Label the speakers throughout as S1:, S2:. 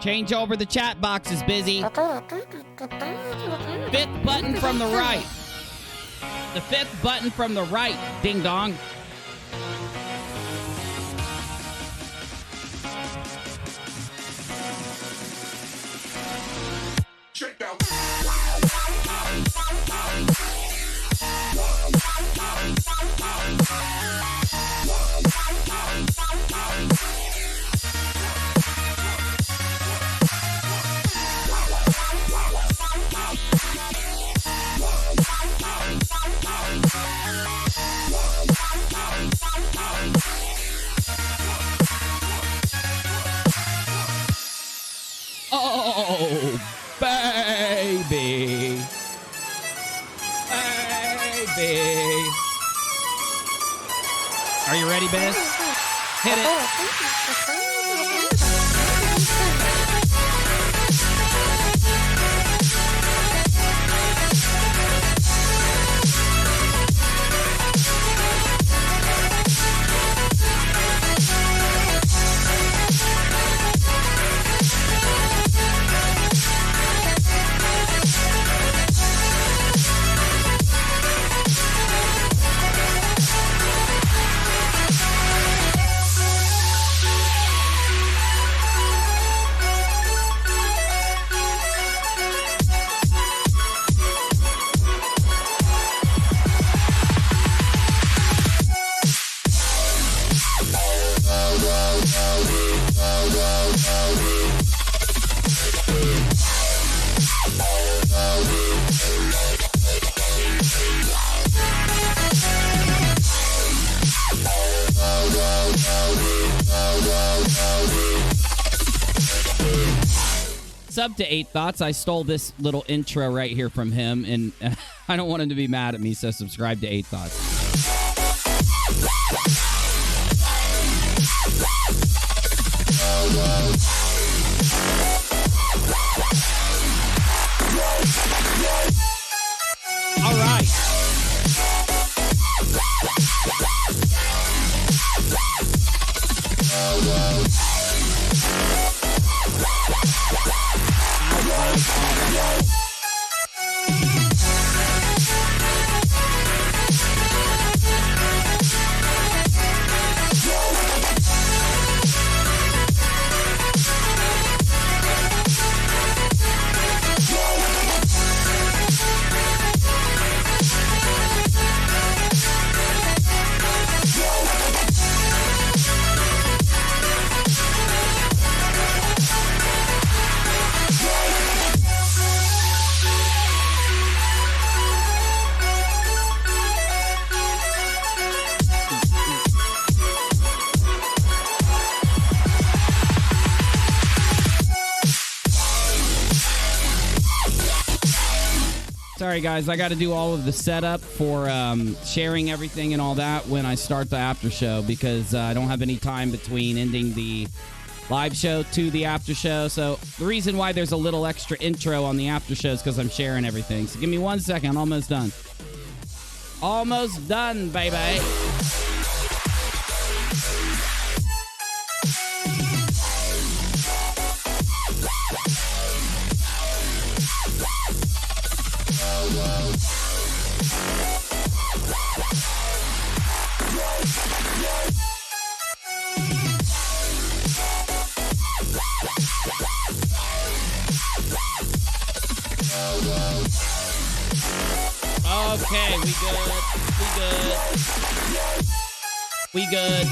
S1: Change over, the chat box is busy. Fifth button from the right. The fifth button from the right, ding dong.
S2: Check out.
S1: Oh, baby. Baby. Are you ready, Biz? Hit it. Sub to 8 Thoughts. I stole this little intro right here from him, and I don't want him to be mad at me, so subscribe to 8 Thoughts. All right. Sorry, guys. I got to do all of the setup for sharing everything and all that when I start the after show because I don't have any time between ending the live show to the after show. So the reason why there's a little extra intro on the after show is because I'm sharing everything. So give me 1 second. I'm almost done. Almost done, baby. Okay, we good.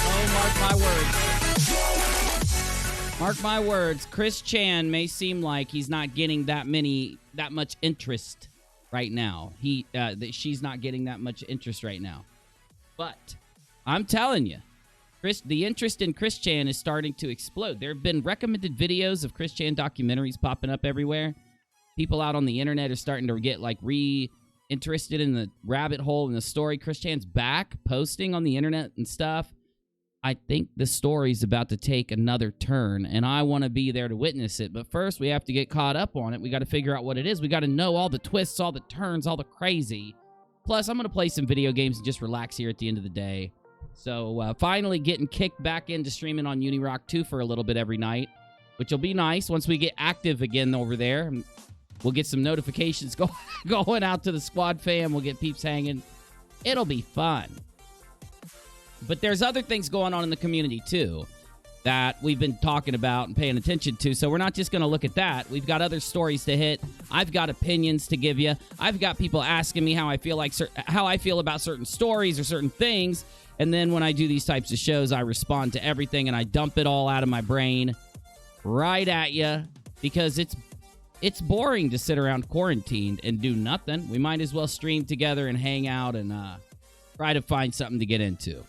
S1: Oh, mark my words. Chris Chan may seem like he's not getting that much interest right now. She's not getting that much interest right now. But I'm telling you, the interest in Chris Chan is starting to explode. There have been recommended videos of Chris Chan documentaries popping up everywhere. People out on the internet are starting to get interested in the rabbit hole and the story. Chris Chan's back posting on the internet and stuff. I think the story's about to take another turn, and I want to be there to witness it. But first, we have to get caught up on it. We got to figure out what it is. We got to know all the twists, all the turns, all the crazy. Plus, I'm going to play some video games and just relax here at the end of the day. So, finally getting kicked back into streaming on UNIROCK 2 for a little bit every night, which will be nice once we get active again over there. We'll get some notifications going out to the squad fam. We'll get peeps hanging. It'll be fun. But there's other things going on in the community, too, that we've been talking about and paying attention to. So we're not just going to look at that. We've got other stories to hit. I've got opinions to give you. I've got people asking me how I feel about certain stories or certain things. And then when I do these types of shows, I respond to everything and I dump it all out of my brain right at you because it's boring to sit around quarantined and do nothing. We might as well stream together and hang out and try to find something to get into.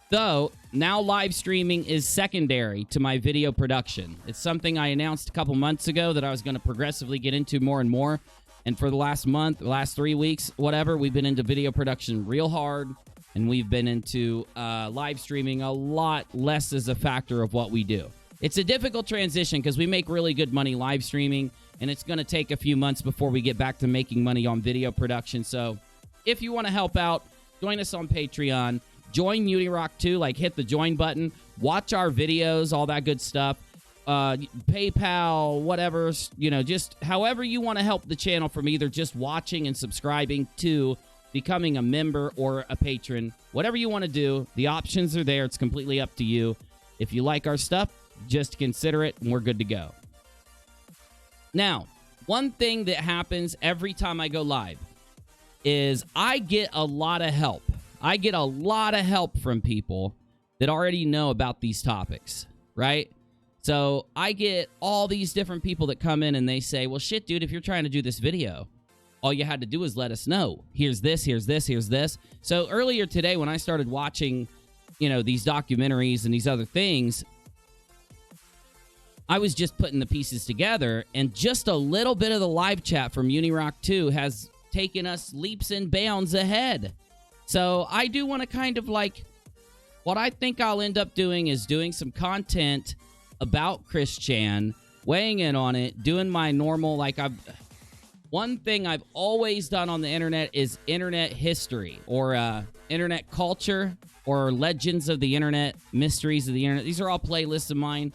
S1: Though, now live streaming is secondary to my video production. It's something I announced a couple months ago that I was going to progressively get into more and more. And for the last month, the last 3 weeks, whatever, we've been into video production real hard. And we've been into live streaming a lot less as a factor of what we do. It's a difficult transition because we make really good money live streaming. And it's going to take a few months before we get back to making money on video production. So if you want to help out, join us on Patreon. Join UNIROCK 2, like hit the join button, watch our videos, all that good stuff, PayPal, whatever, just however you want to help the channel from either just watching and subscribing to becoming a member or a patron. Whatever you want to do, the options are there. It's completely up to you. If you like our stuff, just consider it and we're good to go. Now, one thing that happens every time I go live is I get a lot of help. I get a lot of help from people that already know about these topics, right? So I get all these different people that come in and they say, well, shit, dude, if you're trying to do this video, all you had to do is let us know. Here's this, here's this, here's this. So earlier today when I started watching, these documentaries and these other things, I was just putting the pieces together, and just a little bit of the live chat from UNIROCK 2 has taken us leaps and bounds ahead. So I do want to kind of what I think I'll end up doing is doing some content about Chris Chan, weighing in on it, doing my normal, one thing I've always done on the internet is internet history or internet culture or legends of the internet, mysteries of the internet. These are all playlists of mine.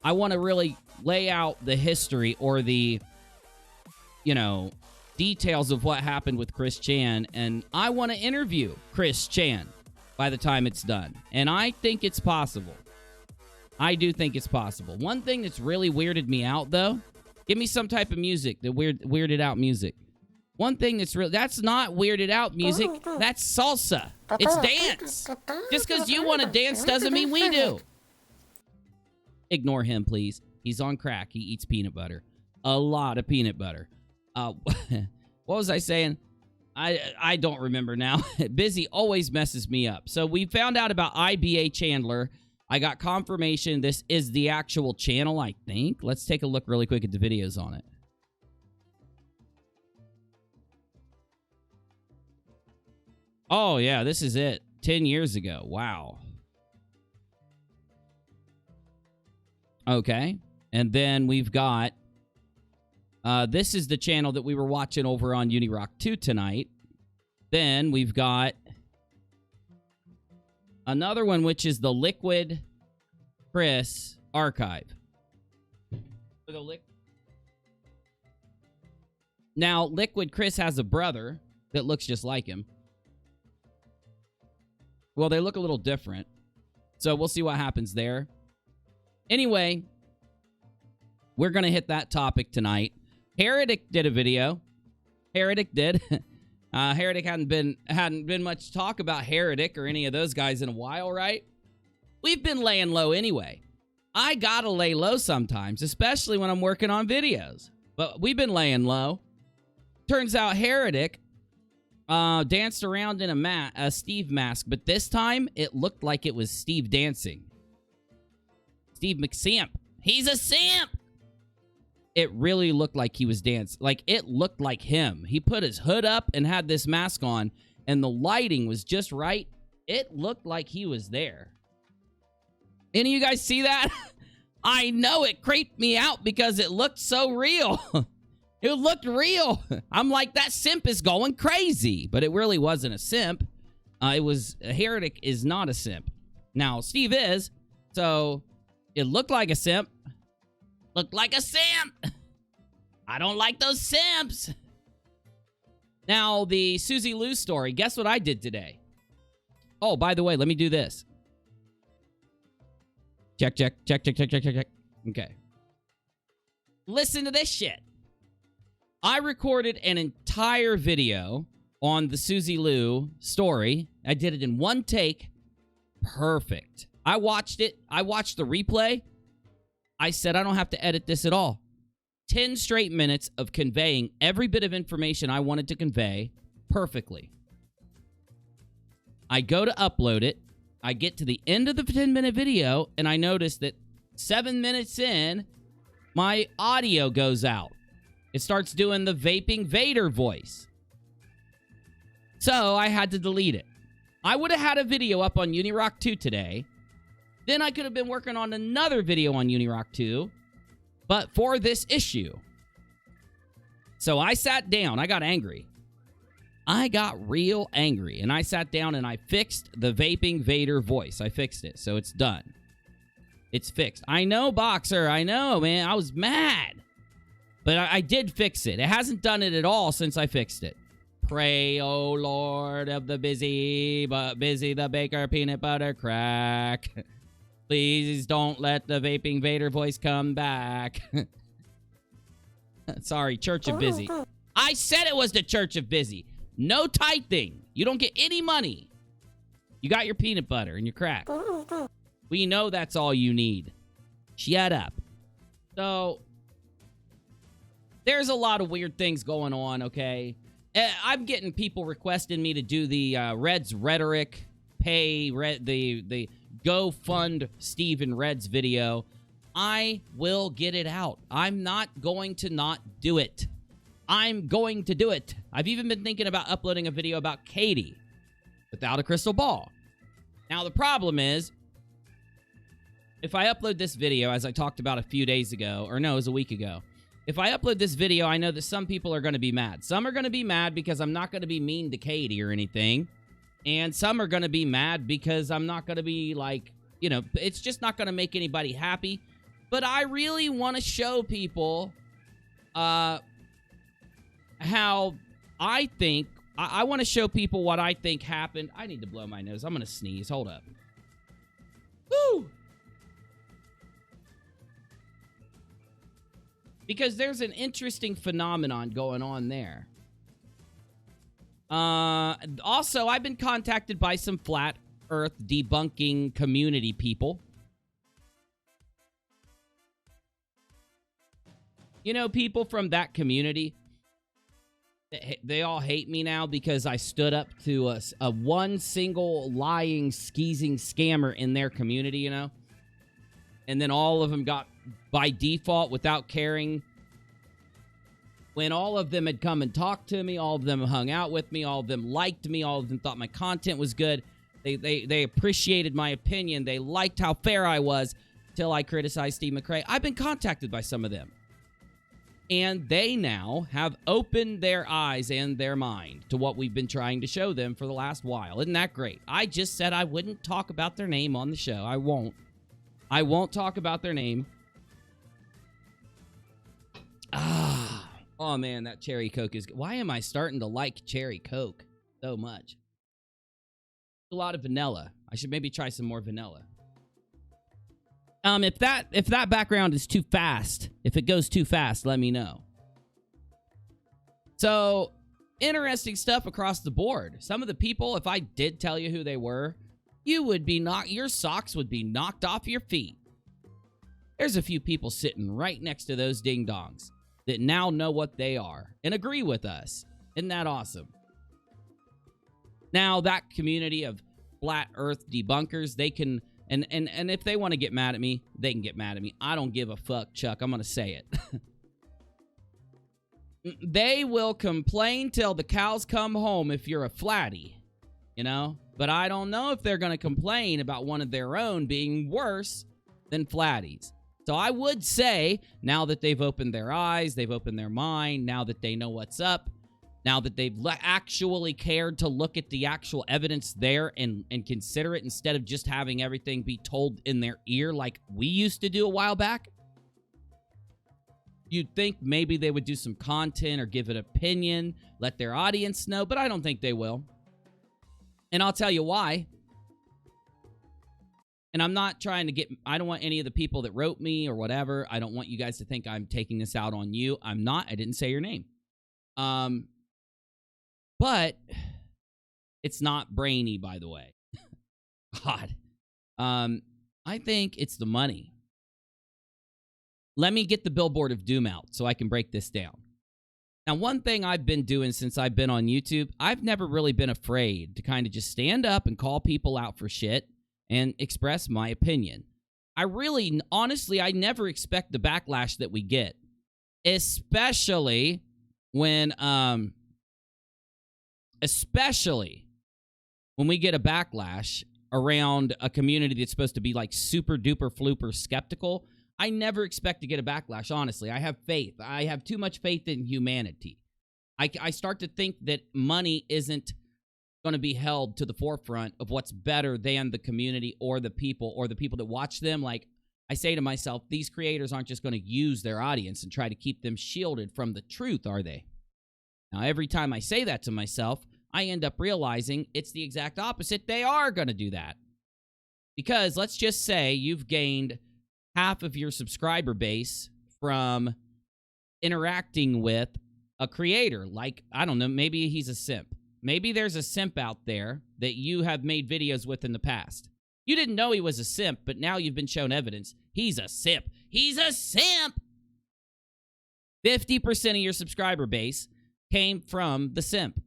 S1: I want to really lay out the history or the, details of what happened with Chris Chan, and I want to interview Chris Chan by the time it's done. And I think it's possible. I do think it's possible. One thing that's really weirded me out, though, give me some type of music, the weirded out music. One thing that's not weirded out music, that's salsa. It's dance. Just because you want to dance doesn't mean we do. Ignore him, please. He's on crack. He eats peanut butter. A lot of peanut butter. What was I saying? I don't remember now. Busy always messes me up. So we found out about IBA Chandler. I got confirmation this is the actual channel, I think. Let's take a look really quick at the videos on it. Oh, yeah, this is it. 10 years ago. Wow. Okay. And then we've got this is the channel that we were watching over on UNIROCK 2 tonight. Then we've got another one, which is the Liquid Chris Archive. Now, Liquid Chris has a brother that looks just like him. Well, they look a little different. So we'll see what happens there. Anyway, we're going to hit that topic tonight. Heretic did a video. Heretic did. Heretic hadn't been much talk about Heretic or any of those guys in a while, right? We've been laying low anyway. I gotta lay low sometimes, especially when I'm working on videos. But we've been laying low. Turns out Heretic danced around in a Steve mask, but this time it looked like it was Steve dancing. Steve McSamp. He's a simp! It really looked like he was dancing. Like, it looked like him. He put his hood up and had this mask on, and the lighting was just right. It looked like he was there. Any of you guys see that? I know it creeped me out because it looked so real. It looked real. I'm like, that simp is going crazy. But it really wasn't a simp. It was, a heretic is not a simp. Now, Steve is. So, it looked like a simp. Looked like a simp. I don't like those simps. Now, the Susie Lou story. Guess what I did today? Oh, by the way, let me do this. Check, check, check, check, check, check, check, check. Okay. Listen to this shit. I recorded an entire video on the Susie Lou story. I did it in one take. Perfect. I watched it. I watched the replay. I said, I don't have to edit this at all. 10 straight minutes of conveying every bit of information I wanted to convey perfectly. I go to upload it. I get to the end of the 10-minute video, and I notice that 7 minutes in, my audio goes out. It starts doing the vaping Vader voice. So I had to delete it. I would have had a video up on UNIROCK 2 today. Then I could have been working on another video on UNIROCK 2, but for this issue. So I sat down. I got angry. I got real angry, and I sat down and I fixed the vaping Vader voice. I fixed it, so it's done. It's fixed. I know, Boxer. I know, man. I was mad. But I did fix it. It hasn't done it at all since I fixed it. Pray, oh Lord of the busy the baker peanut butter crack. Please don't let the vaping Vader voice come back. Sorry, Church of Busy. I said it was the Church of Busy. No tithing. You don't get any money. You got your peanut butter and your crack. We know that's all you need. Shut up. So, there's a lot of weird things going on, okay? I'm getting people requesting me to do the Red's Rhetoric, the Go Fund Steven Red's video. I will get it out. I'm not going to not do it. I'm going to do it. I've even been thinking about uploading a video about Katie without a crystal ball. Now, the problem is, if I upload this video, as I talked about a few days ago, or no, it was a week ago, if I upload this video, I know that some people are going to be mad. Some are going to be mad because I'm not going to be mean to Katie or anything. And some are going to be mad because I'm not going to be like, you know, it's just not going to make anybody happy. But I really want to show people how I think, I want to show people what I think happened. I need to blow my nose. I'm going to sneeze. Hold up. Woo! Because there's an interesting phenomenon going on there. Also, I've been contacted by some flat earth debunking community people. You know, people from that community, they all hate me now because I stood up to a one single lying, skeezing scammer in their community, you know? And then all of them got, by default, without caring, when all of them had come and talked to me, all of them hung out with me, all of them liked me, all of them thought my content was good, they appreciated my opinion, they liked how fair I was, till I criticized Steve McRae. I've been contacted by some of them. And they now have opened their eyes and their mind to what we've been trying to show them for the last while. Isn't that great? I just said I wouldn't talk about their name on the show. I won't. I won't talk about their name. Oh man, that cherry Coke is... Why am I starting to like cherry Coke so much? A lot of vanilla. I should maybe try some more vanilla. If that background is too fast, if it goes too fast, let me know. So, interesting stuff across the board. Some of the people, if I did tell you who they were, you would be your socks would be knocked off your feet. There's a few people sitting right next to those ding-dongs that now know what they are and agree with us. Isn't that awesome? Now, that community of flat earth debunkers, they can... And if they want to get mad at me, they can get mad at me. I don't give a fuck, Chuck. I'm going to say it. They will complain till the cows come home if you're a flatty, you know? but I don't know if they're going to complain about one of their own being worse than Flatty's. So I would say, now that they've opened their eyes, they've opened their mind, now that they know what's up, now that they've actually cared to look at the actual evidence there and consider it instead of just having everything be told in their ear like we used to do a while back, you'd think maybe they would do some content or give an opinion, let their audience know, but I don't think they will. And I'll tell you why. And I'm not trying to I don't want any of the people that wrote me or whatever. I don't want you guys to think I'm taking this out on you. I'm not. I didn't say your name. But it's not brainy, by the way. God. I think it's the money. Let me get the Billboard of Doom out so I can break this down. Now, one thing I've been doing since I've been on YouTube, I've never really been afraid to kind of just stand up and call people out for shit and express my opinion. Honestly, I never expect the backlash that we get, especially when we get a backlash around a community that's supposed to be like super duper flooper skeptical. I never expect to get a backlash, honestly. I have faith. I have too much faith in humanity. I start to think that money isn't going to be held to the forefront of what's better than the community or the people that watch them. Like, I say to myself, these creators aren't just going to use their audience and try to keep them shielded from the truth, are they? Now, every time I say that to myself, I end up realizing it's the exact opposite. They are going to do that. Because let's just say you've gained half of your subscriber base from interacting with a creator. Like, I don't know, maybe he's a simp. Maybe there's a simp out there that you have made videos with in the past. You didn't know he was a simp, but now you've been shown evidence. He's a simp. He's a simp! 50% of your subscriber base came from the simp.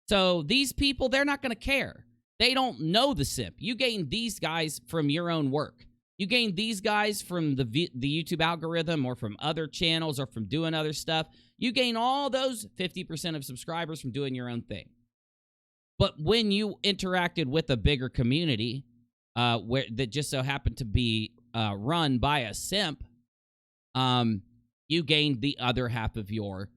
S1: So these people, they're not going to care. They don't know the simp. You gained these guys from your own work. You gained these guys from the YouTube algorithm or from other channels or from doing other stuff. You gain all those 50% of subscribers from doing your own thing. But when you interacted with a bigger community that just so happened to be run by a simp, you gained the other half of your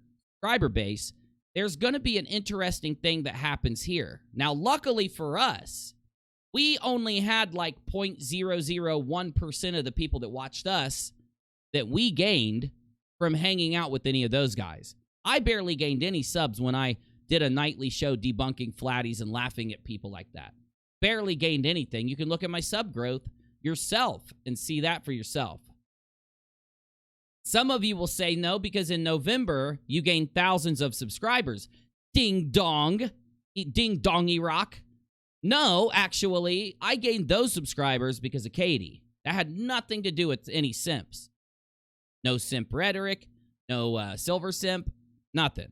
S1: subscriber base. There's going to be an interesting thing that happens here. Now, luckily for us, we only had like 0.001% of the people that watched us that we gained from hanging out with any of those guys. I barely gained any subs when I did a nightly show debunking flatties and laughing at people like that. Barely gained anything. You can look at my sub growth yourself and see that for yourself. Some of you will say no because in November, you gained thousands of subscribers. Ding dong. Ding dong, EROCK. No, actually, I gained those subscribers because of Katie. That had nothing to do with any simps. No simp rhetoric, no silver simp, nothing.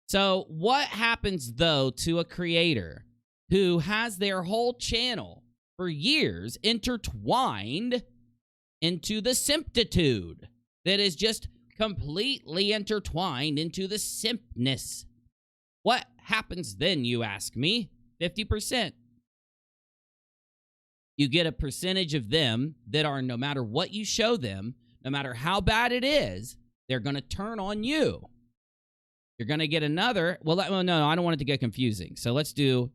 S1: So what happens, though, to a creator who has their whole channel for years intertwined into the simptitude that is just completely intertwined into the simpness? What happens then, you ask me? 50%. You get a percentage of them that are, no matter what you show them, no matter how bad it is, they're going to turn on you. You're going to get another. Well, no, I don't want it to get confusing. So let's do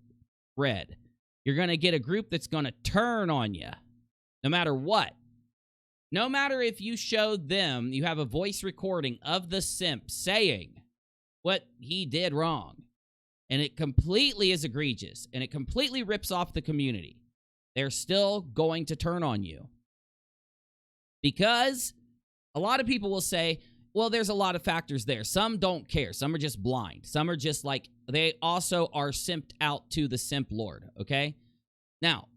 S1: red. You're going to get a group that's going to turn on you, no matter what. No matter if you showed them, you have a voice recording of the simp saying what he did wrong. And it completely is egregious, and it completely rips off the community. They're still going to turn on you. Because a lot of people will say, well, there's a lot of factors there. Some don't care. Some are just blind. Some are just like, they also are simped out to the simp lord, okay? Now,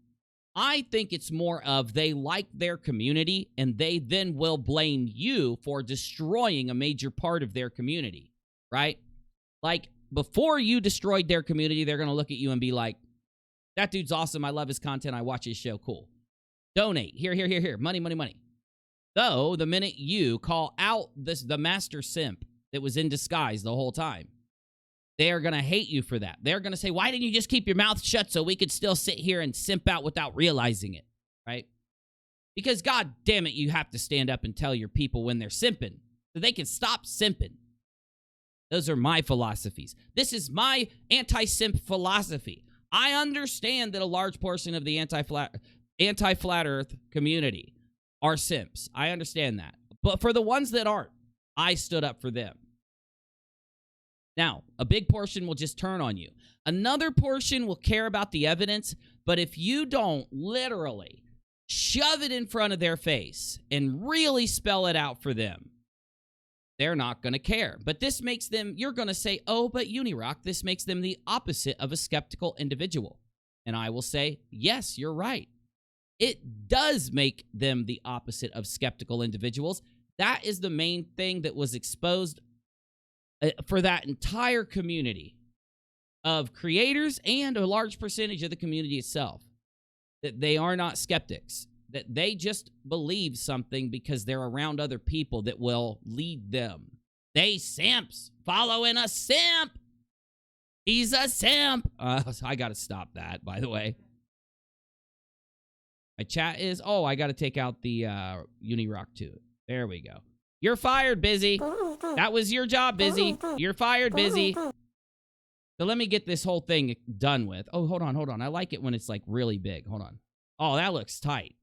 S1: I think it's more of they like their community, and they then will blame you for destroying a major part of their community, right? Like, before you destroyed their community, they're going to look at you and be like, that dude's awesome. I love his content. I watch his show. Cool. Donate. Here. Money, money, money. Though, the minute you call out the master simp that was in disguise the whole time, They are going to hate you for that. They're going to say, why didn't you just keep your mouth shut so we could still sit here and simp out without realizing it, right? Because, God damn it, you have to stand up and tell your people when they're simping so they can stop simping. Those are my philosophies. This is my anti-simp philosophy. I understand that a large portion of the anti-flat earth community are simps. I understand that. But for the ones that aren't, I stood up for them. Now, a big portion will just turn on you. Another portion will care about the evidence, but if you don't literally shove it in front of their face and really spell it out for them, they're not going to care. But this makes them, you're going to say, oh, but UNIROCK, this makes them the opposite of a skeptical individual. And I will say, yes, you're right. It does make them the opposite of skeptical individuals. That is the main thing that was exposed for that entire community of creators and a large percentage of the community itself, that they are not skeptics, that they just believe something because they're around other people that will lead them. They simps, following a simp. He's a simp. I got to stop that, by the way. My chat is, oh, I got to take out the UNIROCK too. There we go. You're fired, Busy. That was your job, Busy. You're fired, Busy. So let me get this whole thing done with. Oh, hold on. I like it when it's like really big. Hold on. Oh, that looks tight.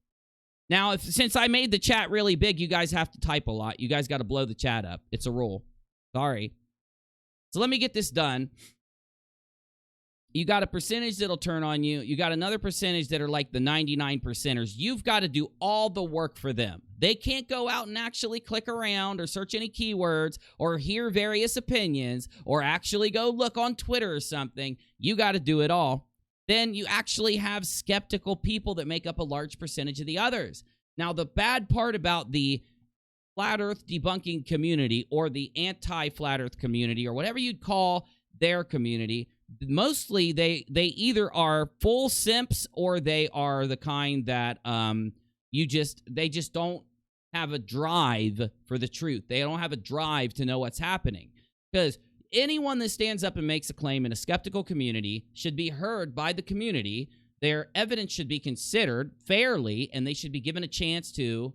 S1: Now, since I made the chat really big, you guys have to type a lot. You guys got to blow the chat up. It's a rule. Sorry. So let me get this done. You got a percentage that'll turn on you. You got another percentage that are like the 99%ers. You've got to do all the work for them. They can't go out and actually click around or search any keywords or hear various opinions or actually go look on Twitter or something. You got to do it all. Then you actually have skeptical people that make up a large percentage of the others. Now, the bad part about the flat earth debunking community or the anti-flat earth community or whatever you'd call their community, mostly they either are full simps or they are the kind that they just don't have a drive for the truth. They don't have a drive to know what's happening. Because anyone that stands up and makes a claim in a skeptical community should be heard by the community. Their evidence should be considered fairly, and they should be given a chance to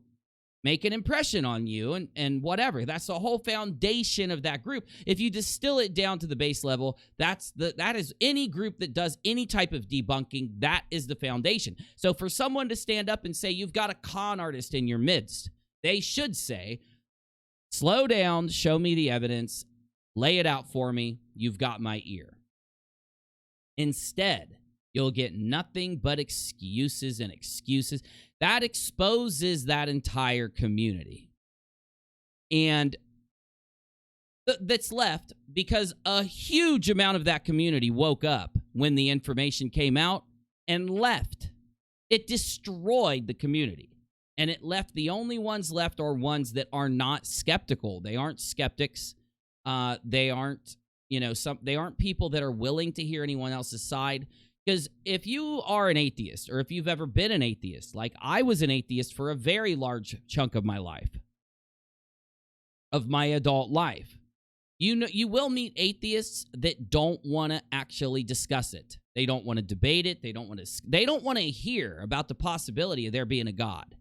S1: make an impression on you and whatever. That's the whole foundation of that group. If you distill it down to the base level, that is any group that does any type of debunking, that is the foundation. So for someone to stand up and say you've got a con artist in your midst, they should say, slow down, show me the evidence, lay it out for me, you've got my ear. Instead, you'll get nothing but excuses and excuses. That exposes that entire community. And that's left because a huge amount of that community woke up when the information came out and left. It destroyed the community. And it left the only ones left are ones that are not skeptical. They aren't skeptics. They aren't, they aren't people that are willing to hear anyone else's side. Because if you are an atheist, or if you've ever been an atheist, like I was an atheist for a very large chunk of my life, of my adult life, you will meet atheists that don't want to actually discuss it. They don't want to debate it. They don't want to hear about the possibility of there being a God.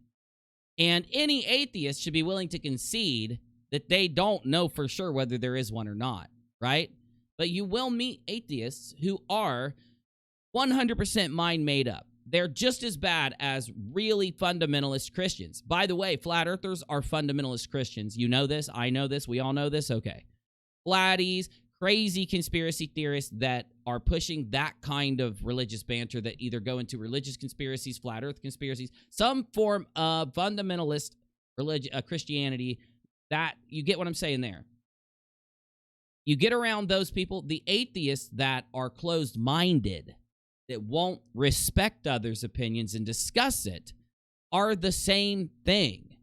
S1: And any atheist should be willing to concede that they don't know for sure whether there is one or not, right? But you will meet atheists who are 100% mind made up. They're just as bad as really fundamentalist Christians. By the way, flat earthers are fundamentalist Christians. You know this. I know this. We all know this. Okay. Flatties, crazy conspiracy theorists that are pushing that kind of religious banter that either go into religious conspiracies, flat earth conspiracies, some form of fundamentalist Christianity. That, you get what I'm saying there. You get around those people, the atheists that are closed-minded, that won't respect others' opinions and discuss it, are the same thing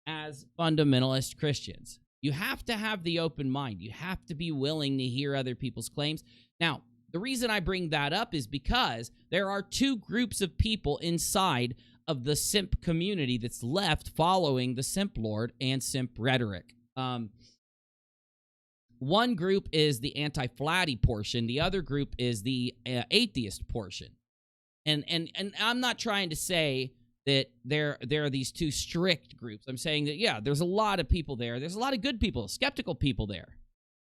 S1: as fundamentalist Christians. You have to have the open mind. You have to be willing to hear other people's claims. Now, the reason I bring that up is because there are two groups of people inside of the simp community that's left following the simp lord and simp rhetoric. one group is the anti-flatty portion. The other group is the atheist portion. And I'm not trying to say that there are these two strict groups. I'm saying that, yeah, there's a lot of people there. There's a lot of good people, skeptical people there.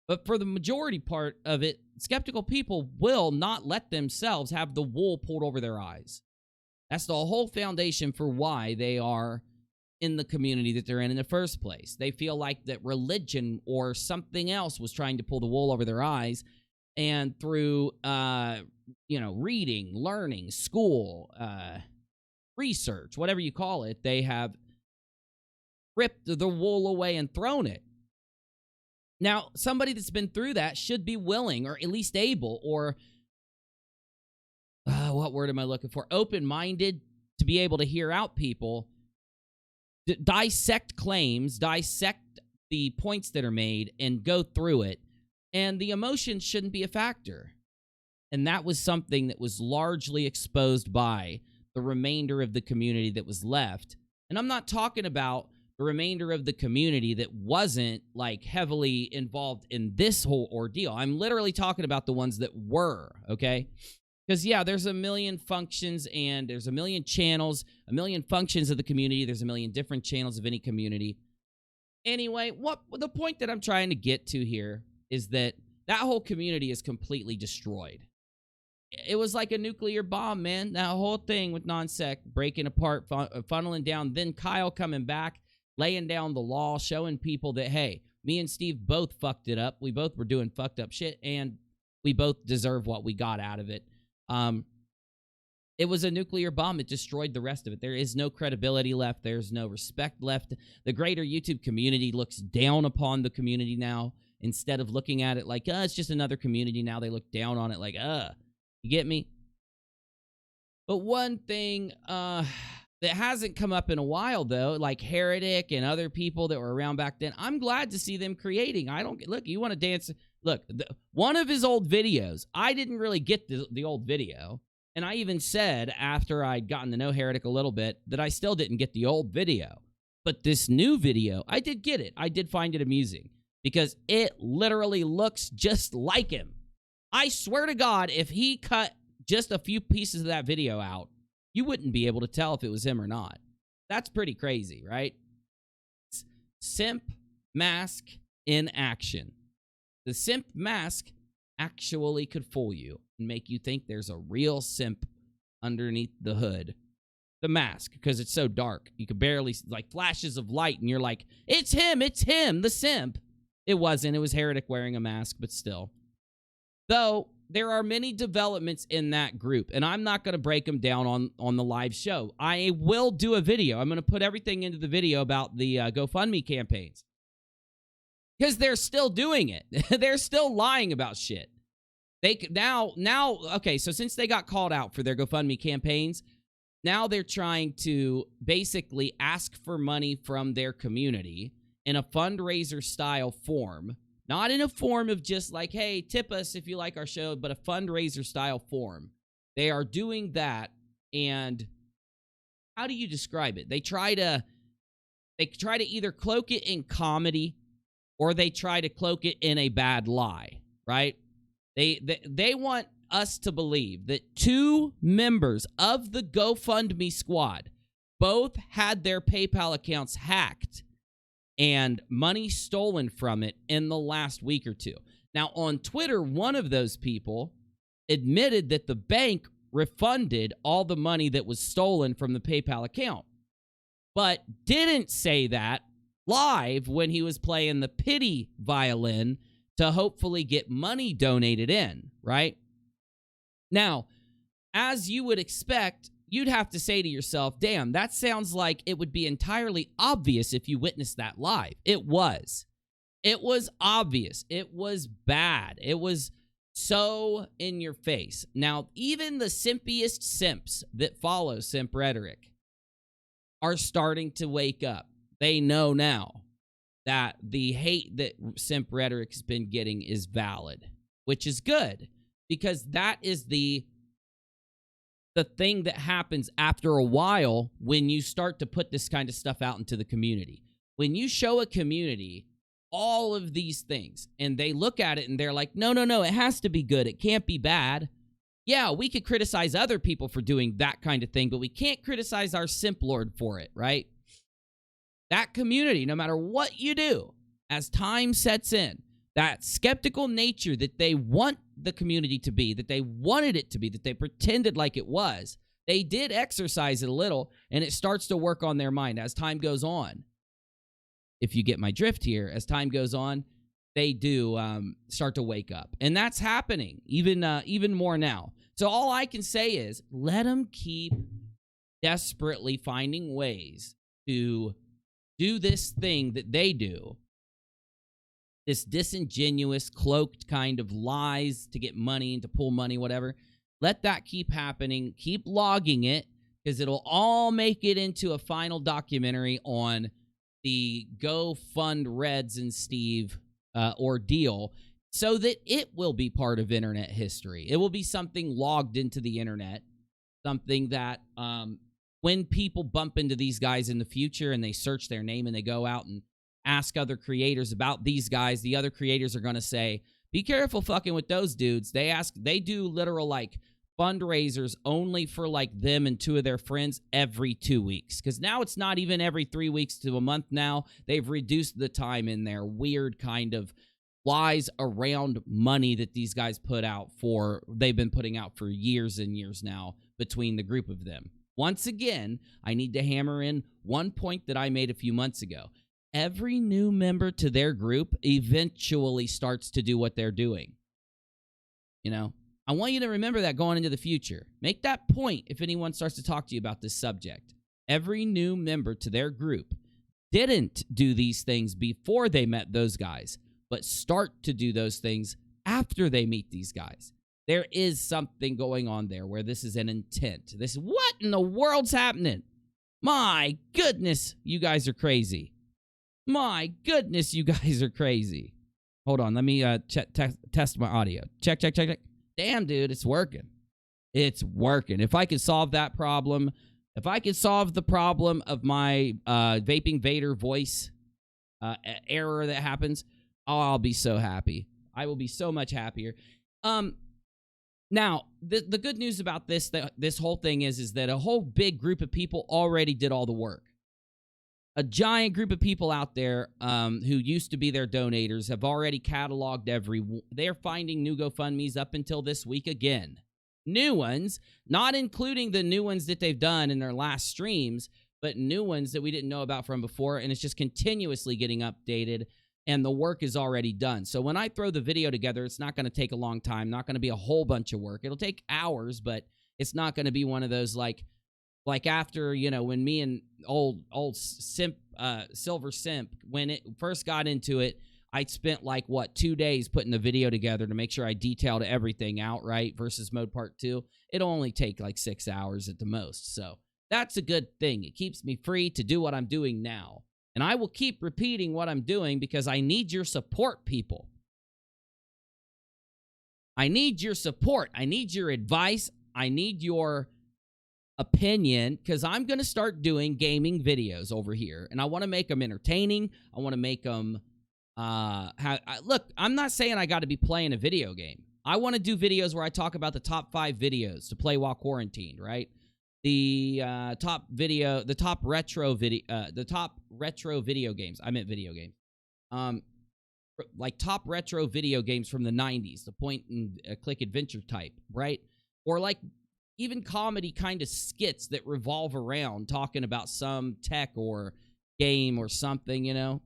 S1: But for the majority part of it, skeptical people will not let themselves have the wool pulled over their eyes. That's the whole foundation for why they are in the community that they're in the first place. They feel like that religion or something else was trying to pull the wool over their eyes, and through reading, learning, school, research, whatever you call it, they have ripped the wool away and thrown it. Now, somebody that's been through that should be willing, or at least able, or what word am I looking for? Open-minded, to be able to hear out people, dissect claims, dissect the points that are made, and go through it. And the emotions shouldn't be a factor. And that was something that was largely exposed by the remainder of the community that was left. And I'm not talking about the remainder of the community that wasn't like heavily involved in this whole ordeal. I'm literally talking about the ones that were, okay? Because, yeah, there's a million functions and there's a million channels, a million functions of the community. There's a million different channels of any community. Anyway, the point that I'm trying to get to here is that whole community is completely destroyed. It was like a nuclear bomb, man. That whole thing with non-sec breaking apart, funneling down, then Kyle coming back, laying down the law, showing people that, hey, me and Steve both fucked it up. We both were doing fucked up shit, and we both deserve what we got out of it. It was a nuclear bomb. It destroyed the rest of it. There is no credibility left. There's no respect left. The greater YouTube community looks down upon the community now. Instead of looking at it like, it's just another community now, they look down on it like, you get me? But one thing that hasn't come up in a while, though, like Heretic and other people that were around back then, I'm glad to see them creating. Look, you want to dance? Look, one of his old videos, I didn't really get the old video. And I even said, after I'd gotten to know Heretic a little bit, that I still didn't get the old video. But this new video, I did get it. I did find it amusing because it literally looks just like him. I swear to God, if he cut just a few pieces of that video out, you wouldn't be able to tell if it was him or not. That's pretty crazy, right? Simp mask in action. The simp mask actually could fool you and make you think there's a real simp underneath the hood. The mask, because it's so dark. You could barely, like, flashes of light, and you're like, it's him, the simp. It wasn't. It was Heretic wearing a mask, but still. Though, there are many developments in that group, and I'm not going to break them down on the live show. I will do a video. I'm going to put everything into the video about the GoFundMe campaigns. Because they're still doing it. They're still lying about shit. Okay, so since they got called out for their GoFundMe campaigns, now they're trying to basically ask for money from their community in a fundraiser-style form. Not in a form of just like, hey, tip us if you like our show, but a fundraiser-style form. They are doing that, and how do you describe it? They try to either cloak it in comedy, or they try to cloak it in a bad lie, right? They want us to believe that two members of the GoFundMe squad both had their PayPal accounts hacked and money stolen from it in the last week or two. Now, on Twitter, one of those people admitted that the bank refunded all the money that was stolen from the PayPal account, but didn't say that live when he was playing the pity violin to hopefully get money donated in, right? Now, as you would expect, you'd have to say to yourself, damn, that sounds like it would be entirely obvious if you witnessed that live. It was. It was obvious. It was bad. It was so in your face. Now, even the simpiest simps that follow simp rhetoric are starting to wake up. They know now that the hate that simp rhetoric has been getting is valid, which is good, because that is the thing that happens after a while when you start to put this kind of stuff out into the community. When you show a community all of these things. And they look at it and they're like, no, it has to be good. It can't be bad. Yeah, we could criticize other people for doing that kind of thing, but we can't criticize our simp lord for it, right? That community, no matter what you do, as time sets in, that skeptical nature that they want the community to be, that they wanted it to be, that they pretended like it was, they did exercise it a little, and it starts to work on their mind as time goes on. If you get my drift here, as time goes on, they do start to wake up. And that's happening even more now. So all I can say is let them keep desperately finding ways to do this thing that they do, this disingenuous, cloaked kind of lies to get money and to pull money, whatever. Let that keep happening. Keep logging it, because it'll all make it into a final documentary on the Go Fund Reds and Steve ordeal, so that it will be part of internet history. It will be something logged into the internet, something that when people bump into these guys in the future and they search their name and they go out and ask other creators about these guys, the other creators are going to say, be careful fucking with those dudes. They do literal like fundraisers only for like them and two of their friends every 2 weeks. Because now it's not even every 3 weeks to a month now. They've reduced the time in their weird kind of lies around money that these guys put out for, they've been putting out for years and years now between the group of them. Once again, I need to hammer in one point that I made a few months ago. Every new member to their group eventually starts to do what they're doing. You know, I want you to remember that going into the future. Make that point if anyone starts to talk to you about this subject. Every new member to their group didn't do these things before they met those guys, but start to do those things after they meet these guys. There is something going on there where this is an intent. What in the world's happening? My goodness, you guys are crazy. My goodness, you guys are crazy. Hold on, let me test my audio. Check. Damn, dude, it's working. It's working. If I could solve that problem, if I could solve the problem of my Vaping Vader voice error that happens, oh, I'll be so happy. I will be so much happier. Now, the good news about this whole thing is that a whole big group of people already did all the work. A giant group of people out there who used to be their donators have already cataloged they're finding new GoFundMes up until this week again. New ones, not including the new ones that they've done in their last streams, but new ones that we didn't know about from before, and it's just continuously getting updated, and the work is already done. So when I throw the video together, it's not going to take a long time, not going to be a whole bunch of work. It'll take hours, but it's not going to be one of those like after, you know, when me and old simp, Silver Simp, when it first got into it, I spent like, 2 days putting the video together to make sure I detailed everything out, right? Versus Mode Part 2. It'll only take like 6 hours at the most. So that's a good thing. It keeps me free to do what I'm doing now. And I will keep repeating what I'm doing because I need your support, people. I need your support. I need your advice. I need your opinion, because I'm going to start doing gaming videos over here. And I want to make them entertaining. I want to make them... look, I'm not saying I got to be playing a video game. I want to do videos where I talk about the top 5 videos to play while quarantined, right? The top retro video games. I meant video games. Like top retro video games from the 90s, the point and click adventure type, right? Or like even comedy kind of skits that revolve around talking about some tech or game or something, you know?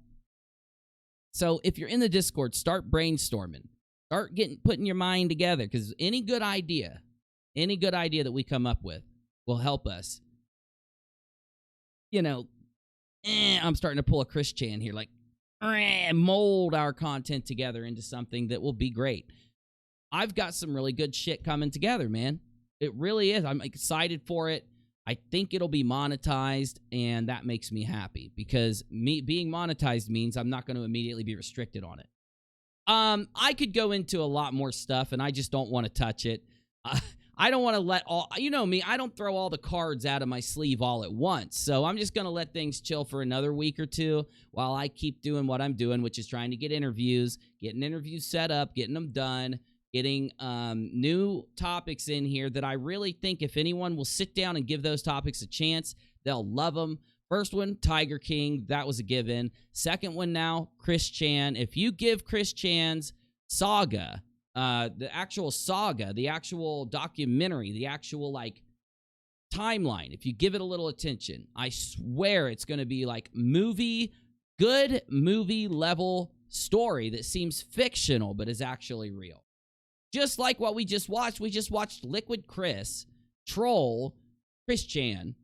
S1: So if you're in the Discord, start brainstorming. Start putting your mind together, because any good idea that we come up with will help us. You know, I'm starting to pull a Chris Chan here, like, mold our content together into something that will be great. I've got some really good shit coming together, man. It really is. I'm excited for it. I think it'll be monetized, and that makes me happy, because me being monetized means I'm not going to immediately be restricted on it. I could go into a lot more stuff, and I just don't want to touch it. I don't want to let all, you know me, I don't throw all the cards out of my sleeve all at once. So I'm just going to let things chill for another week or two while I keep doing what I'm doing, which is trying to get interviews, getting interviews set up, getting them done, getting new topics in here that I really think if anyone will sit down and give those topics a chance, they'll love them. First one, Tiger King. That was a given. Second one now, Chris Chan. If you give Chris Chan's saga, the actual saga, the actual documentary, the actual, like, timeline, if you give it a little attention, I swear it's going to be like good movie level story that seems fictional but is actually real. Just like what we just watched. We just watched Liquid Chris troll Chris Chan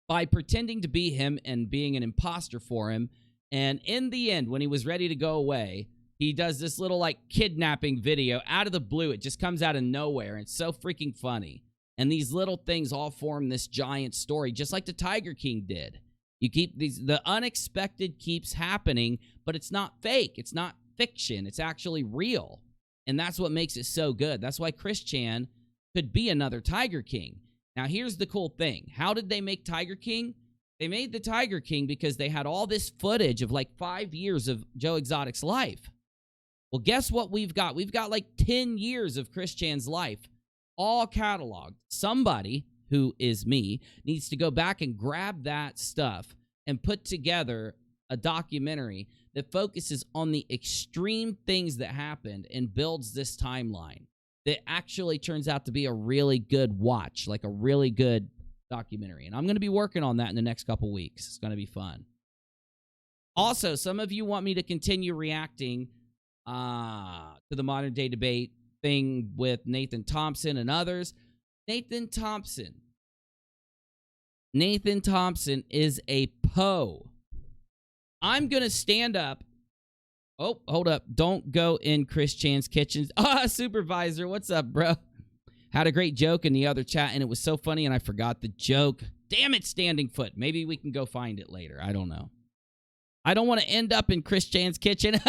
S1: by pretending to be him and being an imposter for him. And in the end, when he was ready to go away, he does this little, like, kidnapping video out of the blue. It just comes out of nowhere. It's so freaking funny. And these little things all form this giant story, just like the Tiger King did. You keep the unexpected keeps happening, but it's not fake. It's not fiction. It's actually real. And that's what makes it so good. That's why Chris Chan could be another Tiger King. Now, here's the cool thing. How did they make Tiger King? They made the Tiger King because they had all this footage of like 5 years of Joe Exotic's life. Well, guess what we've got? We've got like 10 years of Chris Chan's life, all cataloged. Somebody, who is me, needs to go back and grab that stuff and put together a documentary that focuses on the extreme things that happened and builds this timeline that actually turns out to be a really good watch, like a really good documentary. And I'm going to be working on that in the next couple weeks. It's going to be fun. Also, some of you want me to continue reacting to the modern day debate thing with Nathan Thompson and others. Nathan Thompson is a Poe. I'm going to stand up. Oh, hold up. Don't go in Chris Chan's kitchen. Supervisor, what's up, bro? Had a great joke in the other chat, and it was so funny, and I forgot the joke. Damn it, Standing Foot. Maybe we can go find it later. I don't know. I don't want to end up in Chris Chan's kitchen.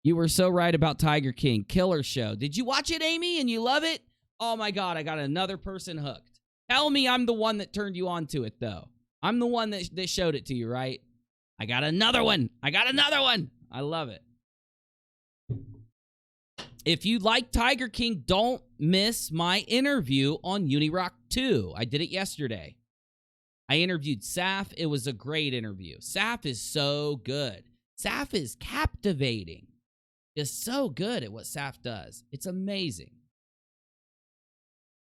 S1: You were so right about Tiger King. Killer show. Did you watch it, Amy, and you love it? Oh, my God, I got another person hooked. Tell me I'm the one that turned you on to it, though. I'm the one that showed it to you, right? I got another one. I love it. If you like Tiger King, don't miss my interview on UNIROCK 2. I did it yesterday. I interviewed Saf. It was a great interview. Saf is so good. Saf is captivating. Just so good at what Saf does. It's amazing.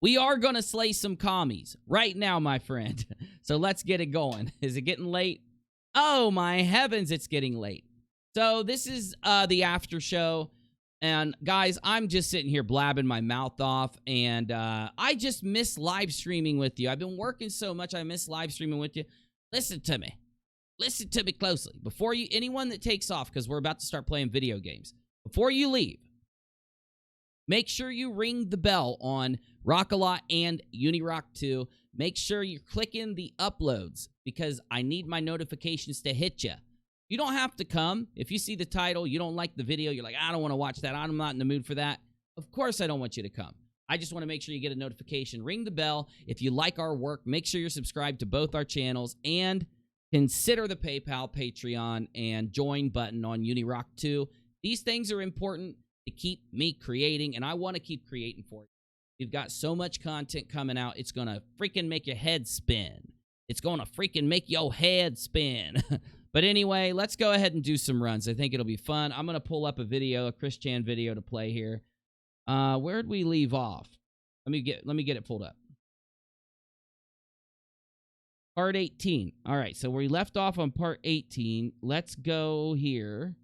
S1: We are going to slay some commies right now, my friend. So let's get it going. Is it getting late? Oh, my heavens, it's getting late. So this is the after show. And guys, I'm just sitting here blabbing my mouth off. And I just miss live streaming with you. I've been working so much, I miss live streaming with you. Listen to me. Listen to me closely. Before you, anyone that takes off, because we're about to start playing video games. Before you leave, make sure you ring the bell on rockAlot and UNIROCK 2. Make sure you're clicking the uploads because I need my notifications to hit you. You don't have to come. If you see the title, you don't like the video, you're like, I don't want to watch that. I'm not in the mood for that. Of course I don't want you to come. I just want to make sure you get a notification. Ring the bell. If you like our work, make sure you're subscribed to both our channels and consider the PayPal, Patreon, and join button on UNIROCK 2. These things are important to keep me creating, and I want to keep creating for you. We've got so much content coming out, it's going to freaking make your head spin. It's going to freaking make your head spin. But anyway, let's go ahead and do some runs. I think it'll be fun. I'm going to pull up a video, a Chris Chan video to play here. Where'd we leave off? Let me get it pulled up. Part 18. All right, so we left off on part 18. Let's go here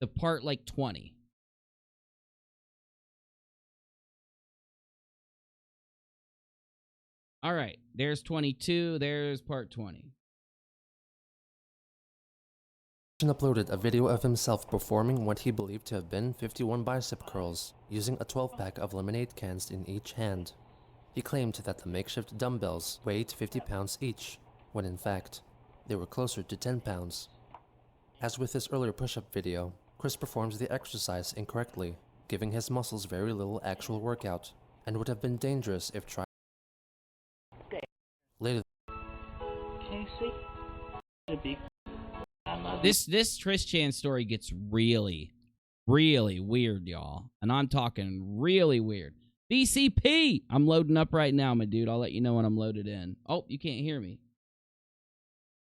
S1: to part like 20. All right, there's 22. There's part 20.
S2: Uploaded a video of himself performing what he believed to have been 51 bicep curls, using a 12-pack of lemonade cans in each hand. He claimed that the makeshift dumbbells weighed 50 pounds each, when in fact, they were closer to 10 pounds. As with his earlier push-up video, Chris performs the exercise incorrectly, giving his muscles very little actual workout, and would have been dangerous if tried later.
S3: Casey,
S1: This Trish Chan story gets really, really weird, y'all. And I'm talking really weird. BCP! I'm loading up right now, my dude. I'll let you know when I'm loaded in. Oh, you can't hear me.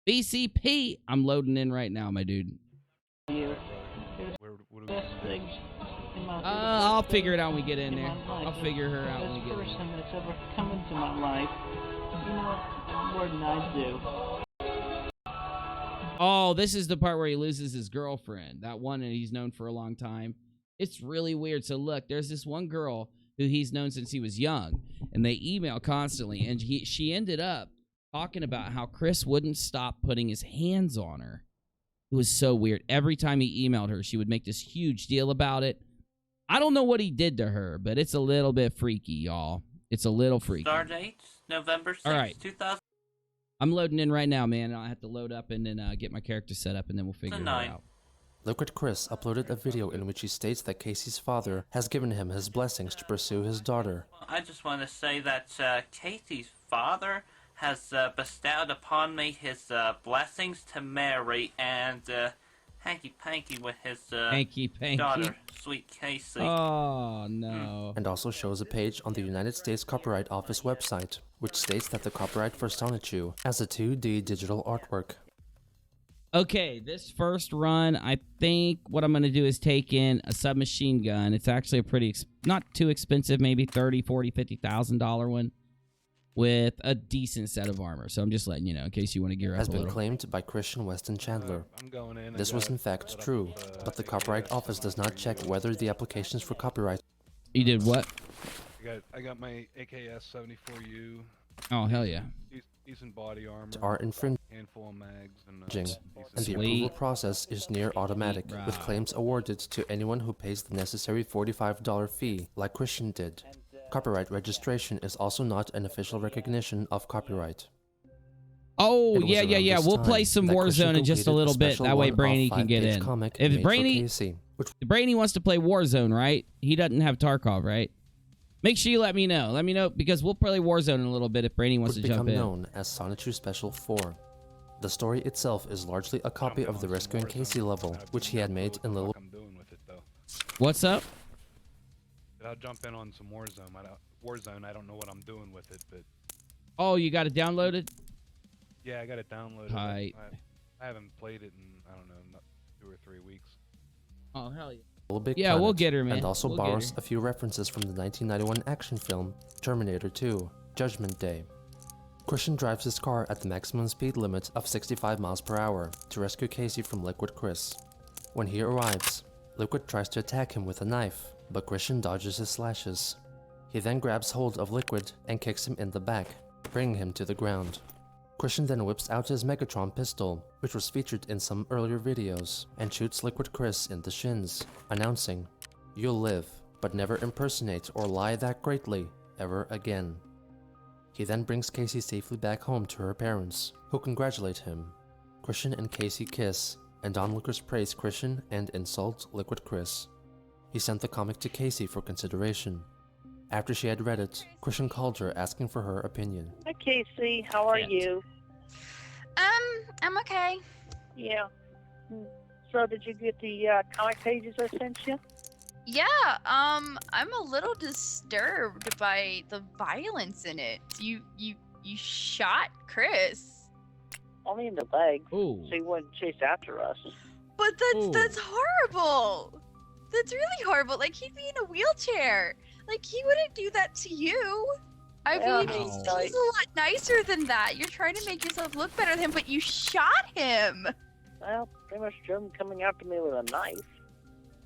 S1: BCP! I'm loading in right now, my dude. I'll figure it out when we get in there. I'll figure her out when we get in there.
S3: First time that's ever come into my life. You know what more than I do.
S1: Oh, this is the part where he loses his girlfriend. That one that he's known for a long time. It's really weird. So look, there's this one girl who he's known since he was young, and they email constantly, and she ended up talking about how Chris wouldn't stop putting his hands on her. It was so weird. Every time he emailed her, she would make this huge deal about it. I don't know what he did to her, but it's a little bit freaky, y'all. It's a little freaky.
S3: Start date, November 6th,
S1: All right.
S3: 2000.
S1: I'm loading in right now, man. I'll have to load up and then get my character set up, and then we'll figure it out.
S2: Liquid Chris uploaded a video in which he states that Casey's father has given him his blessings to pursue his daughter.
S3: I just want to say that Casey's father has bestowed upon me his blessings to marry and hanky-panky with his daughter, sweet Casey.
S1: Oh, no.
S2: And also shows a page on the United States Copyright Office website, which states that the copyright for Sonichu has a 2D digital artwork.
S1: Okay, this first run, I think what I'm going to do is take in a submachine gun. It's actually a pretty, not too expensive, maybe $30,000, $40,000, $50,000 one with a decent set of armor. So I'm just letting you know in case you want to gear up
S2: has
S1: a little.
S2: Been claimed by Christian Weston Chandler. This was in fact true, but the Copyright Office does not check whether the applications for copyright.
S1: You did what?
S4: I got my AKS 74U.
S1: Oh, hell yeah.
S4: Decent body armor.
S2: Are infringing,
S4: handful of mags and
S2: the approval process is near automatic,
S1: Sweet,
S2: with claims awarded to anyone who pays the necessary $45 fee, like Christian did. Copyright registration is also not an official recognition of copyright.
S1: Oh, yeah. We'll play some Warzone in just a little bit. That way Brainy can get in. If Brainy wants to play Warzone, right? He doesn't have Tarkov, right? Make sure you let me know. Let me know, because we'll play Warzone in a little bit if Brainy wants to jump in.
S2: Known as Sonichu Special 4. The story itself is largely a copy of the Rescuing Casey level, which he had made in Little...
S1: What's up?
S4: I'll jump in on some Warzone. I don't know what I'm doing with it, but...
S1: Oh, you got it downloaded?
S4: Yeah, I got it downloaded.
S1: Right.
S4: I haven't played it in, I don't know, 2 or 3 weeks.
S1: Oh, hell yeah.
S2: Big
S1: yeah,
S2: Planet,
S1: we'll get her, man.
S2: And also
S1: we'll
S2: borrows a few references from the 1991 action film Terminator 2, Judgment Day. Christian drives his car at the maximum speed limit of 65 miles per hour to rescue Casey from Liquid Chris. When he arrives, Liquid tries to attack him with a knife, but Christian dodges his slashes. He then grabs hold of Liquid and kicks him in the back, bringing him to the ground. Christian then whips out his Megatron pistol, which was featured in some earlier videos, and shoots Liquid Chris in the shins, announcing, "You'll live, but never impersonate or lie that greatly, ever again." He then brings Casey safely back home to her parents, who congratulate him. Christian and Casey kiss, and onlookers praise Christian and insult Liquid Chris. He sent the comic to Casey for consideration. After she had read it, Christian called her asking for her opinion.
S5: Hi, Casey. How are you?
S6: I'm okay.
S5: Yeah. So did you get the comic pages I sent you?
S6: Yeah, I'm a little disturbed by the violence in it. You shot Chris.
S5: Only in the leg.
S1: Ooh.
S5: So he wouldn't chase after us.
S6: But that's horrible. That's really horrible. Like, he'd be in a wheelchair. Like, he wouldn't do that to you. I mean, he's a lot nicer than that. You're trying to make yourself look better than him, but you shot him.
S5: Well, pretty much drove him coming after me with a knife.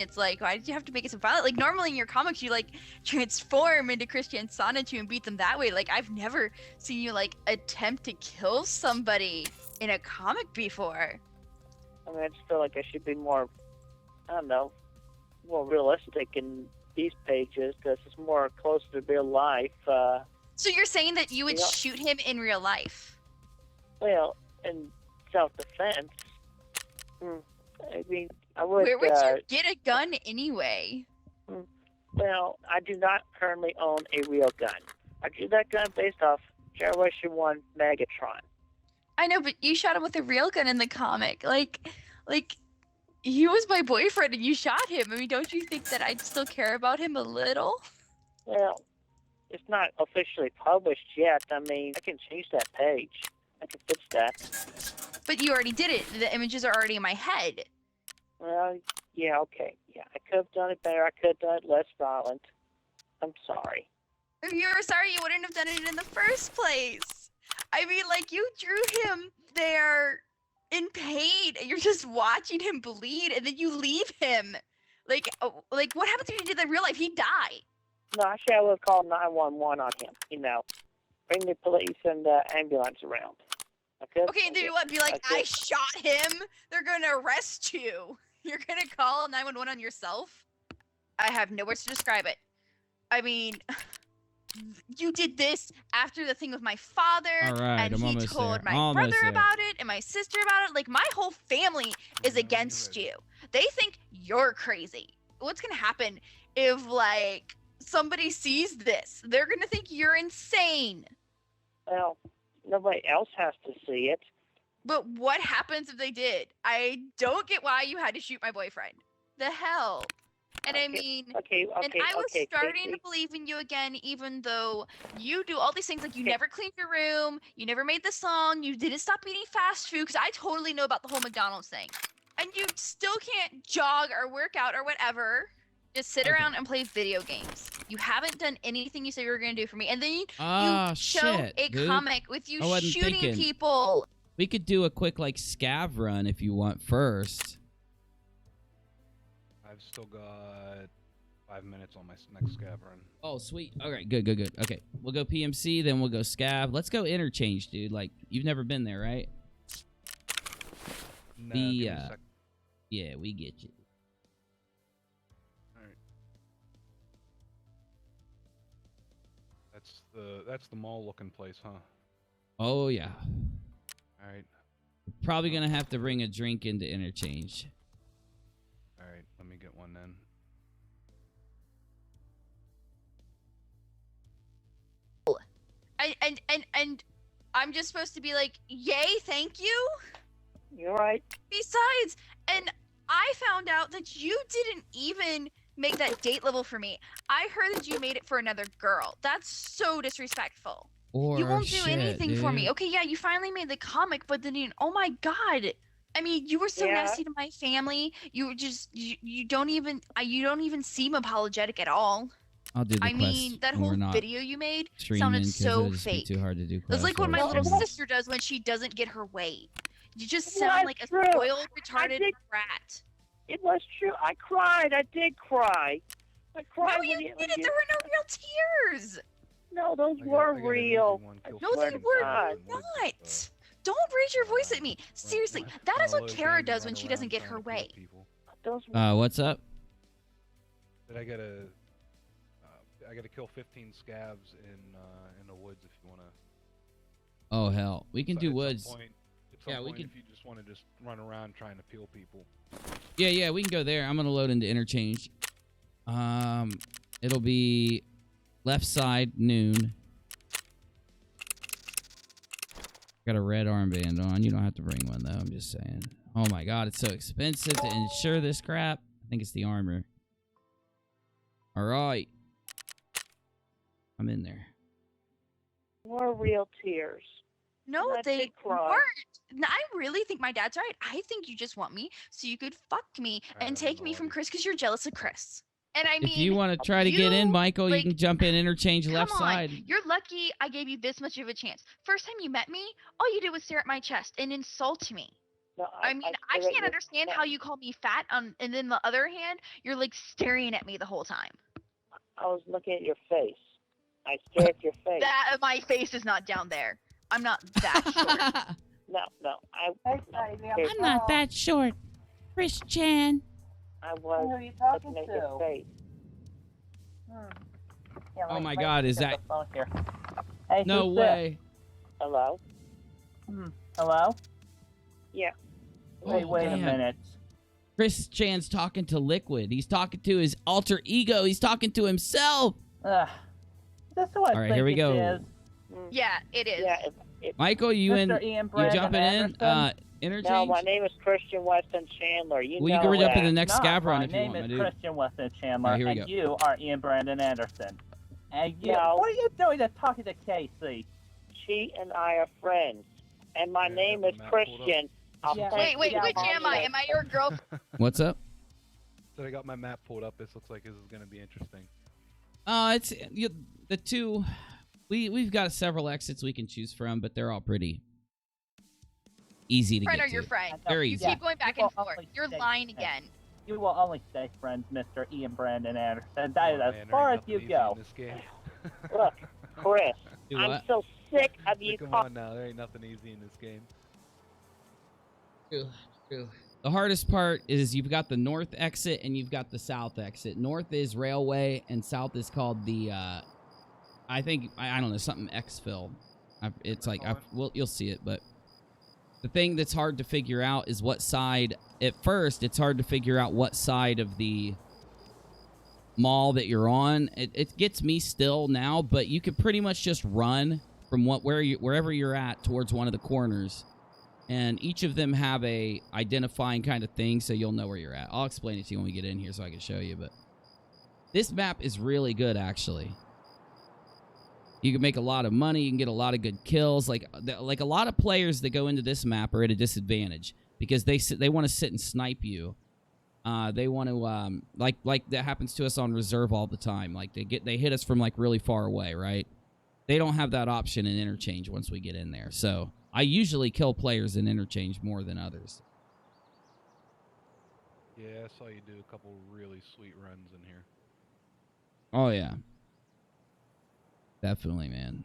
S6: It's like, why did you have to make it so violent? Like, normally in your comics, you, like, transform into Christian Sonichu and beat them that way. Like, I've never seen you, like, attempt to kill somebody in a comic before.
S5: I mean, I just feel like I should be more, I don't know, more realistic in these pages, because it's more closer to real life.
S6: So you're saying that you would shoot him in real life?
S5: Well, in self-defense. I mean, I would...
S6: Where would you get a gun anyway?
S5: Well, I do not currently own a real gun. I drew that gun based off Generation 1 Megatron.
S6: I know, but you shot him with a real gun in the comic. Like, he was my boyfriend and you shot him. I mean, don't you think that I'd still care about him a little?
S5: Well, it's not officially published yet. I mean, I can change that page. I can fix that.
S6: But you already did it. The images are already in my head.
S5: Well, yeah, okay. Yeah, I could have done it better. I could have done it less violent. I'm sorry.
S6: If you were sorry, you wouldn't have done it in the first place. I mean, like, you drew him there in pain, and you're just watching him bleed, and then you leave him. Like, what happens if you did that in real life? He'd die.
S5: No, actually, I would have called 911 on him. You know, bring the police and the ambulance around.
S6: Okay, then what? Be like, I shot him? They're gonna arrest you. You're gonna call 911 on yourself? I have no words to describe it. I mean, you did this after the thing with my father,
S1: right,
S6: and he told my brother about it, and my sister about it. Like, my whole family is against you. They think you're crazy. What's gonna happen if, like, somebody sees this? They're gonna think you're insane.
S5: Well, nobody else has to see it.
S6: But what happens if they did? I don't get why you had to shoot my boyfriend. The hell? And I mean, and I was starting to believe in you again, even though you do all these things, like you never cleaned your room, you never made the song, you didn't stop eating fast food, because I totally know about the whole McDonald's thing. And you still can't jog or work out or whatever. Just sit around and play video games. You haven't done anything you said you were going to do for me. And then you show a comic with you shooting people.
S1: We could do a quick, like, scav run if you want first.
S4: I've still got 5 minutes on my next scav run.
S1: Oh, sweet. All right, good. Okay, we'll go PMC, then we'll go scav. Let's go interchange, dude. Like, you've never been there, right?
S4: Nah,
S1: yeah, we get you.
S4: All right. That's the mall-looking place, huh?
S1: Oh yeah.
S4: All right.
S1: We're probably gonna have to bring a drink into interchange.
S4: All right, let me get one then.
S6: And I'm just supposed to be like, yay, thank you?
S5: You're right.
S6: Besides, and I found out that you didn't even make that date level for me. I heard that you made it for another girl. That's so disrespectful. You won't do anything for me. Okay, yeah, you finally made the comic, but then oh my god. I mean, you were so nasty to my family. You were just you don't even seem apologetic at all.
S1: I'll do the quest.
S6: I mean, that whole video you made sounded so fake.
S1: Too hard to do.
S6: It's like what my little sister does when she doesn't get her way. You just sound like a spoiled, retarded brat.
S5: It was true. I cried. I did cry. I cried.
S6: No, you didn't. There were no real tears.
S5: No, those were real.
S6: No, they were not. Don't raise your voice at me. Seriously, that is what Kara does when she doesn't get her way.
S1: What's up?
S4: Did I gotta kill 15 scabs in the woods if you wanna.
S1: Oh hell, we can do woods.
S4: We can. If you just want to just run around trying to peel people.
S1: Yeah, we can go there. I'm gonna load into interchange. It'll be left side noon. Got a red armband on. You don't have to bring one though. I'm just saying. Oh my god, it's so expensive to insure this crap. I think it's the armor. All right, I'm in there.
S5: More real tears.
S6: No, they weren't. I really think my dad's right. I think you just want me so you could fuck me and take me from Chris because you're jealous of Chris. And I mean,
S1: if you want to try to get in, Michael, you can jump in, interchange left side.
S6: You're lucky I gave you this much of a chance. First time you met me, all you did was stare at my chest and insult me.
S5: No,
S6: I can't understand how you call me fat, and then the other hand, you're like staring at me the whole time.
S5: I was looking at your face. I stared at your face.
S6: My face is not down there. I'm not that short.
S5: No.
S1: I'm not that short. Chris Chan.
S5: I was looking at your face.
S7: Yeah,
S1: oh my god, is that...
S7: Hey,
S1: no way.
S5: Hello?
S7: Hello?
S5: Yeah.
S7: Wait a minute.
S1: Chris Chan's talking to Liquid. He's talking to his alter ego. He's talking to himself.
S7: That's what
S1: All right, here we go.
S7: Is.
S6: Yeah, it is.
S5: Yeah,
S1: Michael, you jumping in? Interchange?
S5: No, my name is Christian Weston Chandler.
S1: Well, you can jump in the next scab run if you want, my dude.
S7: My name is Christian Weston Chandler,
S1: right, here we
S7: and
S1: go.
S7: you are Ian Brandon Anderson. And you,
S5: No.
S7: what are you doing to talking to Casey?
S5: She and I are friends, and my name is Christian.
S6: Wait, which am I? Am I your girl?
S1: What's up?
S4: So I got my map pulled up. This looks like this is going to be interesting.
S1: It's the two. We've got several exits we can choose from, but they're all pretty easy to
S6: Friend
S1: get
S6: or your
S1: to.
S6: friend?
S1: Very
S6: You
S1: easy.
S6: keep going back and forth. You're lying again.
S7: You will only stay friends, Mr. Ian Brandon Anderson. That is
S4: Oh,
S7: as
S4: man,
S7: far
S4: there
S7: as
S4: ain't
S7: you
S4: nothing easy
S7: go.
S4: in this game.
S5: Look, Chris,
S1: Do
S5: I'm
S1: what?
S5: so sick of you
S4: Come
S5: talking.
S4: on now, there ain't nothing easy in this game.
S1: True. The hardest part is you've got the north exit and you've got the south exit. North is railway and south is called the I think I don't know, something exfil. It's like well, you'll see it, but the thing that's hard to figure out is what side. At first, it's hard to figure out what side of the mall that you're on. It gets me still now, but you could pretty much just run from wherever you're at towards one of the corners. And each of them have a identifying kind of thing, so you'll know where you're at. I'll explain it to you when we get in here so I can show you, but this map is really good, actually. You can make a lot of money. You can get a lot of good kills. Like a lot of players that go into this map are at a disadvantage because they want to sit and snipe you. They want to like that happens to us on reserve all the time. Like they hit us from like really far away, right? They don't have that option in interchange once we get in there. So I usually kill players in interchange more than others.
S4: Yeah, I saw you do a couple really sweet runs in here.
S1: Oh yeah. Definitely, man.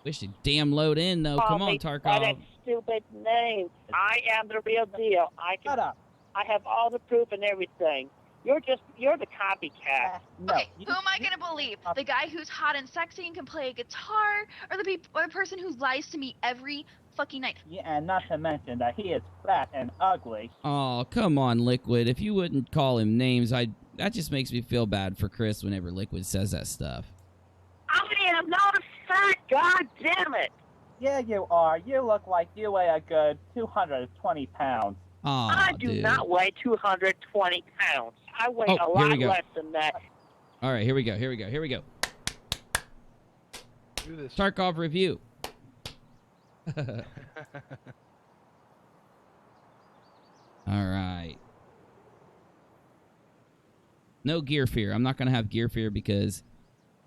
S1: Wish you'd damn load in though. Come on, Tarkov.
S5: That stupid name. I am the real deal.
S7: Shut up.
S5: I have all the proof and everything. You're the copycat.
S7: No.
S6: Okay, who am I gonna believe? The guy who's hot and sexy and can play a guitar, or the person who lies to me every fucking night?
S7: Yeah, and not to mention that he is fat and ugly.
S1: Oh, come on, Liquid. If you wouldn't call him names, that just makes me feel bad for Chris whenever Liquid says that stuff.
S5: I am not fat. God damn it.
S7: Yeah, you are. You look like you weigh a good 220 pounds.
S1: Oh,
S5: I do
S1: dude.
S5: not weigh 220 pounds. I weigh a
S1: here we
S5: lot
S1: go.
S5: less than that.
S1: All right, here we go.
S4: Do this.
S1: Tarkov review. All right. No gear fear. I'm not going to have gear fear because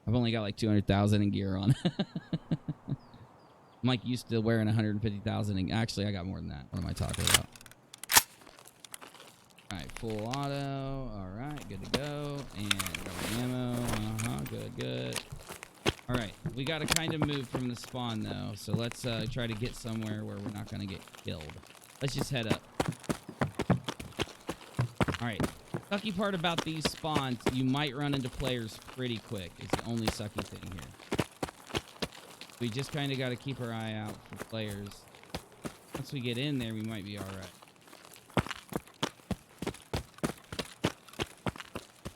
S1: I've only got like 200,000 in gear on. I'm like used to wearing 150,000. Actually, I got more than that. What am I talking about? All right, full auto. All right, good to go. And got my ammo. Good. All right, we got to kind of move from the spawn though. So let's try to get somewhere where we're not going to get killed. Let's just head up. All right. Sucky part about these spawns, you might run into players pretty quick. It's the only sucky thing here. We just kind of got to keep our eye out for players. Once we get in there, we might be all right.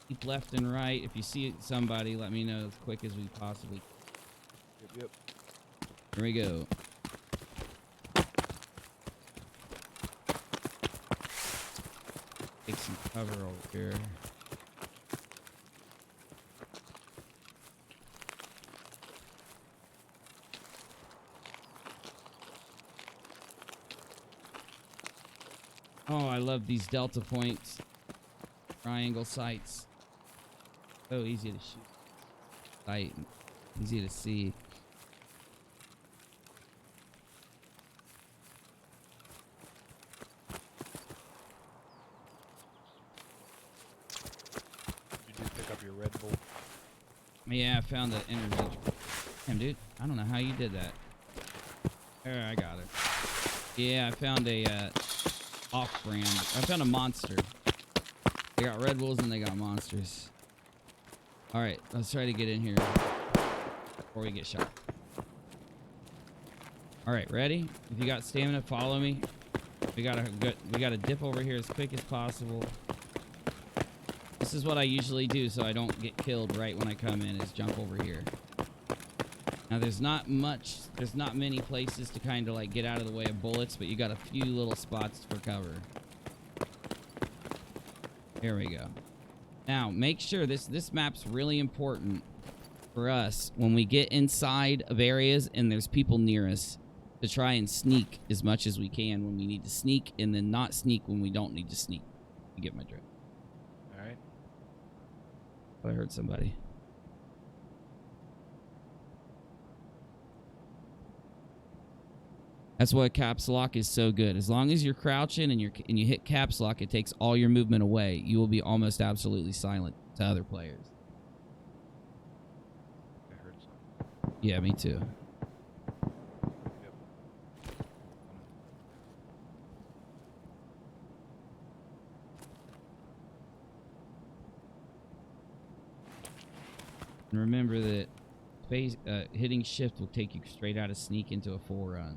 S1: Keep left and right. If you see somebody, let me know as quick as we possibly.
S4: Yep.
S1: Here we go. Take some cover over here. Oh, I love these delta points. Triangle sights. So easy to shoot. Sight. Easy to see.
S4: You did pick up your Red Bull.
S1: Yeah, I found the energy. Damn, dude. I don't know how you did that. There, I got it. Yeah, I found a off-brand. I found a monster. They got Red Bulls and they got monsters. All right, let's try to get in here before we get shot. All right, ready? If you got stamina, follow me. We gotta dip over here as quick as possible. This is what I usually do so I don't get killed right when I come in, is jump over here. Now there's not many places to kind of like get out of the way of bullets, but you got a few little spots for cover. Here we go. Now make sure this map's really important for us when we get inside of areas and there's people near us, to try and sneak as much as we can when we need to sneak, and then not sneak when we don't need to sneak. You get my drift.
S4: All right.
S1: I heard somebody. That's why caps lock is so good. As long as you're crouching and you hit caps lock, it takes all your movement away. You will be almost absolutely silent to other players.
S4: I heard something.
S1: Yeah, me too. And remember that hitting shift will take you straight out of sneak into a full run.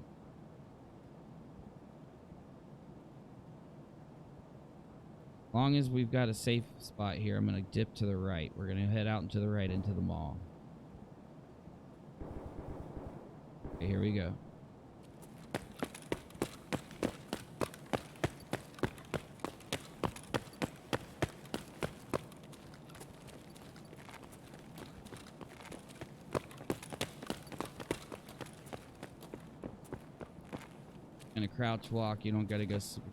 S1: As long as we've got a safe spot here, I'm going to dip to the right. We're going to head out into the right into the mall. Okay, here we go. And a crouch walk, you don't gotta go super.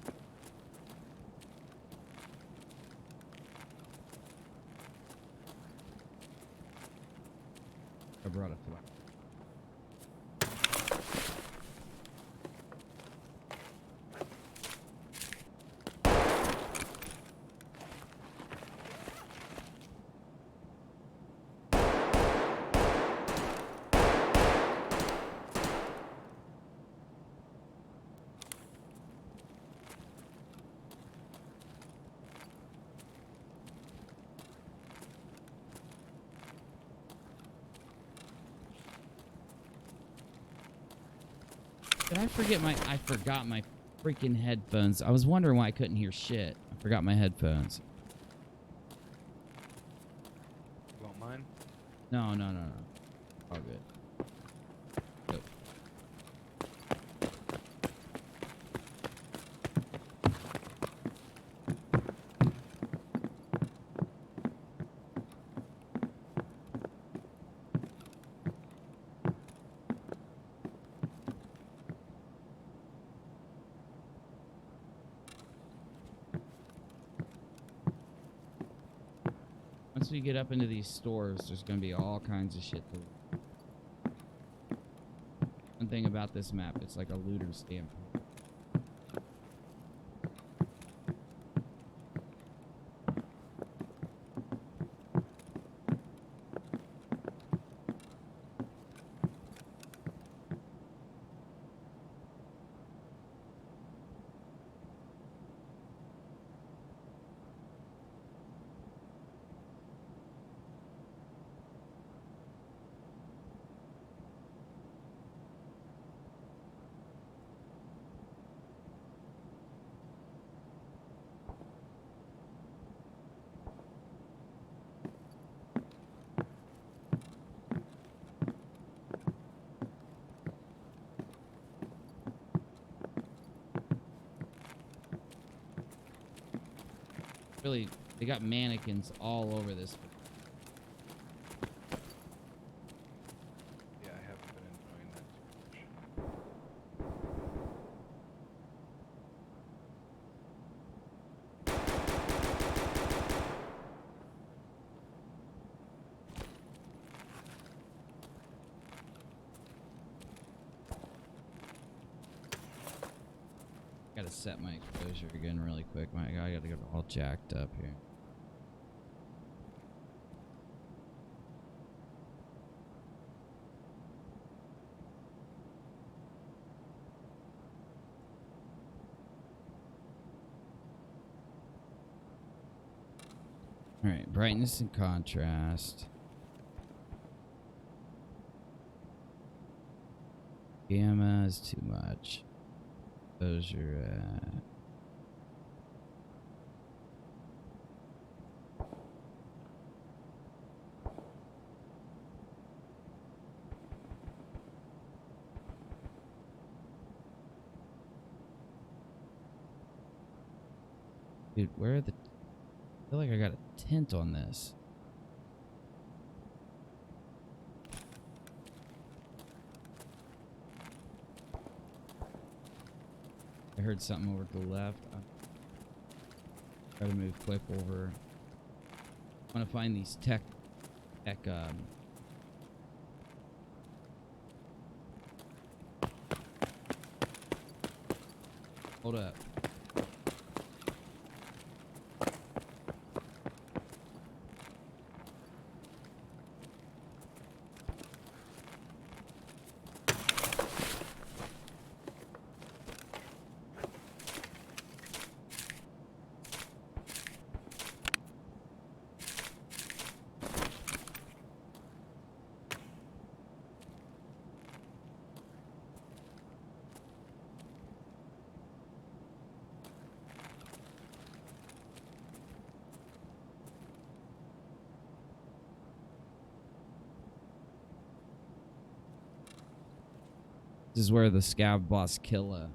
S1: I brought a flag. Did I forget I forgot my freaking headphones. I was wondering why I couldn't hear shit. I forgot my headphones.
S4: You want mine?
S1: No. All good. Go. Once we get up into these stores, there's going to be all kinds of shit to loot. One thing about this map, it's like a looter's stamp. Really, they got mannequins all over this.
S4: Yeah, I haven't been enjoying that too
S1: Gotta set my exposure again really quick. I gotta get all jacked up here. All right, brightness and contrast. Gamma is too much. Exposure. Dude, where are the... I feel like I got a tint on this. I heard something over to the left. Try to move quick over. I want to find these tech hold up. This is where the scav boss killa.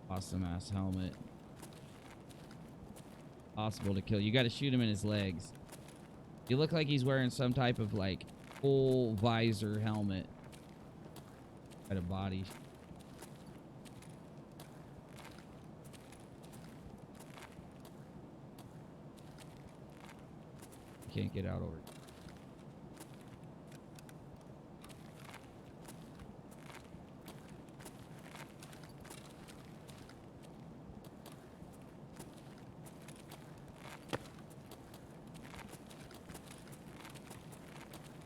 S1: Awesome ass helmet. Possible to kill. You got to shoot him in his legs. You look like he's wearing some type of like full visor helmet. Got a body. Can't get out over it.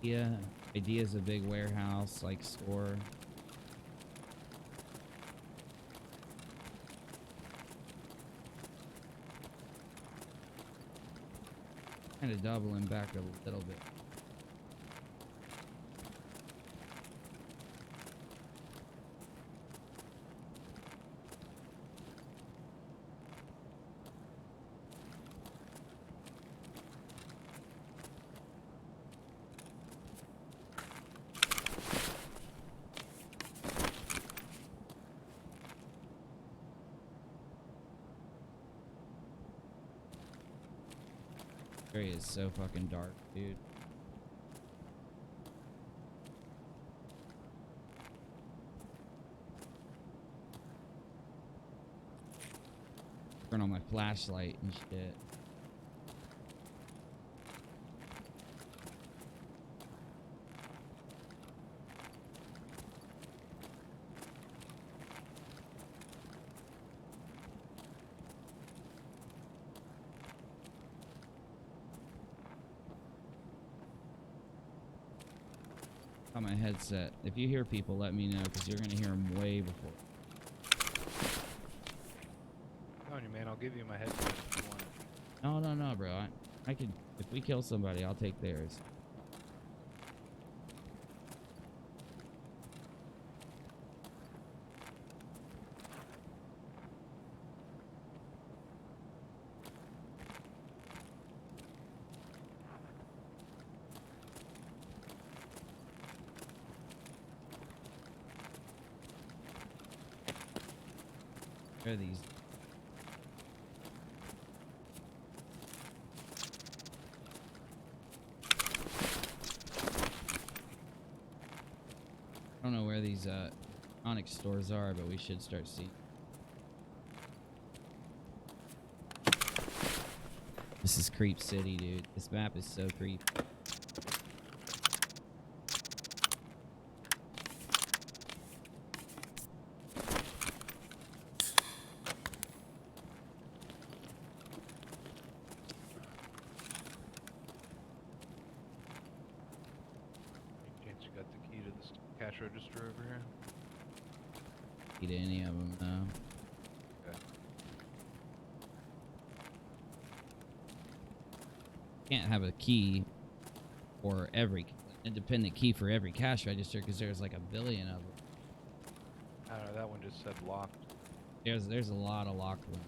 S1: Yeah, idea's a big warehouse like store. Kind of doubling back a little bit. Area is so fucking dark, dude. Turn on my flashlight and shit. On my headset. If you hear people, let me know, because you're gonna hear them way before.
S4: On you, man. I'll give you my headset if you want it.
S1: No, bro. I could. If we kill somebody, I'll take theirs. Where are these? I don't know where these Onyx stores are, but we should start seeing. This is Creep City, dude. This map is so creepy.
S4: Cash register over here?
S1: Key to any of them, though.
S4: Okay.
S1: Can't have a key for every independent key for every cash register because there's like a billion of them.
S4: I don't know, that one just said locked.
S1: There's a lot of locked ones.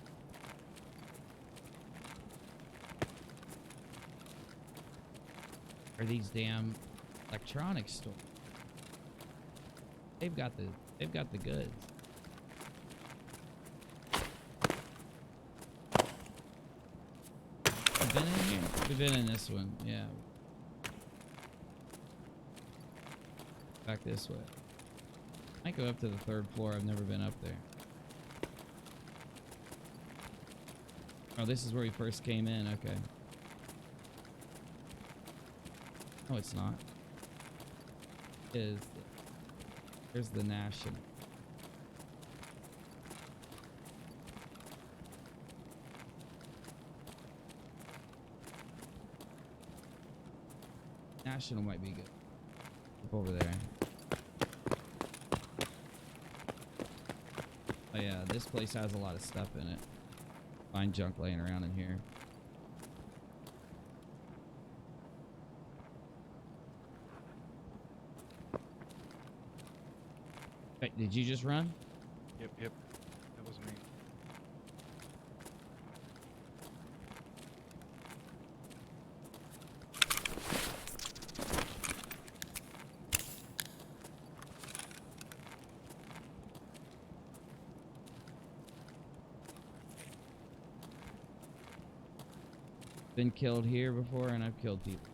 S1: Are these damn electronics stores? They've got the goods. We've been in here. We've been in this one, yeah. Back this way. I might go up to the 3rd floor. I've never been up there. Oh, this is where we first came in. Okay. No, it's not. It is. There's the National. National might be good. Up over there. Oh yeah, this place has a lot of stuff in it. Find junk laying around in here. Hey, did you just run?
S4: Yep. That was me.
S1: Been killed here before, and I've killed people.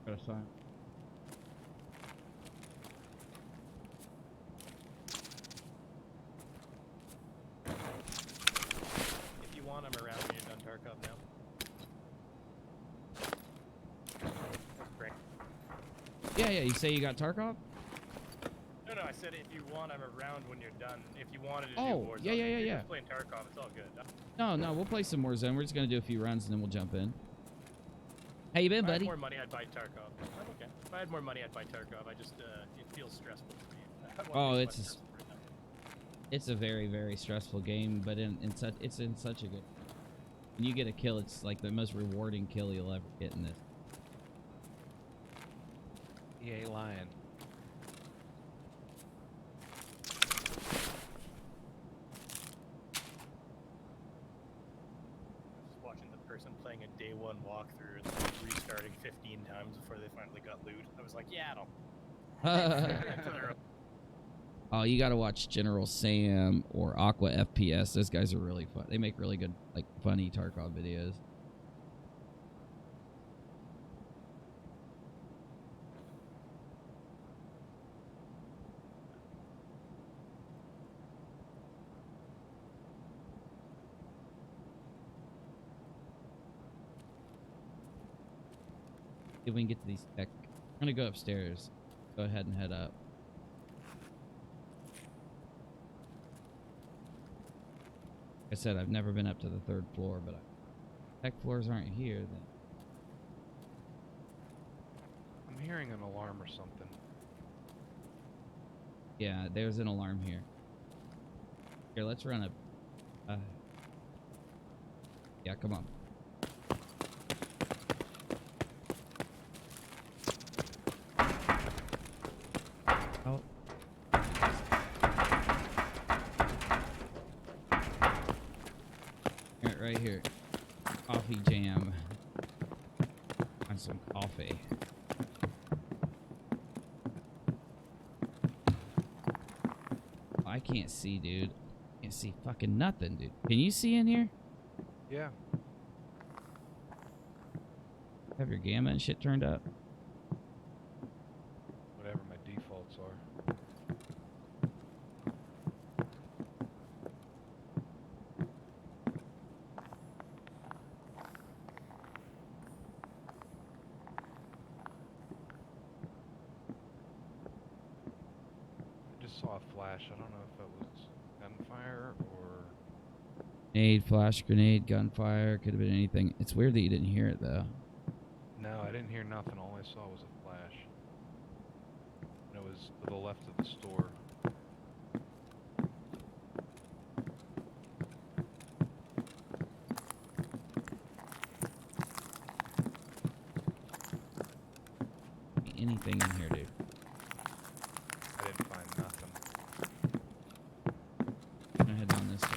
S1: Got a sign.
S8: If you want, I'm around when you're done Tarkov now. Great.
S1: Yeah, you say you got Tarkov?
S8: No, I said if you want, I'm around when you're done. If you wanted to do
S1: Oh,
S8: Warzone,
S1: yeah.
S8: if you're just playing Tarkov, it's all good.
S1: No, we'll play some more Zone. We're just gonna do a few runs and then we'll jump in. How you been,
S8: If I had
S1: buddy?
S8: more money, I'd buy Tarkov. I'm okay. If I had more money, I'd buy Tarkov. I just, it feels stressful to me.
S1: Oh, it's a very, very stressful game, but it's in such a good. When you get a kill, it's like the most rewarding kill you'll ever get in this.
S4: EA lying.
S8: Just watching the person playing a day 1 walkthrough and then restarting 15 times before they finally got loot. I was like, yeah,
S1: Oh, you gotta watch General Sam or Aqua FPS. Those guys are really fun. They make really good, like, funny Tarkov videos. See if we can get to these tech. I'm gonna go upstairs. Go ahead and head up. Like I said, I've never been up to the 3rd floor, but tech floors aren't here then.
S4: I'm hearing an alarm or something.
S1: Yeah, there's an alarm here. Here, let's run up. Yeah, come on. Oh. Right here. Coffee jam. And some coffee. I can't see, dude. Can't see fucking nothing, dude. Can you see in here?
S4: Yeah.
S1: Have your gamma and shit turned up?
S4: Whatever my defaults are. saw a flash. I don't know if it was gunfire or...
S1: Grenade, flash grenade, gunfire. Could have been anything. It's weird that you didn't hear it, though.
S4: No, I didn't hear nothing. All I saw was a flash. And it was to the left of the store.
S1: Anything in here, dude.
S4: I didn't find nothing.
S1: I'm gonna head down this way.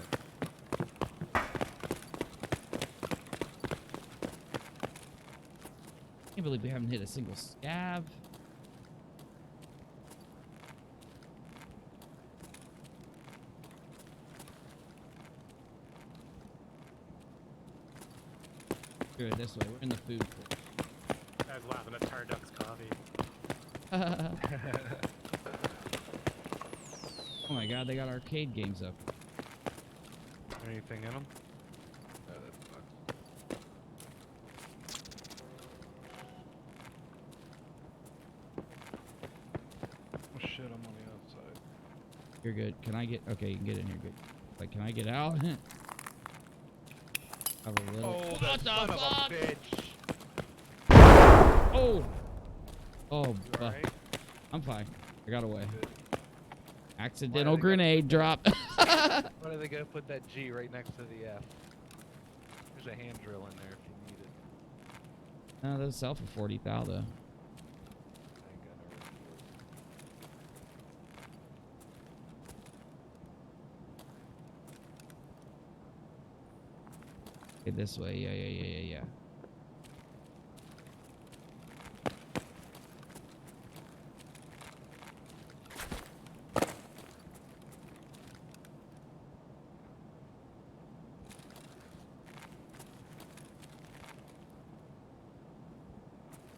S1: Can't believe we haven't hit a single scav. Screw it, this way. We're in the food court.
S8: I was laughing at Tarduck's coffee.
S1: Oh my god, they got arcade games up.
S4: Anything in them? Oh, that sucks. Oh shit, I'm on the outside.
S1: You're good. Can I get... Okay, you can get in here. Good. Like, can I get out? Have a little...
S4: Oh,
S1: what the
S4: son of
S1: fuck?
S4: a bitch!
S1: Oh! Oh,
S4: You alright?
S1: I'm fine. I got away.
S4: Good.
S1: Accidental grenade drop.
S4: Why are they gonna put that G right next to the F? There's a hand drill in there if you need it.
S1: No, those sell for 40,000 though.
S4: I ain't got no room for it.
S1: Okay, this way. Yeah.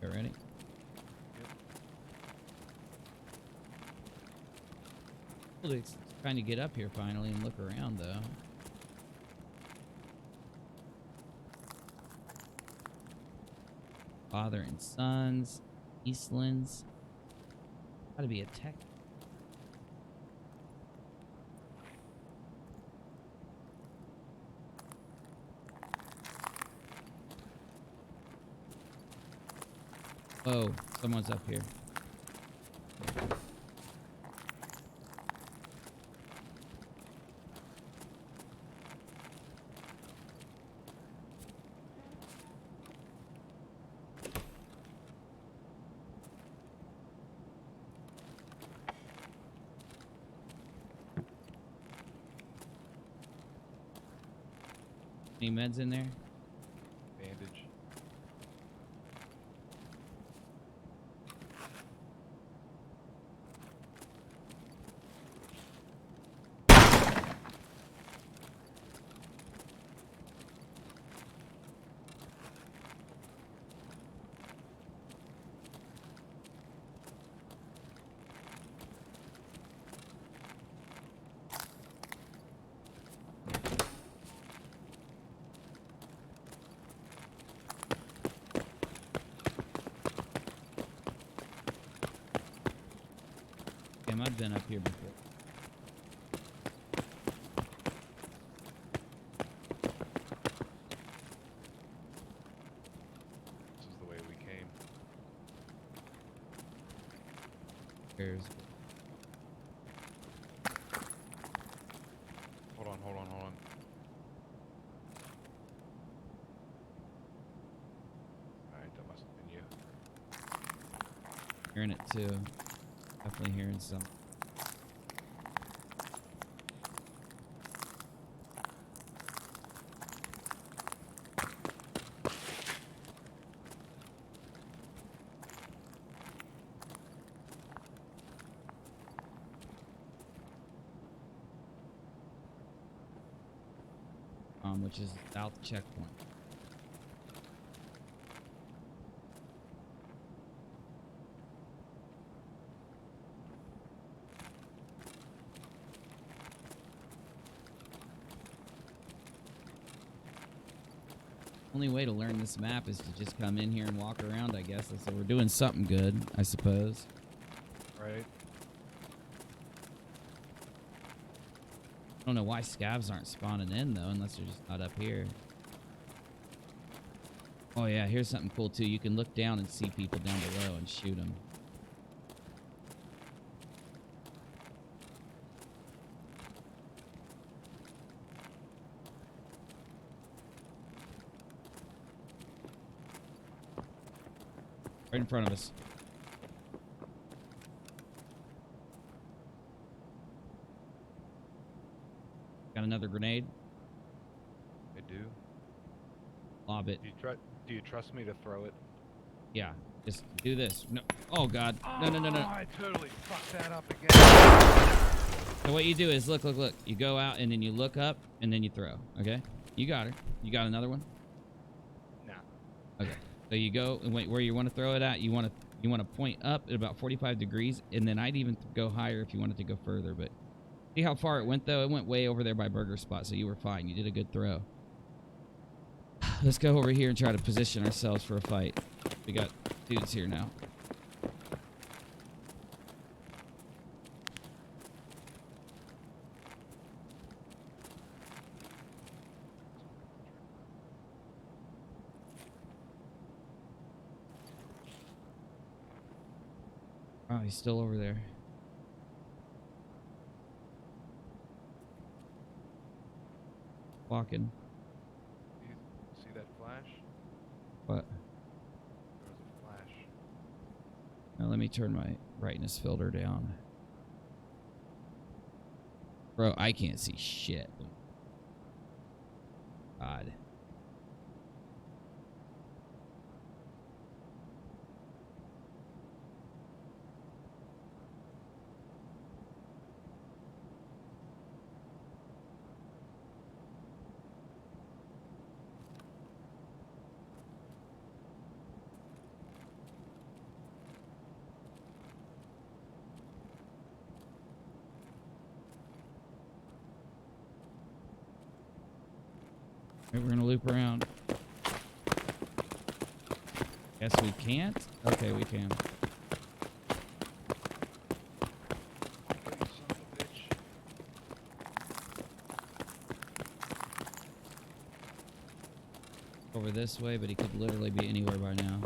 S1: You ready? Well, it's trying to get up here finally and look around though. Father and Sons, Eastlands. Gotta be a tech. Oh, someone's up here. Any meds in there?
S4: Bandage.
S1: Damn, I've been up here before.
S4: This is the way we came.
S1: There's
S4: Hold on. Alright, that must have been you.
S1: hearing it too. Definitely hearing some. Which is south checkpoint. Only way to learn this map is to just come in here and walk around, I guess. So we're doing something good, I suppose.
S4: Right.
S1: I don't know why scavs aren't spawning in though, unless they're just not up here. Oh yeah, here's something cool too. You can look down and see people down below and shoot them. Right in front of us. Got another grenade.
S4: I do.
S1: Lob it.
S4: Do you trust me to throw it?
S1: Yeah, just do this. No. Oh god. No, no, no, no.
S4: I totally fucked that up again.
S1: So what you do is look. You go out and then you look up and then you throw. Okay? You got her. You got another one?
S4: Nah.
S1: Okay. So you go and wait where you want to throw it at. You want to point up at about 45 degrees, and then I'd even go higher if you wanted to go further. But see how far it went though? It went way over there by Burger Spot, so you were fine. You did a good throw. Let's go over here and try to position ourselves for a fight. We got dudes here now. Oh, he's still over there. Walking.
S4: You see that flash?
S1: What?
S4: There was a flash.
S1: Now let me turn my brightness filter down. Bro, I can't see shit. God. Maybe we're gonna loop around. Guess we can't? Okay, we can.
S4: You son of a bitch.
S1: Over this way, but he could literally be anywhere by now.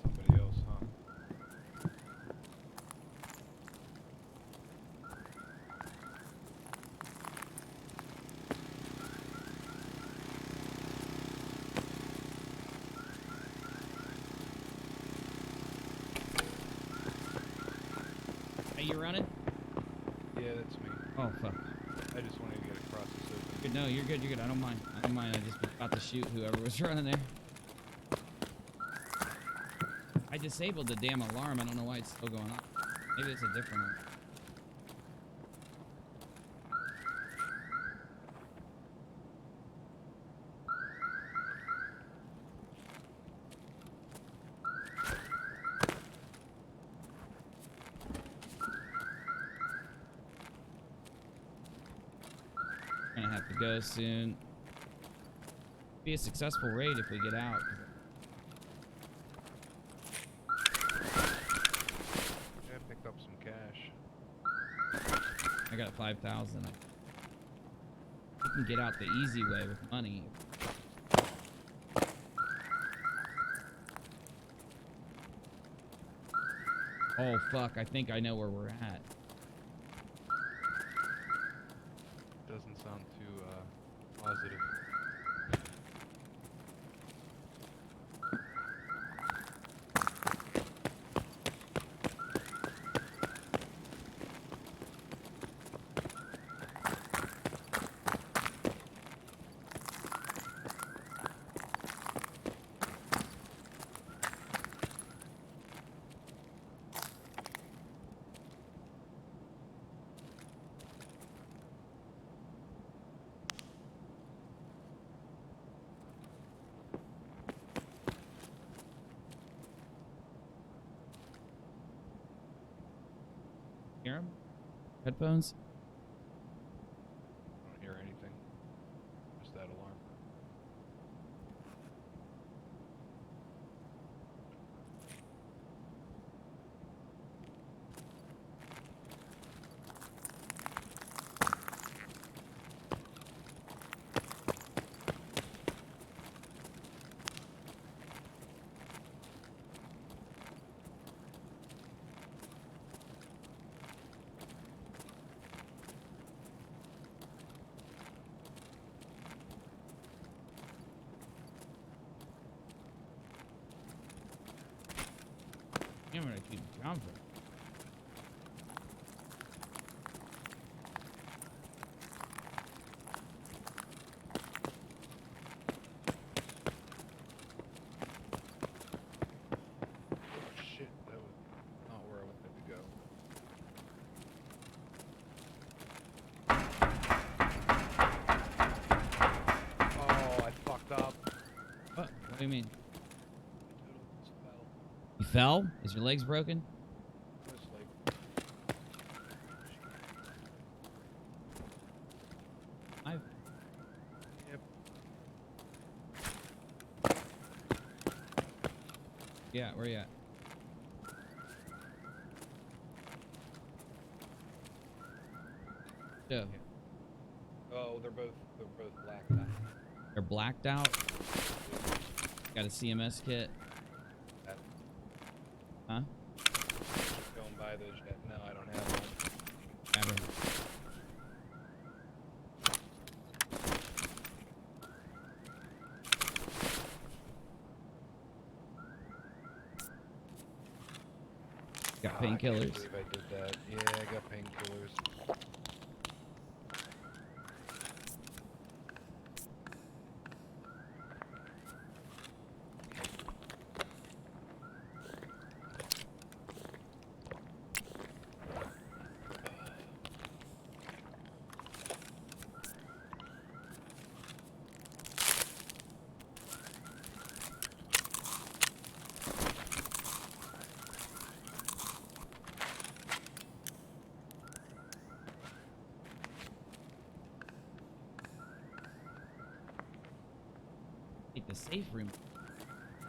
S4: Somebody else, huh?
S1: Hey, you running?
S4: Yeah, that's me.
S1: Oh, fuck.
S4: I just wanted to get across this open.
S1: Good. No, you're good. You're good. I don't mind. I don't mind. I just was about to shoot whoever was running there. I disabled the damn alarm. I don't know why it's still going off. Maybe it's a different one. Gonna have to go soon. Be a successful raid if we get out. I got 5,000. You can get out the easy way with money. Oh, fuck. I think I know where we're at.
S4: Doesn't sound too positive.
S1: Hear him? Headphones?
S4: I don't hear anything. Just that alarm.
S1: I'm gonna keep jumping.
S4: Shit, that was not where I wanted to go. Oh, I fucked up.
S1: What? What do you mean?
S4: I totally just fell.
S1: You fell? Is your legs broken?
S4: I was like,
S1: I've...
S4: yep.
S1: Yeah, where you at? Yeah.
S4: Oh, they're both blacked out.
S1: They're blacked out. Got a CMS kit. Huh?
S4: Going by those yet? No, I don't have one.
S1: Ever. Got
S4: I can't
S1: painkillers.
S4: believe I did that. Yeah, I got painkillers.
S1: Take the safe room.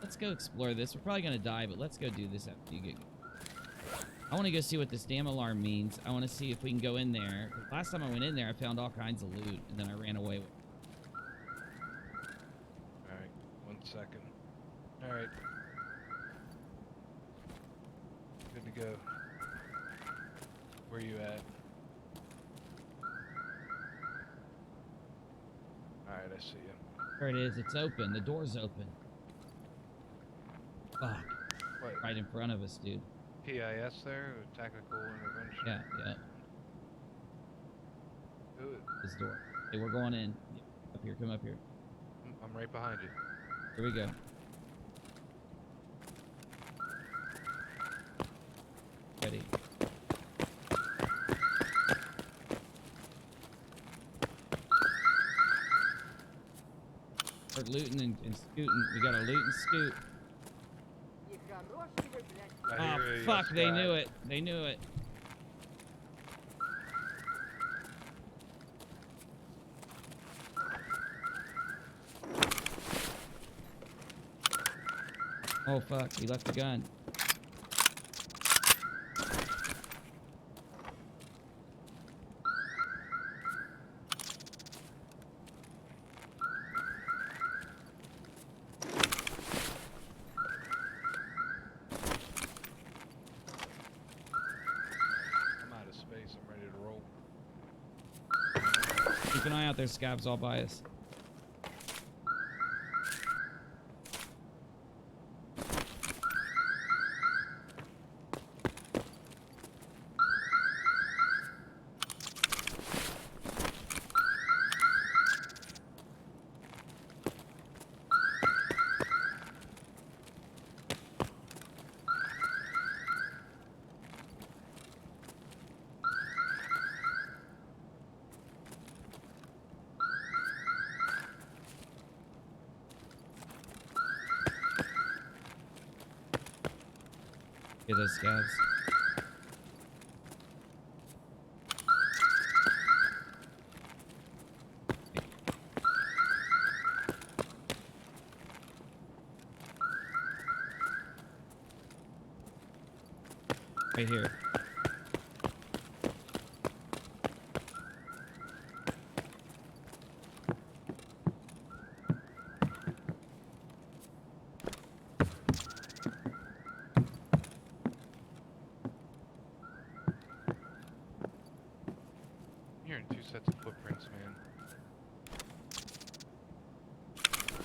S1: Let's go explore this. We're probably gonna die, but let's go do this after you get. I want to go see what this damn alarm means. I want to see if we can go in there. Last time I went in there, I found all kinds of loot, and then I ran away with it.
S4: Alright, 1 second. Alright. Good to go. Where you at? Alright, I see you.
S1: There it is. It's open. The door's open. Fuck.
S4: What?
S1: Right in front of us, dude.
S4: PIS there? Tactical intervention?
S1: Yeah, yeah.
S4: Good.
S1: This door. Hey, we're going in. Up here. Come up here.
S4: I'm right behind you.
S1: Here we go. Ready. We're looting and scooting. We gotta loot and scoot.
S4: I hear
S1: Oh,
S4: you,
S1: fuck. They
S4: Scott.
S1: knew it. They knew it. Oh, fuck. He left the gun. Keep an eye out there, scabs all by us. Get those scabs. Right here.
S4: Hearing 2 sets of footprints, man.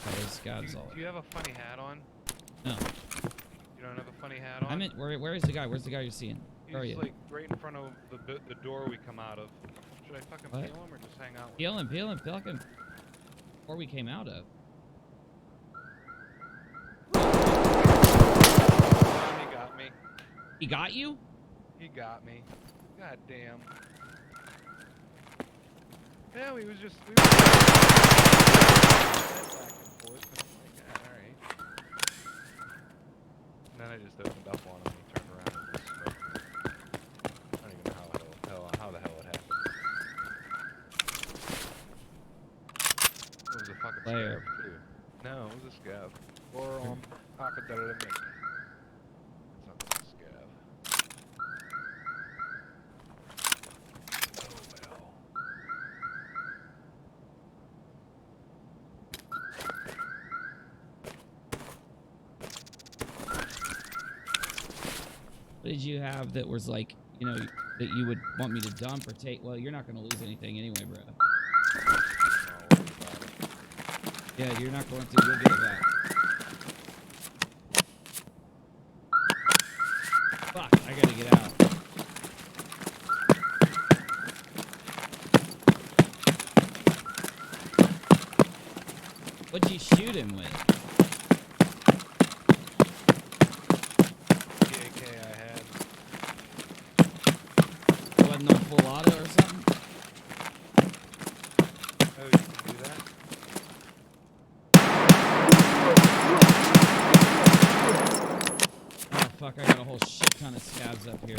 S1: Those scabs all.
S4: Do you have a funny hat on?
S1: No.
S4: You don't have a funny hat on?
S1: I'm in. Where is the guy? Where's the guy you're seeing? Where are
S4: He's
S1: you?
S4: like right in front of the door we come out of. Should I fucking
S1: What?
S4: peel him or just hang out with
S1: Peel him, peel him, peel him. Where we came out of.
S4: He got me.
S1: He got you?
S4: He got me. God damn. Yeah, we was just back and forth, and I'm like, yeah, alright. And then I just opened up on him and he turned around and just smoked me. I don't even know how the hell it happened. It was a fucking
S1: Player.
S4: scav too. No, it was a scav. Or Hakademic. It's not a scav. Oh well.
S1: What did you have that was like, you know, that you would want me to dump or take? Well, you're not going to lose anything anyway, bro. Yeah, you're not going to. You'll get it back. Fuck, I gotta get out. What'd you shoot him with?
S4: The AK I had.
S1: It wasn't on full auto or something?
S4: Oh, you can do that?
S1: Oh fuck, I got a whole shit ton of scabs up here.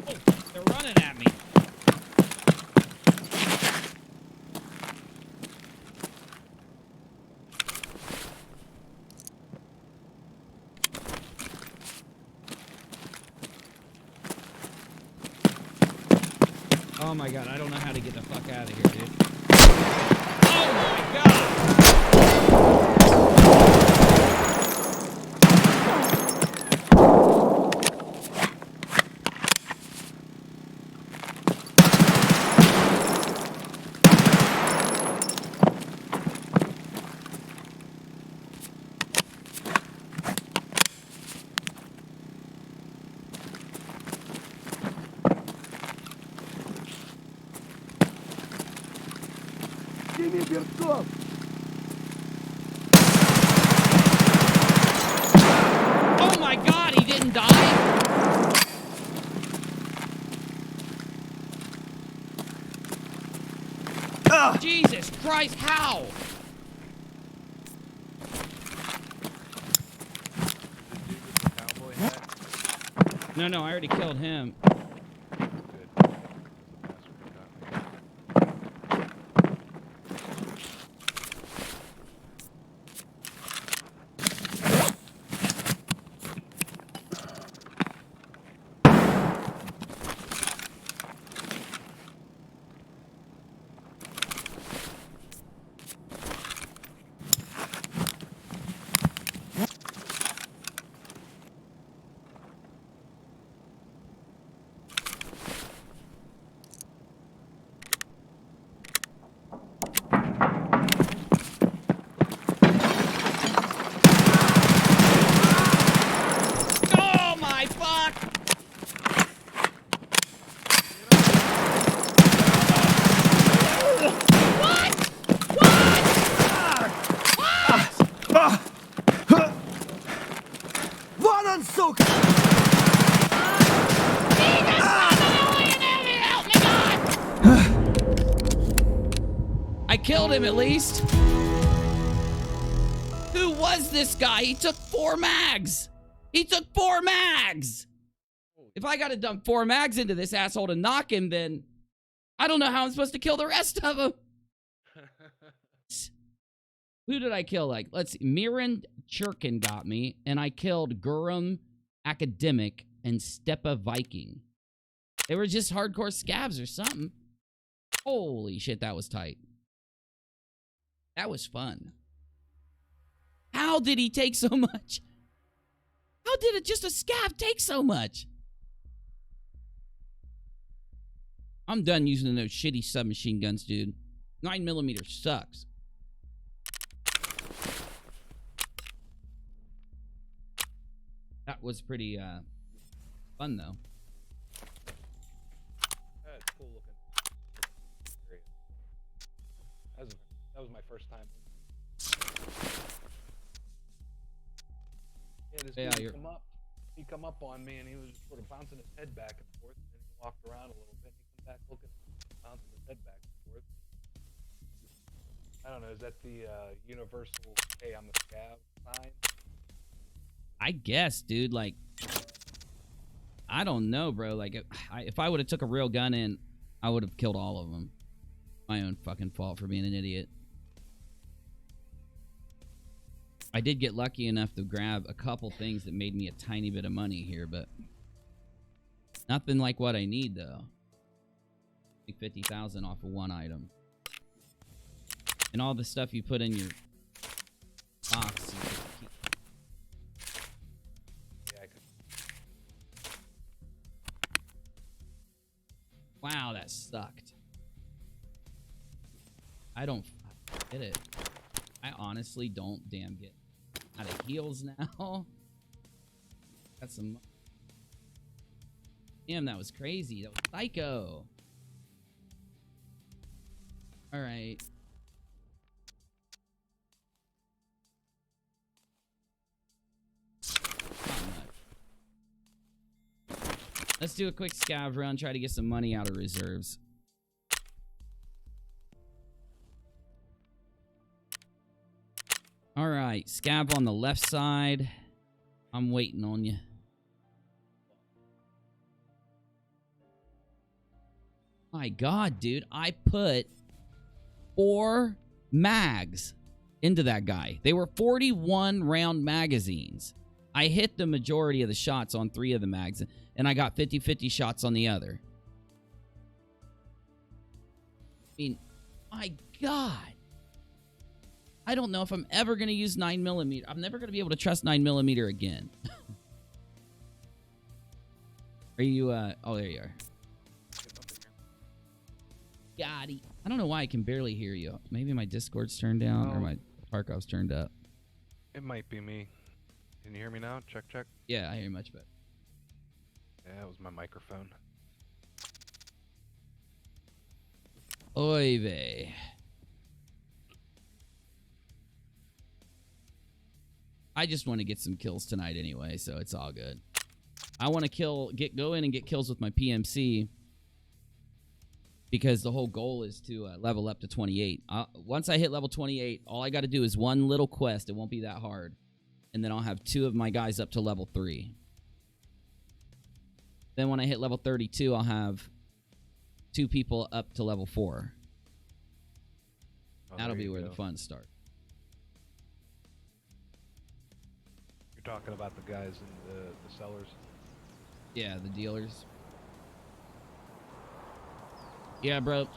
S1: Oh, they're running at me. Oh my god, I don't know how to get the fuck out of here, dude. Oh my god! Oh my god, he didn't die? Jesus Christ, how?
S4: The dude with the cowboy hat?
S1: No, I already killed him.
S4: Good. The bastard who got me.
S1: killed him at least. Who was this guy? He took 4 mags. He took 4 mags. If I got to dump 4 mags into this asshole to knock him, then I don't know how I'm supposed to kill the rest of them. Who did I kill? Like, let's see. Miran Churkin got me, and I killed Gurum Academic and Stepa Viking. They were just hardcore scabs or something. Holy shit, that was tight. That was fun. How did he take so much? How did it just a scab take so much? I'm done using those shitty submachine guns, dude. 9mm sucks. That was pretty fun though.
S4: That's cool looking. Great. That was my first time. Yeah, this dude he come up on me and he was sort of bouncing his head back and forth, and then he walked around a little bit and he came back looking, bouncing his head back and forth. I don't know, is that the universal hey I'm a scab sign?
S1: I guess, dude, like, I don't know, bro. Like, if I would have took a real gun in, I would have killed all of them. My own fucking fault for being an idiot. I did get lucky enough to grab a couple things that made me a tiny bit of money here, but nothing like what I need, though. Like 50,000 off of one item. And all the stuff you put in your box. Wow, that sucked. I don't get it. I honestly don't damn get out of heals now. Got some. Damn, that was crazy. That was psycho. All right. Let's do a quick scav run, try to get some money out of reserves. All right, scav on the left side. I'm waiting on you. My God, dude, I put 4 mags into that guy. They were 41 round magazines. I hit the majority of the shots on 3 of the mags, and I got 50-50 shots on the other. I mean, my God. I don't know if I'm ever going to use 9mm. I'm never going to be able to trust 9mm again. Are you, oh, there you are. Gotti. I don't know why I can barely hear you. Maybe my Discord's turned down or my Tarkov's turned up.
S4: It might be me. Can you hear me now? Check, check.
S1: Yeah, I hear you much better.
S4: Yeah, it was my microphone.
S1: Oy vey. I just want to get some kills tonight anyway, so it's all good. I want to go in and get kills with my PMC because the whole goal is to level up to 28. Once I hit level 28, all I got to do is one little quest. It won't be that hard. And then I'll have 2 of my guys up to level 3. Then when I hit level 32, I'll have 2 people up to level 4.
S4: Oh,
S1: that'll be where the fun starts.
S4: You're talking about the guys in the sellers?
S1: Yeah, the dealers. Yeah, bro.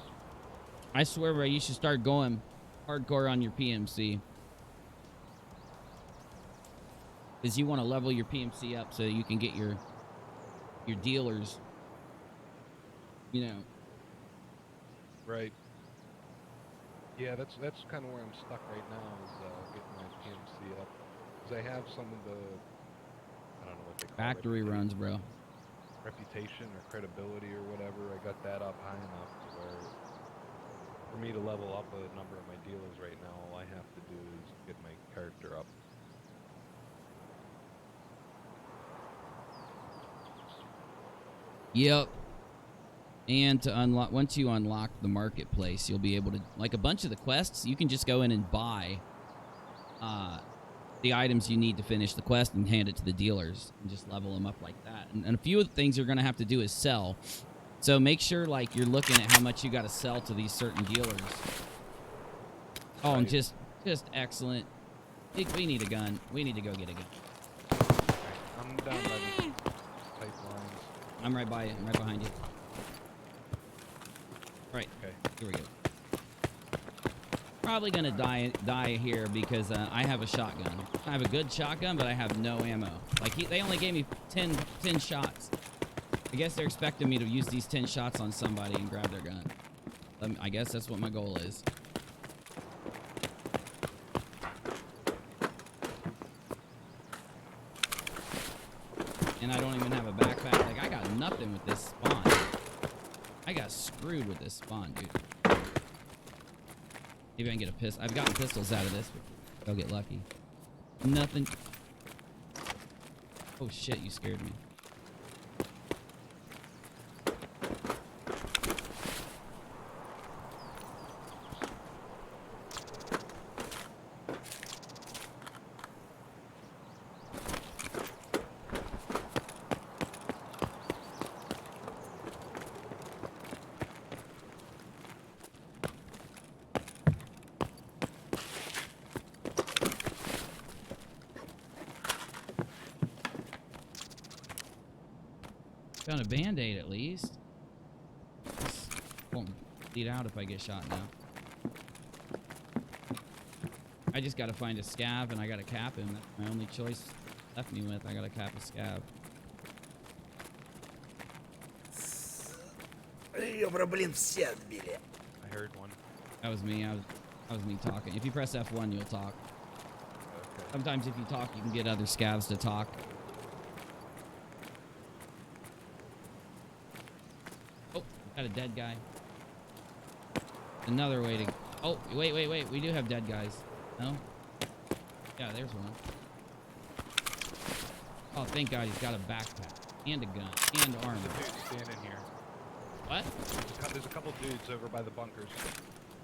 S1: I swear, bro, you should start going hardcore on your PMC. Because you want to level your PMC up so you can get your dealers, you know.
S4: Right. Yeah, that's kind of where I'm stuck right now is getting my PMC up. Because I have some of the, I don't know what they call it.
S1: Factory runs, bro.
S4: Reputation or credibility or whatever. I got that up high enough to where for me to level up a number of my dealers right now, all I have to do is get my character up.
S1: Yep. And to unlock, once you unlock the marketplace, you'll be able to, like a bunch of the quests, you can just go in and buy the items you need to finish the quest and hand it to the dealers and just level them up like that. And a few of the things you're going to have to do is sell. So make sure like you're looking at how much you got to sell to these certain dealers. Oh, and just excellent. We need a gun. We need to go get a gun.
S4: I'm down by the pipelines.
S1: I'm right by you. I'm right behind you. All right.
S4: Okay.
S1: Here we go. Probably gonna die here because I have a shotgun. I have a good shotgun, but I have no ammo. Like they only gave me 10 shots. I guess they're expecting me to use these 10 shots on somebody and grab their gun. I guess that's what my goal is. And I don't even have a backpack. Like, I got nothing with this spawn. I got screwed with this spawn, dude. Maybe I can get a pistol. I've gotten pistols out of this, but I'll get lucky. Nothing. Oh shit, you scared me. Found a band-aid at least. This won't bleed out if I get shot now. I just gotta find a scav and I gotta cap him. That's my only choice left me with. I gotta cap a scav.
S4: I heard one.
S1: That was me. That was me talking. If you press F1, you'll talk.
S4: Okay.
S1: Sometimes if you talk, you can get other scavs to talk. Got a dead guy. Another way to... Oh, wait. We do have dead guys. No? Yeah, there's one. Oh, thank God he's got a backpack. And a gun. And armor.
S4: There's a dude standing here.
S1: What?
S4: There's a couple dudes over by the bunkers.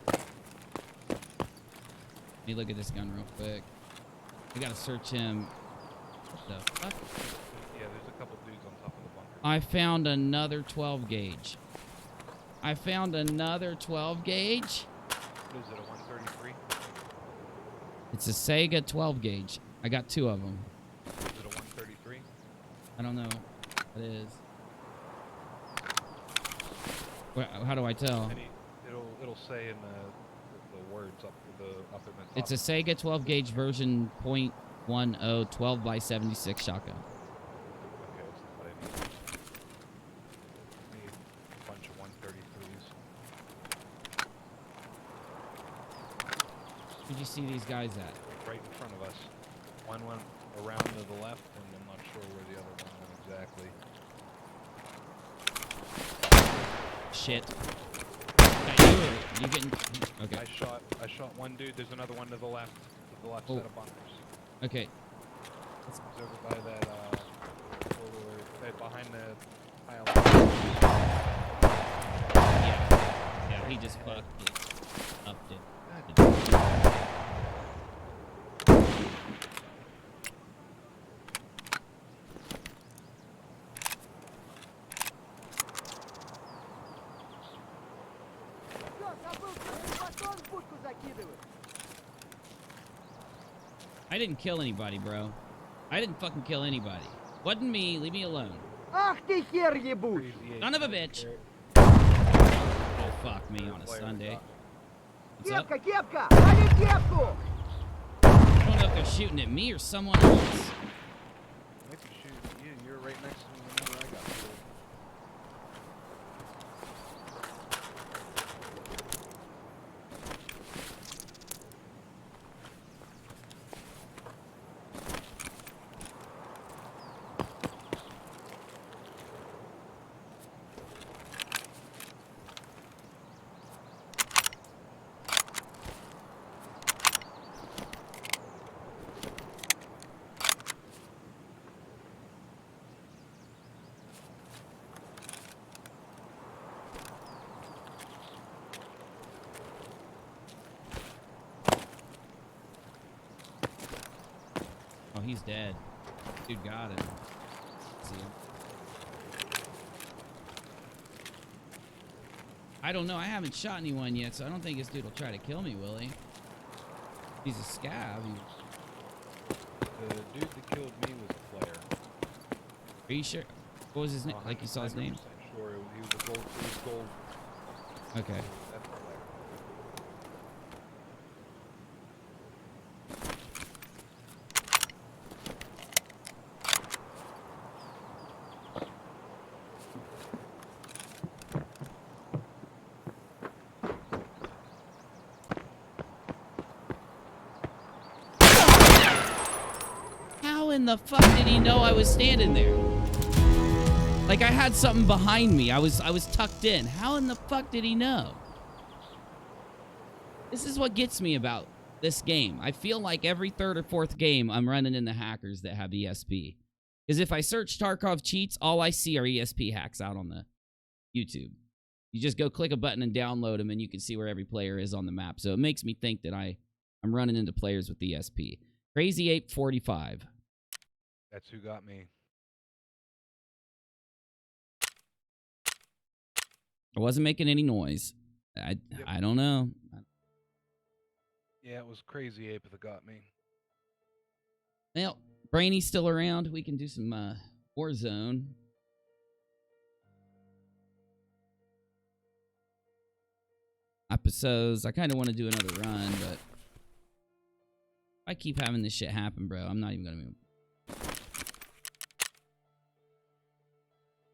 S1: Let me look at this gun real quick. We gotta search him. What the fuck?
S4: Yeah, there's a couple dudes on top of the bunker.
S1: I found another 12 gauge. I found another 12 gauge.
S4: What is it, a 133?
S1: It's a Sega 12 gauge. I got 2 of them.
S4: Is it a 133?
S1: I don't know what it is. How do I tell?
S4: It'll say in the words up in the top.
S1: It's a Sega 12 gauge version .10 12x76 shotgun.
S4: Okay, that's not what I need. I need a bunch of 133s.
S1: Where'd you see these guys at?
S4: Right in front of us. One went around to the left, and I'm not sure where the other one went exactly.
S1: Shit. You getting... Okay.
S4: I shot one dude. There's another one to the left
S1: Oh.
S4: set of bunkers.
S1: Okay.
S4: It's over by that, behind the pile.
S1: Yeah, he just fucked it. Upped it. I didn't kill anybody, bro. I didn't fucking kill anybody. Wasn't me. Leave me alone. Son of a bitch. Oh, fuck me on a Sunday. What's up? I don't know if they're shooting at me or someone else.
S4: Might be shooting at you. You're right next to me whenever I got killed.
S1: he's dead. Dude got him. See him. I don't know. I haven't shot anyone yet, so I don't think this dude will try to kill me, will he? He's a scab.
S4: The dude that killed me was a player.
S1: Are you sure? What was his name? Like you saw his name?
S4: Sure, he was a gold. He was gold.
S1: Okay.
S4: That's player.
S1: How in the fuck did he know I was standing there? Like I had something behind me. I was tucked in. How in the fuck did he know? This is what gets me about this game. I feel like every third or fourth game I'm running into hackers that have ESP. Because if I search Tarkov cheats, all I see are ESP hacks out on the YouTube. You just go click a button and download them and you can see where every player is on the map. So it makes me think that I'm running into players with ESP. Crazy Ape 45.
S4: That's who got me.
S1: I wasn't making any noise. I don't know.
S4: Yeah, it was Crazy Ape that got me.
S1: Well, Brainy's still around. We can do some Warzone. Episodes. I kind of want to do another run, but if I keep having this shit happen, bro, I'm not even going to move.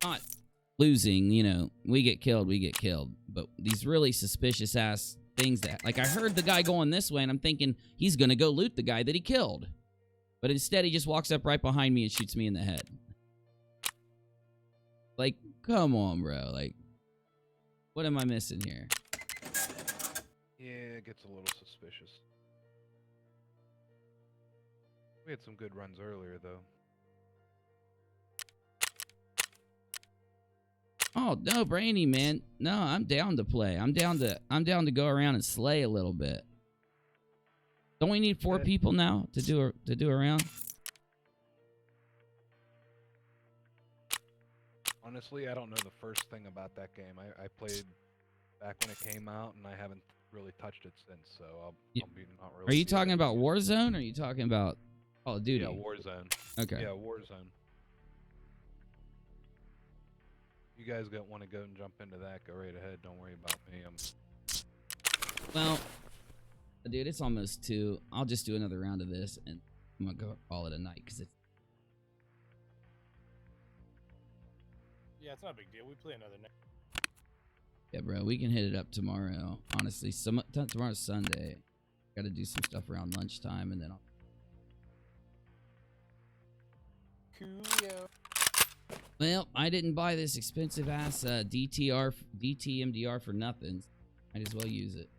S1: Not losing, you know, we get killed. But these really suspicious ass things that, like, I heard the guy going this way and I'm thinking he's gonna go loot the guy that he killed. But instead he just walks up right behind me and shoots me in the head. Like, come on, bro. Like, what am I missing here?
S4: Yeah, it gets a little suspicious. We had some good runs earlier, though.
S1: Oh no, Brainy, man. No, I'm down to play. I'm down to go around and slay a little bit. Don't we need 4 people now to do a round?
S4: Honestly, I don't know the first thing about that game. I played back when it came out, and I haven't really touched it since. So I'll be not really.
S1: Are you talking about Warzone? Or are you talking about Call of Duty?
S4: Yeah, Warzone.
S1: Okay.
S4: Yeah, Warzone. You guys want to go and jump into that, go right ahead. Don't worry about me.
S1: Well, dude, it's almost 2. I'll just do another round of this, and I'm gonna go call it a night because it's.
S8: Yeah, it's not a big deal. We play another night.
S1: Yeah, bro, we can hit it up tomorrow. Honestly, tomorrow's Sunday. Got to do some stuff around lunchtime, and then I'll.
S8: Cool.
S1: Well, I didn't buy this expensive ass DTMDR for nothing. Might as well use it.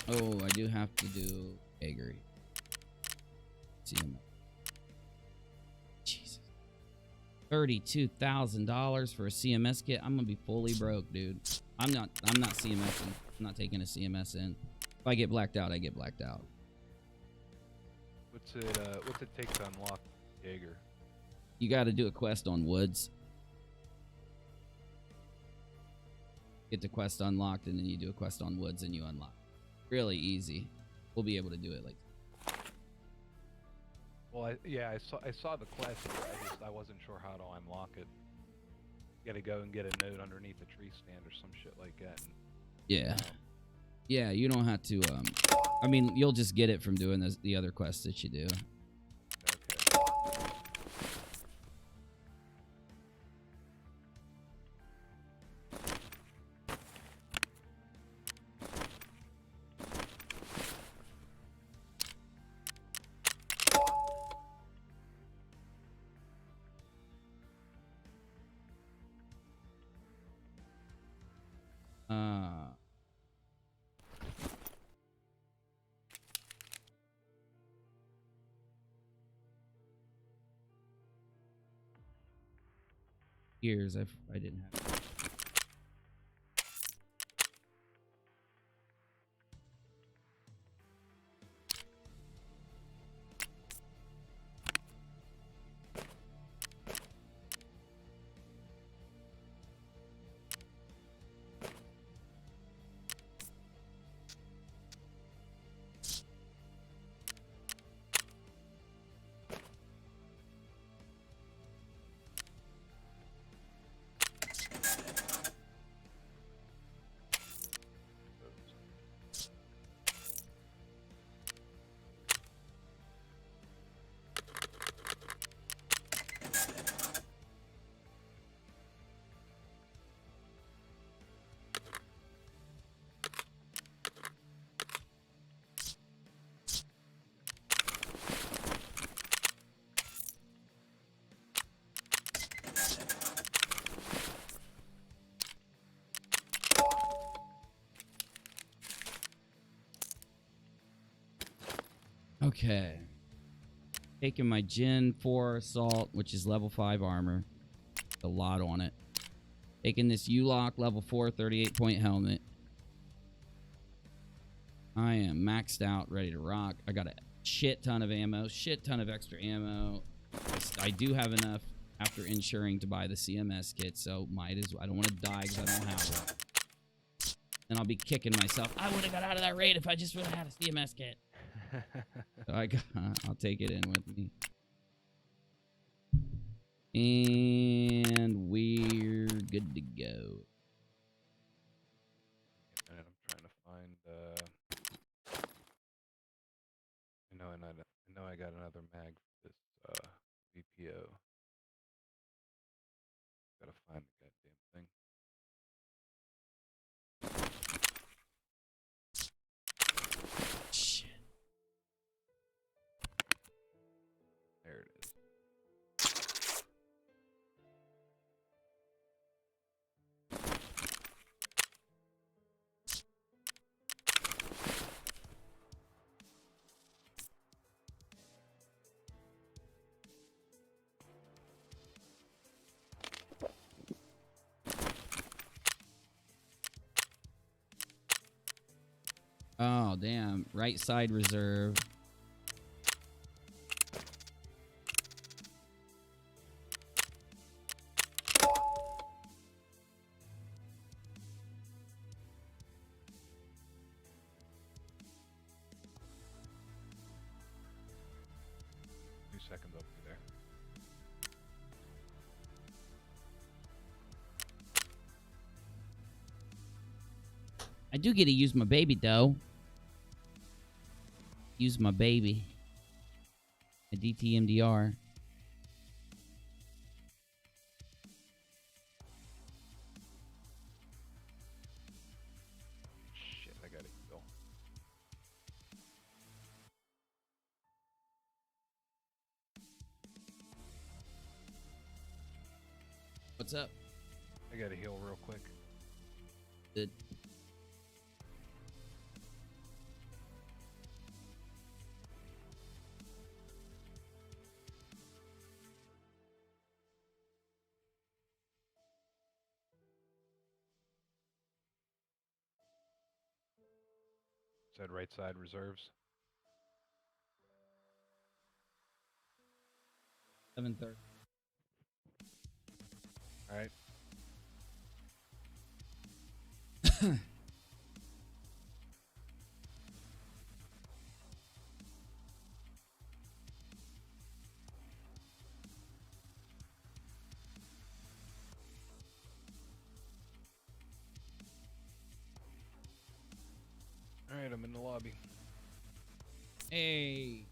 S1: Oh, I do have to do Agri. See him. Jesus. $32,000 for a CMS kit. I'm gonna be fully broke, dude. I'm not CMSing. I'm not taking a CMS in. If I get blacked out, I get blacked out.
S4: What's it take to unlock Jaeger?
S1: You got to do a quest on Woods. Get the quest unlocked, and then you do a quest on Woods, and you unlock. Really easy. We'll be able to do it like.
S4: Well, I saw the quest. I wasn't sure how to unlock it. You gotta go and get a note underneath a tree stand or some shit like that.
S1: Yeah. Yeah, you don't have to, I mean, you'll just get it from doing the other quests that you do. Years I didn't have. Okay. Taking my Gen 4 assault, which is level 5 armor. A lot on it. Taking this UNIROCK level 4 38-point helmet. I am maxed out, ready to rock. I got a shit ton of ammo, shit ton of extra ammo. I do have enough after insuring to buy the CMS kit, so might as well. I don't want to die because I don't have one. Then I'll be kicking myself. I would have got out of that raid if I just would have had a CMS kit. So I'll take it in with me. And we're good to go.
S4: And I'm trying to find. I know I got another mag for this VPO. Gotta find the goddamn thing.
S1: Shit.
S4: There it is.
S1: Oh, damn. Right side reserve.
S4: Seconds up to there.
S1: I do get to use my baby, though. Use my baby. A DTMDR.
S4: Shit, I gotta go.
S1: What's up?
S4: I gotta heal real quick.
S1: Good.
S4: Said right side reserves.
S1: 7:30.
S4: All right. All right, I'm in the lobby.
S1: Hey.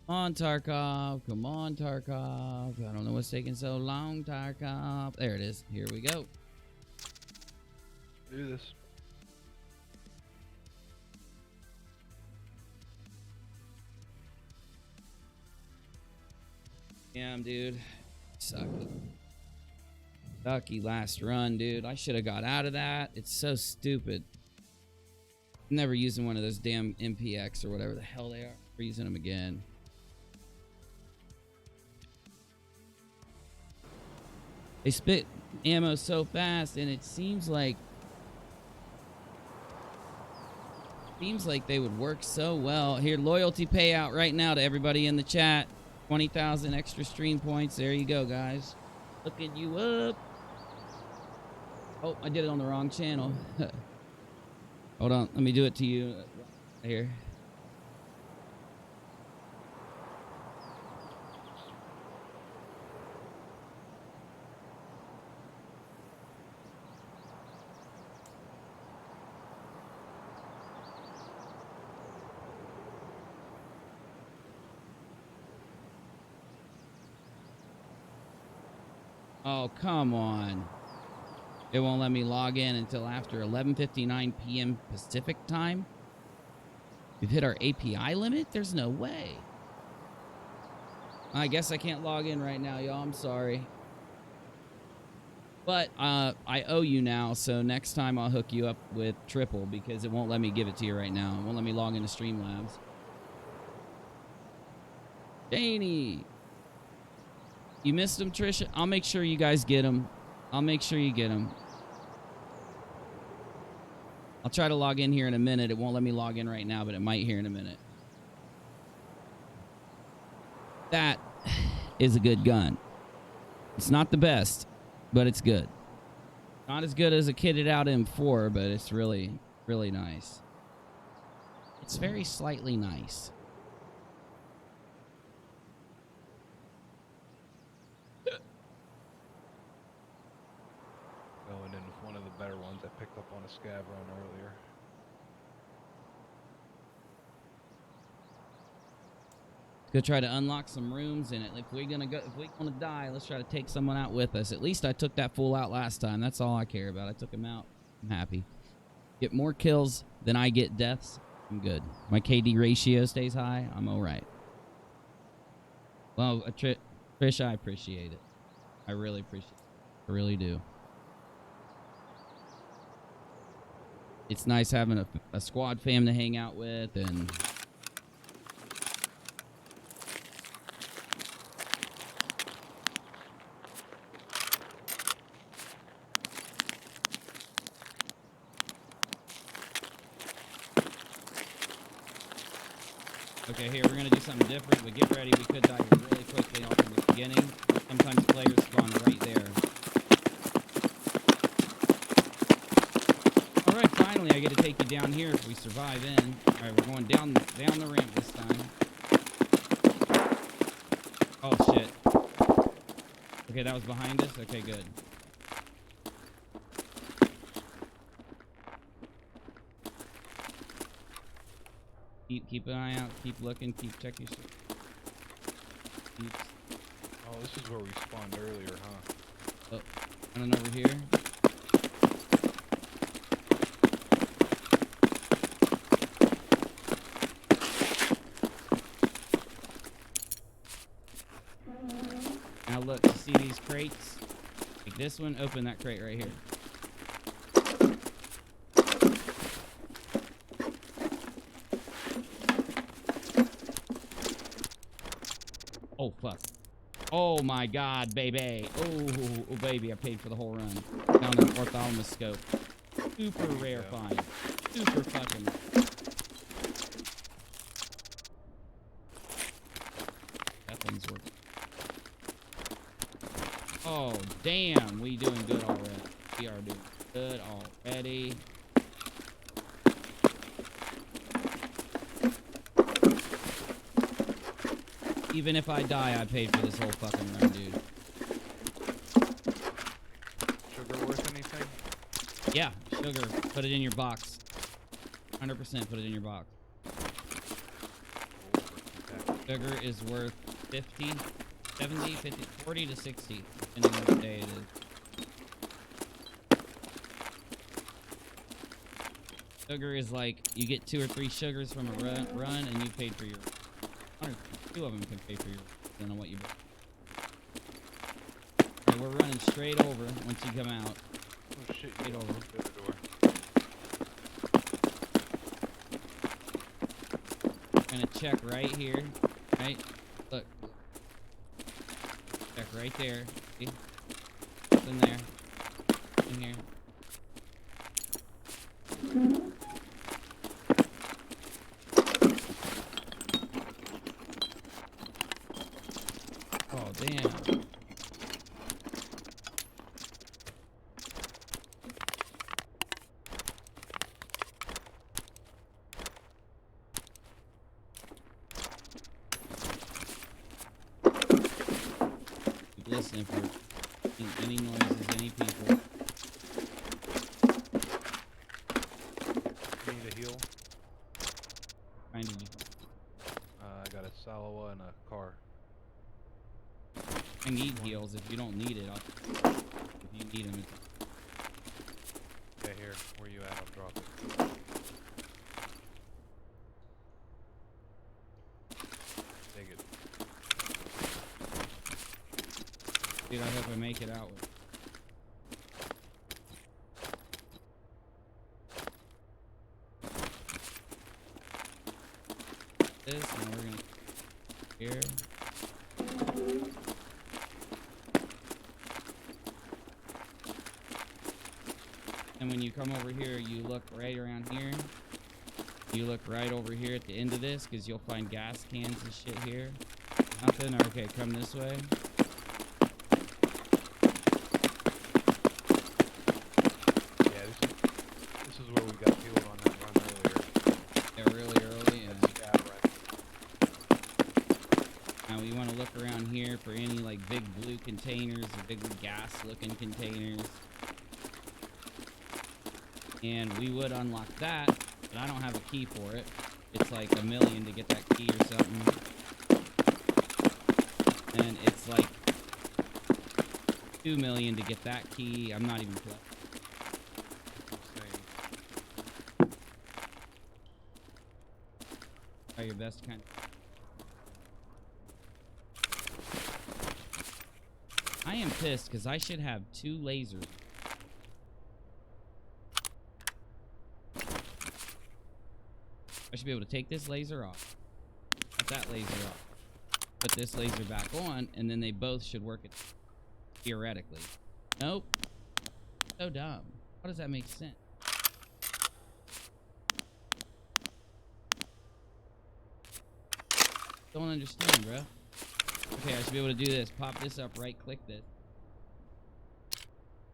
S1: Come on, Tarkov. Come on, Tarkov. I don't know what's taking so long, Tarkov. There it is. Here we go.
S4: Do this.
S1: Damn, dude. Sucky. Sucky last run, dude. I should have got out of that. It's so stupid. Never using one of those damn MPX or whatever the hell they are. We're using them again. They spit ammo so fast, and it seems like they would work so well. Here, loyalty payout right now to everybody in the chat. 20,000 extra stream points. There you go, guys. Looking you up. Oh, I did it on the wrong channel. Hold on. Let me do it to you. Here. Oh, come on. It won't let me log in until after 11:59 p.m. Pacific time. We've hit our API limit? There's no way. I guess I can't log in right now, y'all. I'm sorry. But I owe you now, so next time I'll hook you up with triple because it won't let me give it to you right now. It won't let me log into Streamlabs. Danny! You missed him, Trisha? I'll make sure you guys get him. I'll make sure you get him. I'll try to log in here in a minute. It won't let me log in right now, but it might here in a minute. That is a good gun. It's not the best, but it's good. Not as good as a kitted out M4, but it's really, really nice. It's very slightly nice.
S4: Going in with one of the better ones I picked up on a scav run earlier.
S1: Go try to unlock some rooms in it. If we're gonna die, let's try to take someone out with us. At least I took that fool out last time. That's all I care about. I took him out. I'm happy. Get more kills than I get deaths. I'm good. My KD ratio stays high. I'm all right. Well, Trish, I appreciate it. I really appreciate it. I really do. It's nice having a squad fam to hang out with and... Okay, here, we're going to do something different, but get ready. We could die really quickly off from the beginning. Sometimes players spawn right there. Alright, finally, I get to take you down here if we survive in. Alright, we're going down the ramp this time. Oh, shit. Okay, that was behind us? Okay, good. Keep an eye out, keep looking, keep checking.
S4: Oh, this is where we spawned earlier, huh?
S1: Oh, and then over here. Now look, you see these crates? Take this one, open that crate right here. Oh, fuck. Oh, my God, baby. Oh, baby, I paid for the whole run. Found an ortholamous scope. Super rare find. Super fucking... That thing's working. Oh, damn. We doing good already. We are doing good already. Even if I die, I paid for this whole fucking run, dude.
S4: Sugar worth anything?
S1: Yeah, sugar. Put it in your box. 100% put it in your box. Sugar is worth 50, 70, 50, 40 to 60, depending on what day it is. Sugar is like, you get 2 or 3 sugars from a run and you paid for your... 2 of them can pay for your... depending on what you buy. Okay, we're running straight over once you come out.
S4: Oh shit,
S1: straight over.
S4: The door.
S1: We're gonna check right here. Right? Look. Check right there. See? It's in there. In here. Oh, damn. Keep listening for any noises, any people.
S4: Need a heal?
S1: Trying to...
S4: I got a Salawa and a car.
S1: I need heals. If you don't need it, if you need them.
S4: Yeah, here. Where you at? I'll drop it. Take it.
S1: Dude, I hope I make it out with this, and we're gonna here. And when you come over here, you look right around here. You look right over here at the end of this, because you'll find gas cans and shit here. Nothing? Okay, come this way.
S4: Yeah, this is where we got killed on that run earlier.
S1: Yeah, really early. And
S4: Stab right.
S1: now we want to look around here for any like big blue containers or big gas-looking containers. And we would unlock that, but I don't have a key for it. It's like $1 million to get that key or something. And it's like $2 million to get that key. I'm not even playing. Try your best to kind of... I am pissed because I should have 2 lasers. I should be able to take this laser off, put that laser off, put this laser back on, and then they both should work it theoretically. Nope. So dumb. How does that make sense? Don't understand, bro. Okay, I should be able to do this. Pop this up, right click this.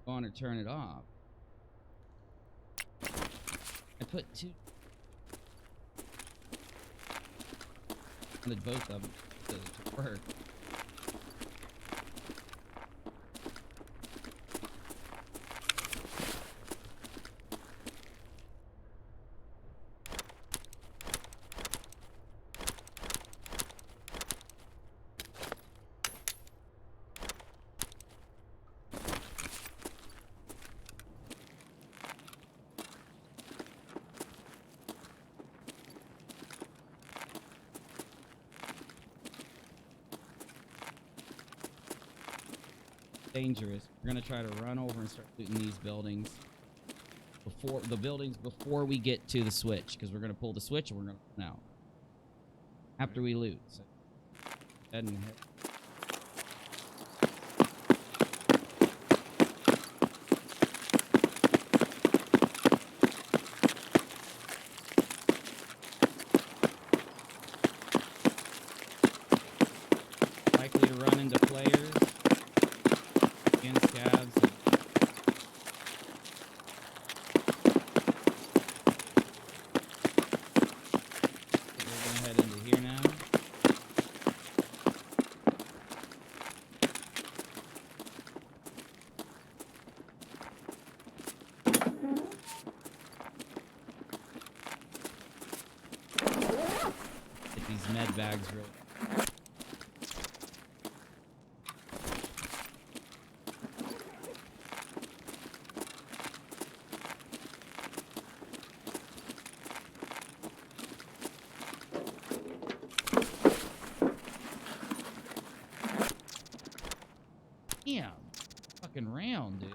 S1: Go on or turn it off. I put 2. Wanted both of them to work. Dangerous. We're gonna try to run over and start looting these buildings before we get to the switch, because we're gonna pull the switch and we're gonna run out after we loot. So head and head. Likely to run into players. Scabs. We're gonna head into here now. Get these med bags real. Damn, fucking round, dude.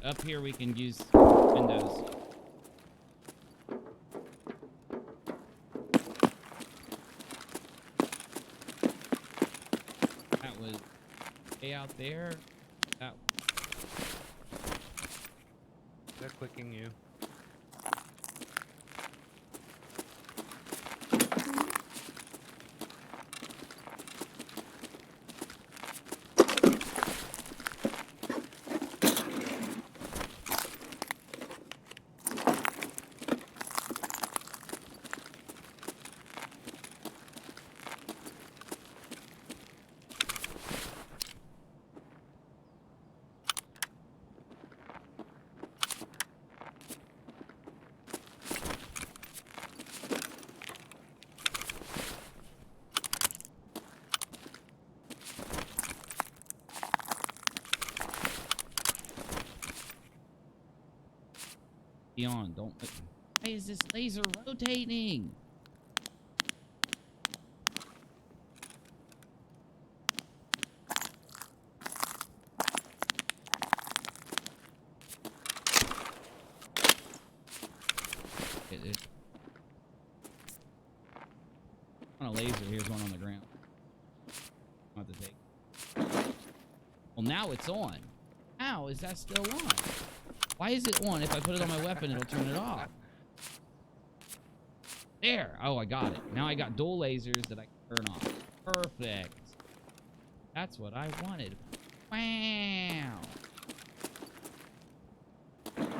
S1: up here we can use windows. That was way out there. That.
S4: They're clicking you.
S1: Beyond, don't. Why is this laser rotating? On a laser, here's one on the ground. I'll have to take. Well, now it's on. How is that still on? Why is it on? If I put it on my weapon, it'll turn it off. There. Oh, I got it. Now I got dual lasers that I can turn off. Perfect. That's what I wanted. Wow.
S4: Alright.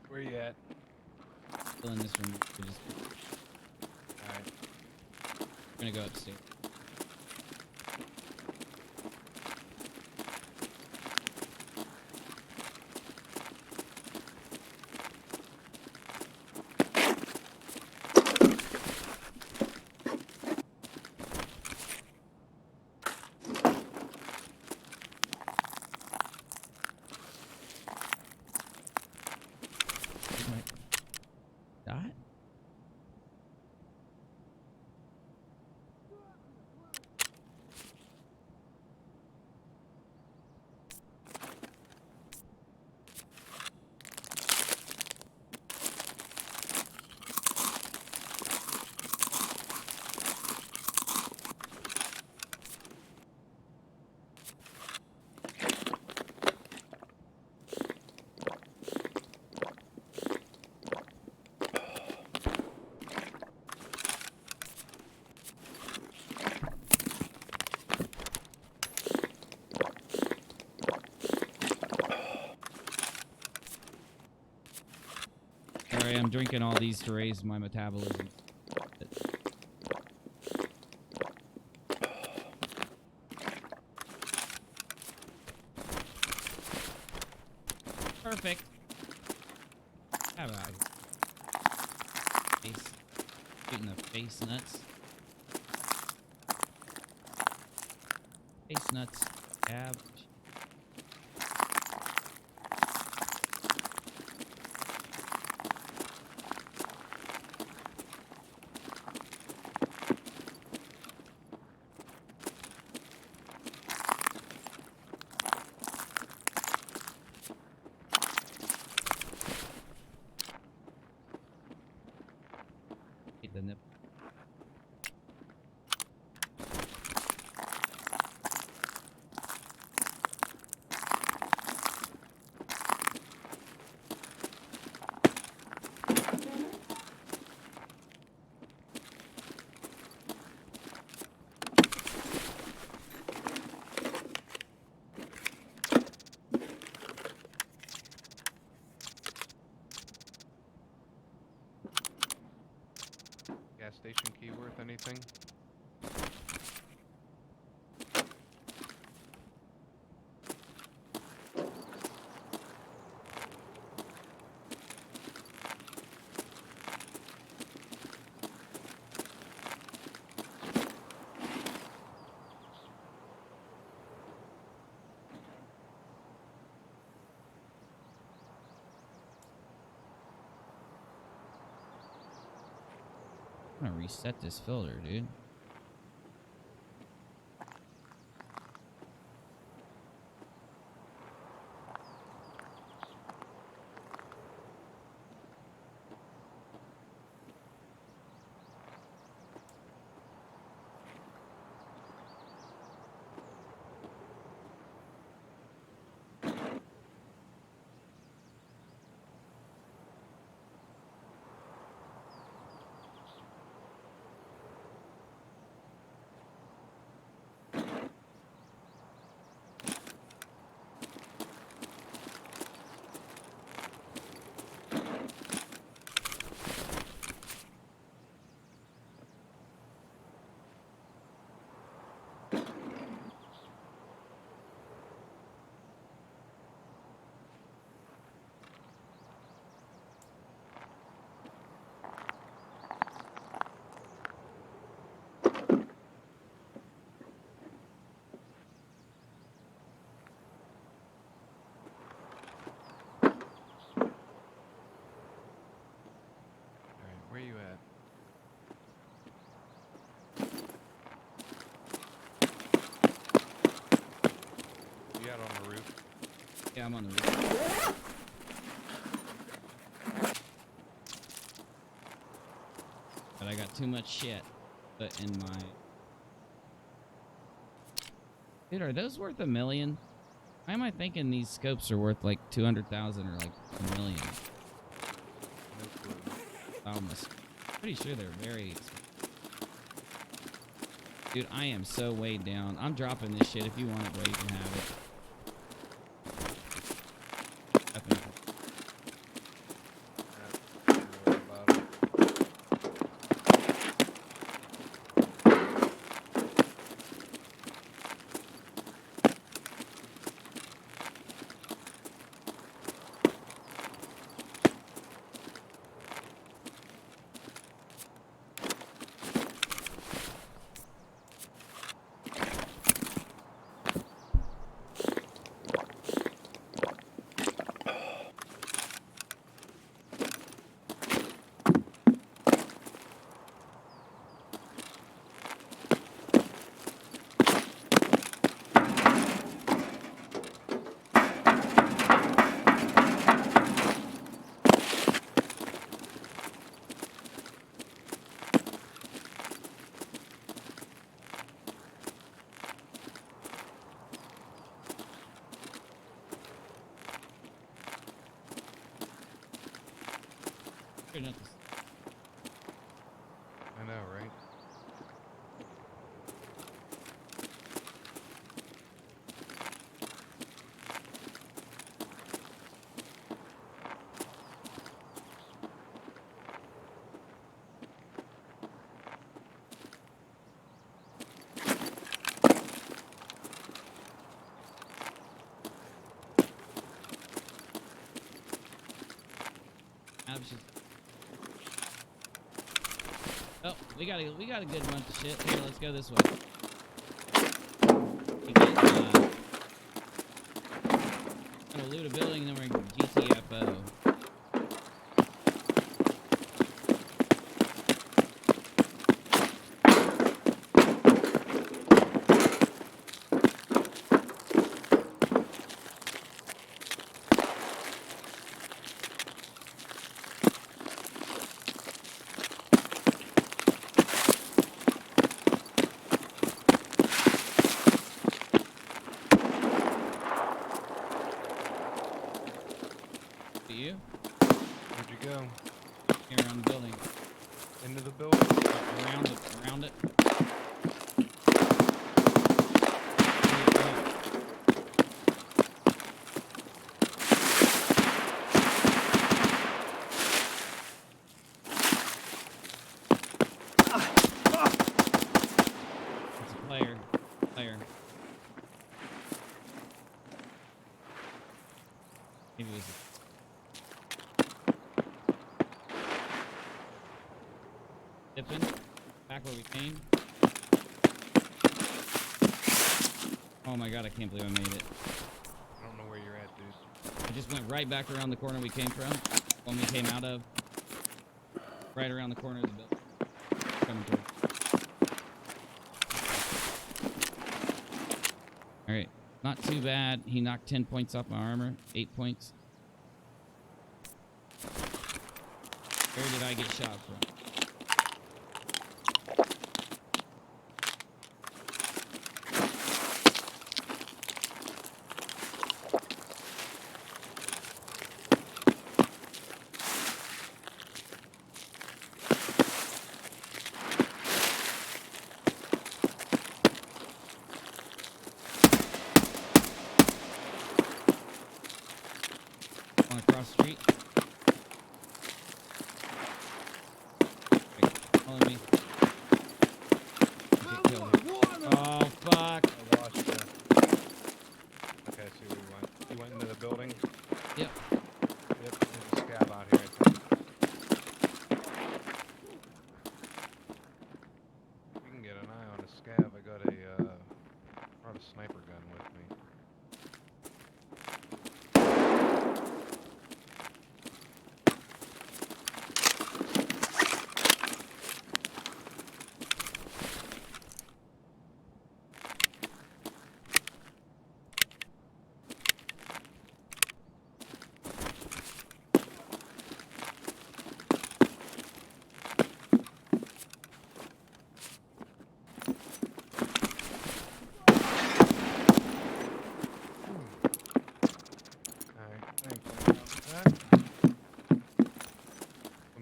S4: Where you at?
S1: Still in this room.
S4: Alright.
S1: I'm gonna go upstairs. Dot? Sorry, I'm drinking all these to raise my metabolism. Perfect. How about face? Shooting the face nuts. Face nuts. Cab. The nip.
S4: Gas station key worth anything?
S1: I'm gonna reset this filter, dude. Yeah, I'm on the roof. But I got too much shit put in my... Dude, are those worth $1 million? Why am I thinking these scopes are worth like 200,000 or like $1 million? Almost. Pretty sure they're very expensive. Dude, I am so weighed down. I'm dropping this shit. If you want it, bro, you can have it.
S9: I know, right?
S1: Oh, we got a good bunch of shit. Here, let's go this way. We get, gonna loot a building, and then we're gonna GTFO. You?
S9: Where'd you go?
S1: Here around the building.
S9: Into the building?
S1: Around it. It's a player. Maybe it was dipping back where we came. Oh my god, I can't believe I made it.
S9: I don't know where you're at, dude.
S1: I just went right back around the corner we came from. When we came out of. Right around the corner of the building. Coming towards. Alright. Not too bad. He knocked 10 points off my armor. 8 points. Where did I get shot from? Across the street. Okay, follow me. Okay, kill him. Oh, fuck.
S9: I lost you. Okay, I see where you went. You went into the building?
S1: Yep.
S9: Yep, there's a scab out here, I think. You can get an eye on a scab. I got brought a sniper gun with me.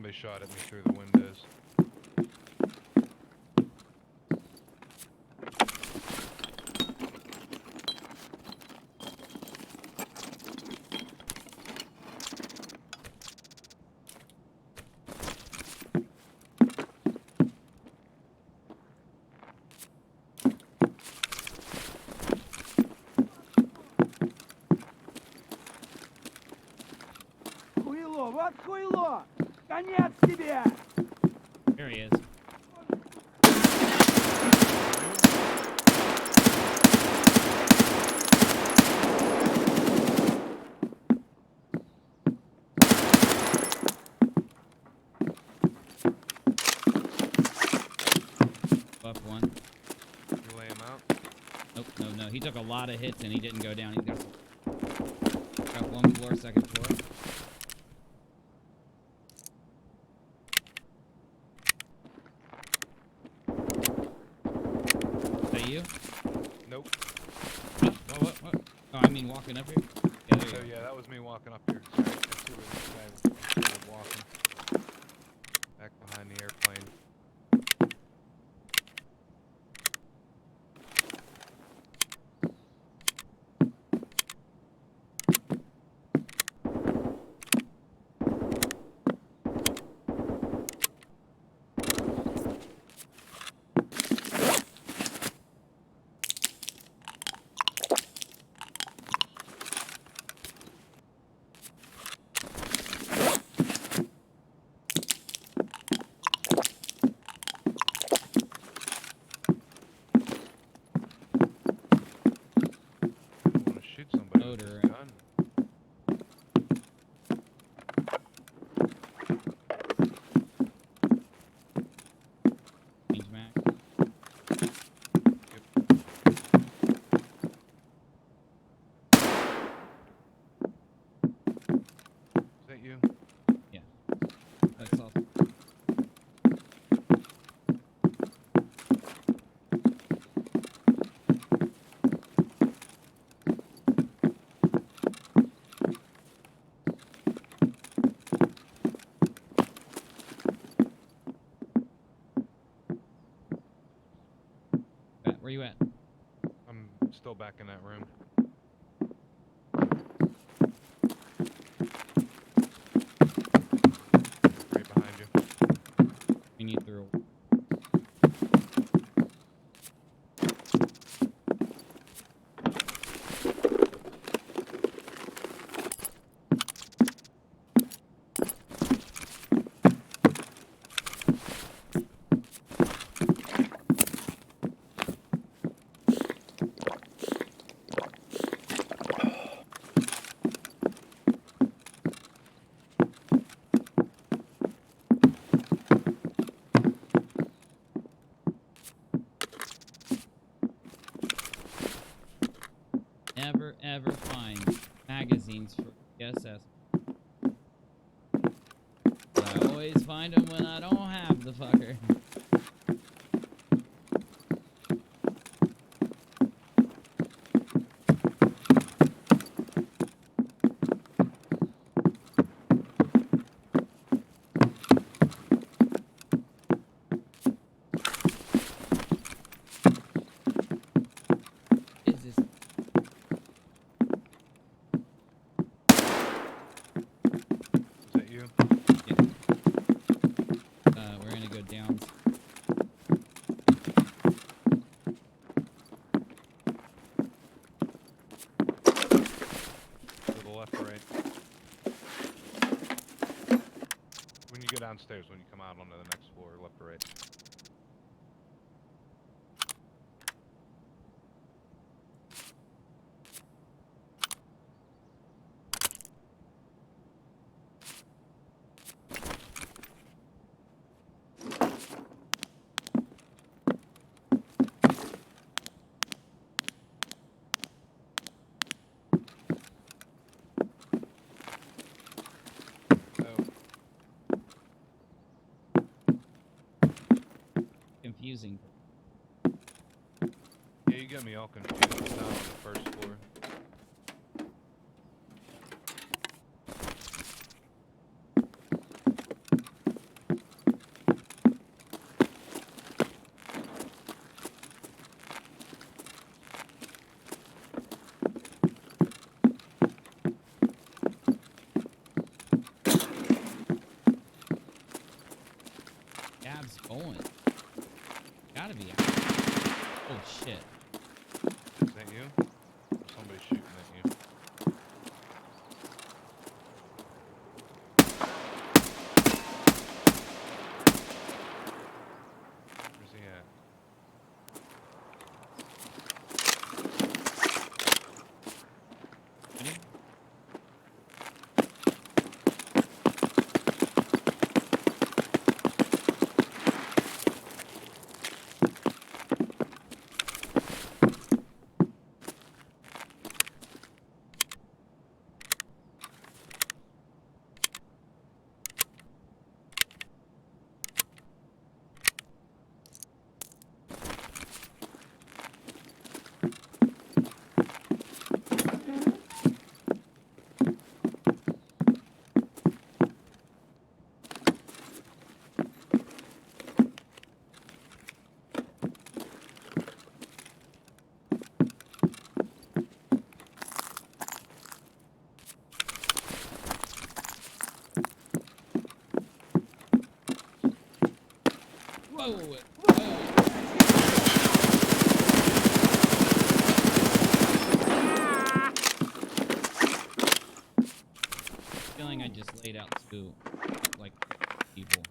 S9: somebody shot at me through the windows.
S1: Here he is. Buff one.
S9: You lay him out?
S1: Nope, no. He took a lot of hits and he didn't go down. He's got one floor, second floor. Is that you?
S9: Nope.
S1: What? Oh, I mean walking up here? Yeah, there you
S9: So
S1: go.
S9: yeah, that was me walking up here. Sorry, I see where this guy was walking. Back behind the airplane. I want to shoot somebody with
S1: Motor.
S9: this gun.
S1: Change Mac.
S9: Is that you?
S1: Yeah. That's all. Matt, where you at?
S9: I'm still back in that room. Right behind you.
S1: We need through. Never ever find magazines for SS. But I always find them when I don't have the fucker. Is this?
S9: Is that you?
S1: Yeah. We're gonna go down.
S9: To the left or right? When you go downstairs, when you come out onto the next floor, left or right?
S1: Confusing.
S9: Yeah, you got me all confused. It's down on the first floor.
S1: Whoa. Feeling I just laid out two, like, people.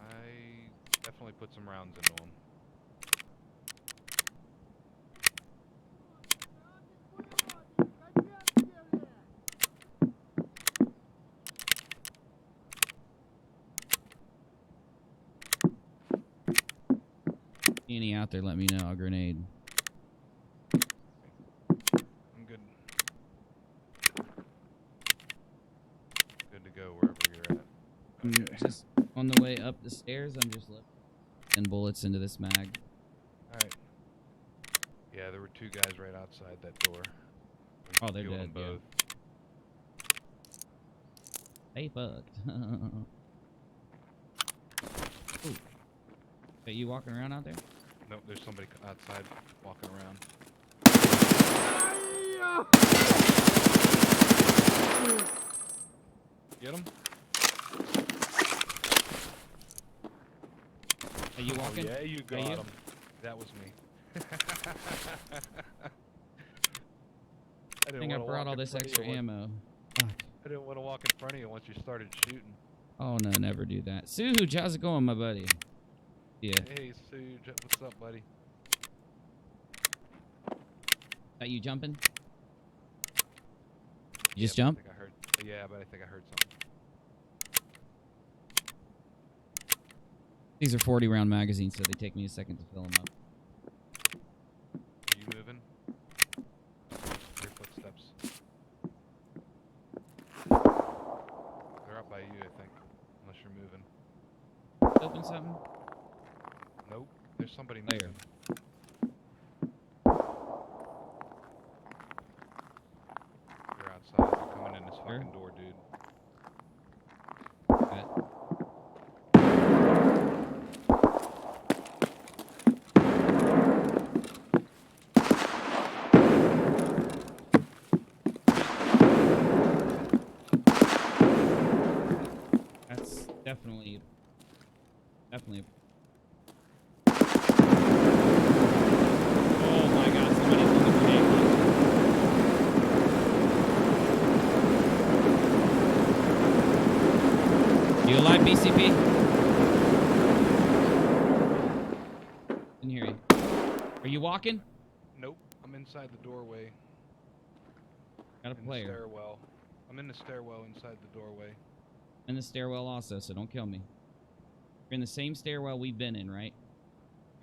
S9: I definitely put some rounds into them.
S1: Any out there, let me know. A grenade.
S9: I'm good. Good to go wherever you're at.
S1: I'm just on the way up the stairs. I'm just looking bullets into this mag.
S9: Alright. Yeah, there were two guys right outside that door.
S1: Oh, they're
S9: Killed
S1: dead.
S9: them both.
S1: Hey, fucked. Ooh. Are you walking around out there?
S9: Nope, there's somebody outside walking around. Get him?
S1: Are you walking?
S9: Oh, yeah, you got him. That was me.
S1: I think I brought all this extra ammo. Fuck.
S9: I didn't want to walk in front of you once you started shooting.
S1: Oh, no, never do that. Suge, how's it going, my buddy? Yeah.
S9: Hey, Suge, what's up, buddy?
S1: Are you jumping? You just jump?
S9: I think I heard. Yeah, but I think I heard something.
S1: These are 40-round magazines, so they take me a second to fill them up.
S9: Are you moving? Your footsteps. They're up by you, I think. Unless you're moving.
S1: Open something?
S9: Nope. There's somebody
S1: There.
S9: moving. You're outside. You're coming in this fucking door, dude.
S1: Okay. That's definitely. Oh my God! Somebody's on the grenade. You alive, BCP? Didn't hear you. Are you walking?
S9: Nope. I'm inside the doorway.
S1: Got a
S9: In the
S1: player.
S9: stairwell. I'm in the stairwell inside the doorway.
S1: In the stairwell also, so don't kill me. You're in the same stairwell we've been in, right?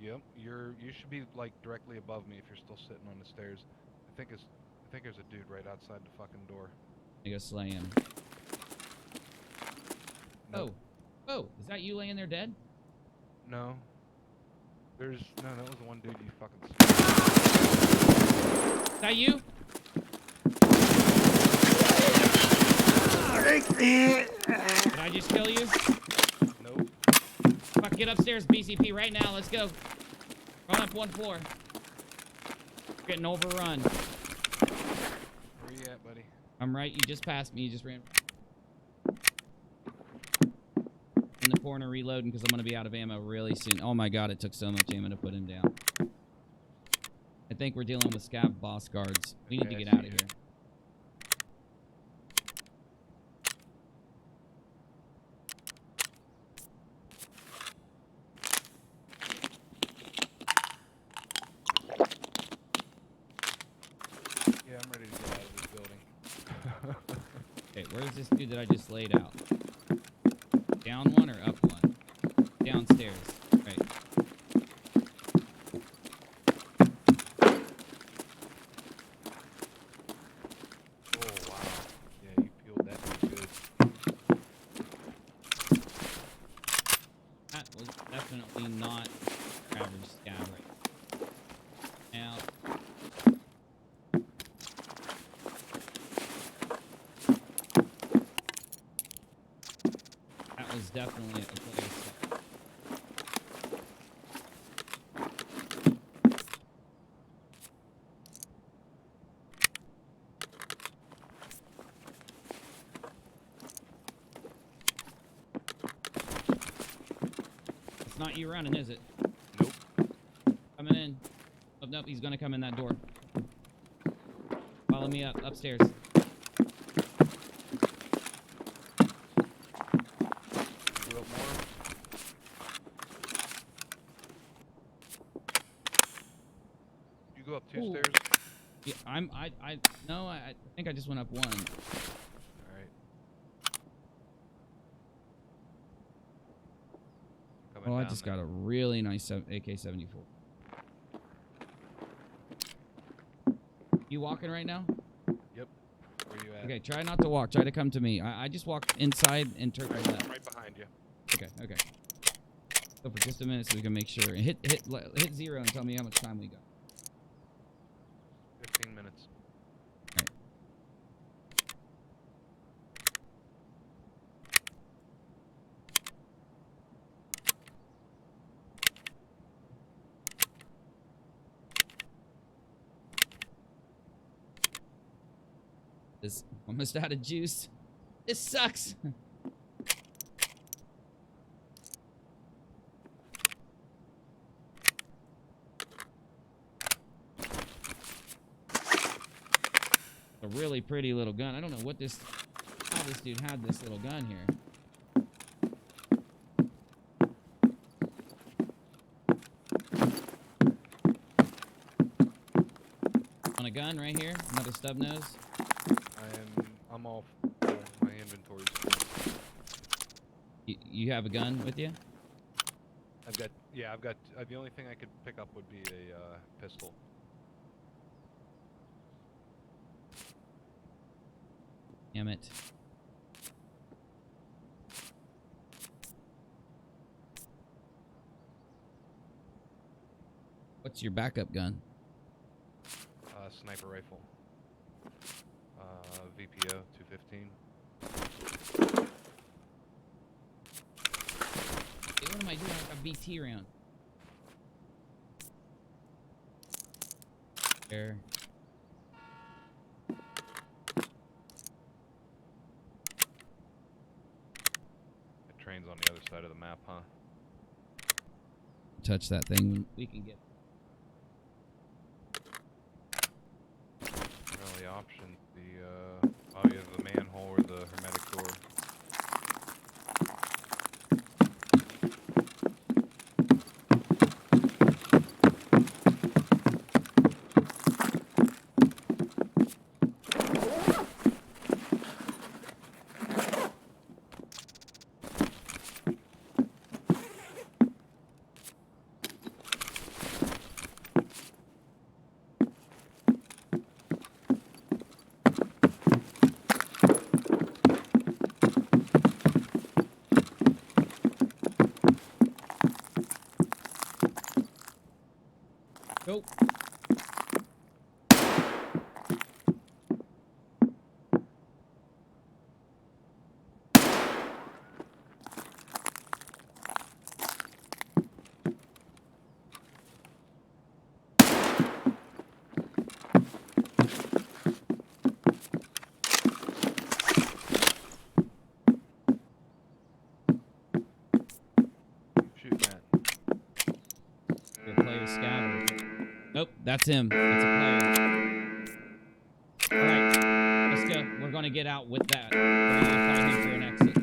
S9: Yep. You should be like directly above me if you're still sitting on the stairs. I think there's a dude right outside the fucking door.
S1: I go slay him.
S9: Nope.
S1: Oh, is that you laying there dead?
S9: No. That was the one dude you fucking.
S1: Is that you? Did I just kill you?
S9: Nope.
S1: Fuck, get upstairs, BCP, right now. Let's go. Run up one floor. We're getting overrun.
S9: Where you at, buddy?
S1: I'm right. You just passed me. You just ran. In the corner reloading because I'm going to be out of ammo really soon. Oh my God, it took so much ammo to put him down. I think we're dealing with scav boss guards. We need to get out of here.
S9: Yeah, I'm ready to get out of this building.
S1: Okay, where's this dude that I just laid out? Down one or up one? Downstairs. Right.
S9: Oh, wow. Yeah, you peeled that pretty good.
S1: That was definitely not average scav right now. That was definitely a player scav. It's not you running, is it?
S9: Nope.
S1: Coming in. Oh, nope, he's gonna come in that door. Follow me upstairs.
S9: Go up more. You go up 2
S1: Ooh.
S9: stairs.
S1: Yeah, no, I think I just went up one.
S9: All right. Coming
S1: Oh, I
S9: down
S1: just
S9: there.
S1: got a really nice AK-74. You walking right now?
S9: Yep. Where you at?
S1: Okay, try not to walk. Try to come to me. I just walked inside and turned right left.
S9: Right behind you.
S1: Okay. So for just a minute so we can make sure. And hit 0 and tell me how much time we got.
S9: 15 minutes.
S1: Alright. This almost out of juice. This sucks. A really pretty little gun. I don't know how this dude had this little gun here. On a gun right here, another stub nose.
S9: I'm off. My inventory's full.
S1: You have a gun with you?
S9: I've got the only thing I could pick up would be a pistol.
S1: Damn it. What's your backup gun?
S9: Sniper rifle. VPO 215.
S1: Hey, what am I doing? I've got BT round. There.
S9: The train's on the other side of the map, huh?
S1: Touch that thing. We can get.
S9: Well, the option, either the manhole or the hermetic door.
S1: Go.
S9: Shooting at.
S1: Your player scatter. Nope, that's him. It's a player. Alright, let's go. We're gonna get out with that. We're gonna find him for an exit.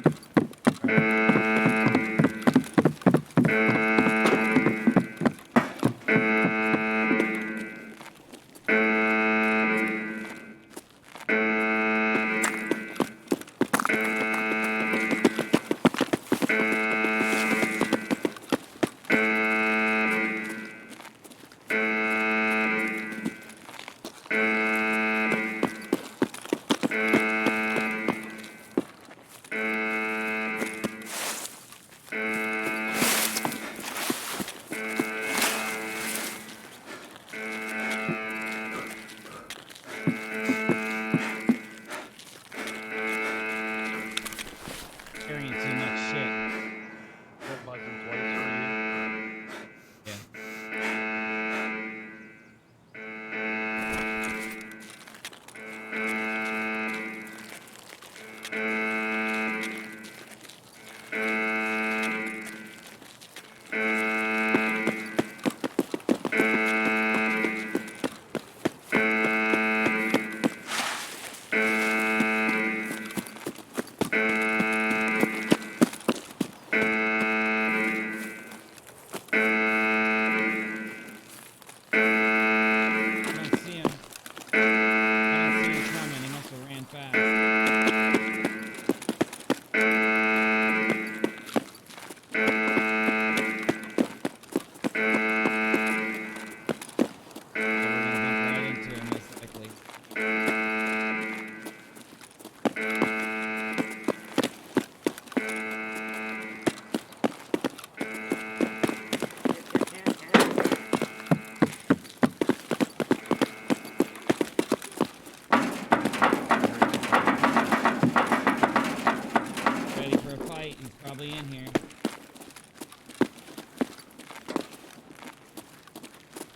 S1: right. He's probably in here.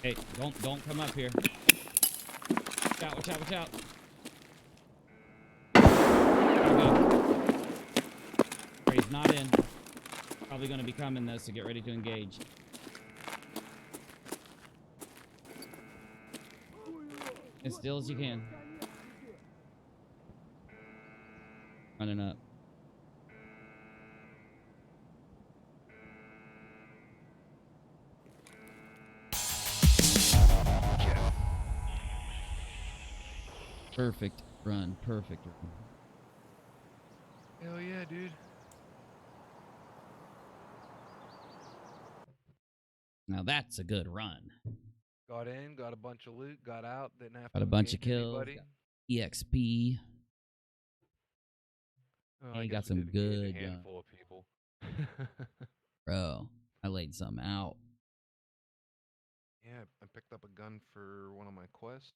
S1: Hey, don't come up here. Watch out, watch out, watch out. He's not in. Probably going to be coming though, so get ready to engage. As still as you can. Running up. Perfect run. Perfect run.
S9: Hell yeah, dude.
S1: Now that's a good run.
S9: Got in, got a bunch of loot, got out, didn't have
S1: Got
S9: to
S1: a bunch of
S9: engage
S1: kills.
S9: anybody.
S1: EXP.
S9: Oh,
S1: And
S9: I
S1: you
S9: guess
S1: got
S9: we
S1: some
S9: did engage
S1: good
S9: a handful of people.
S1: Bro, I laid some out.
S9: Yeah, I picked up a gun for one of my quests.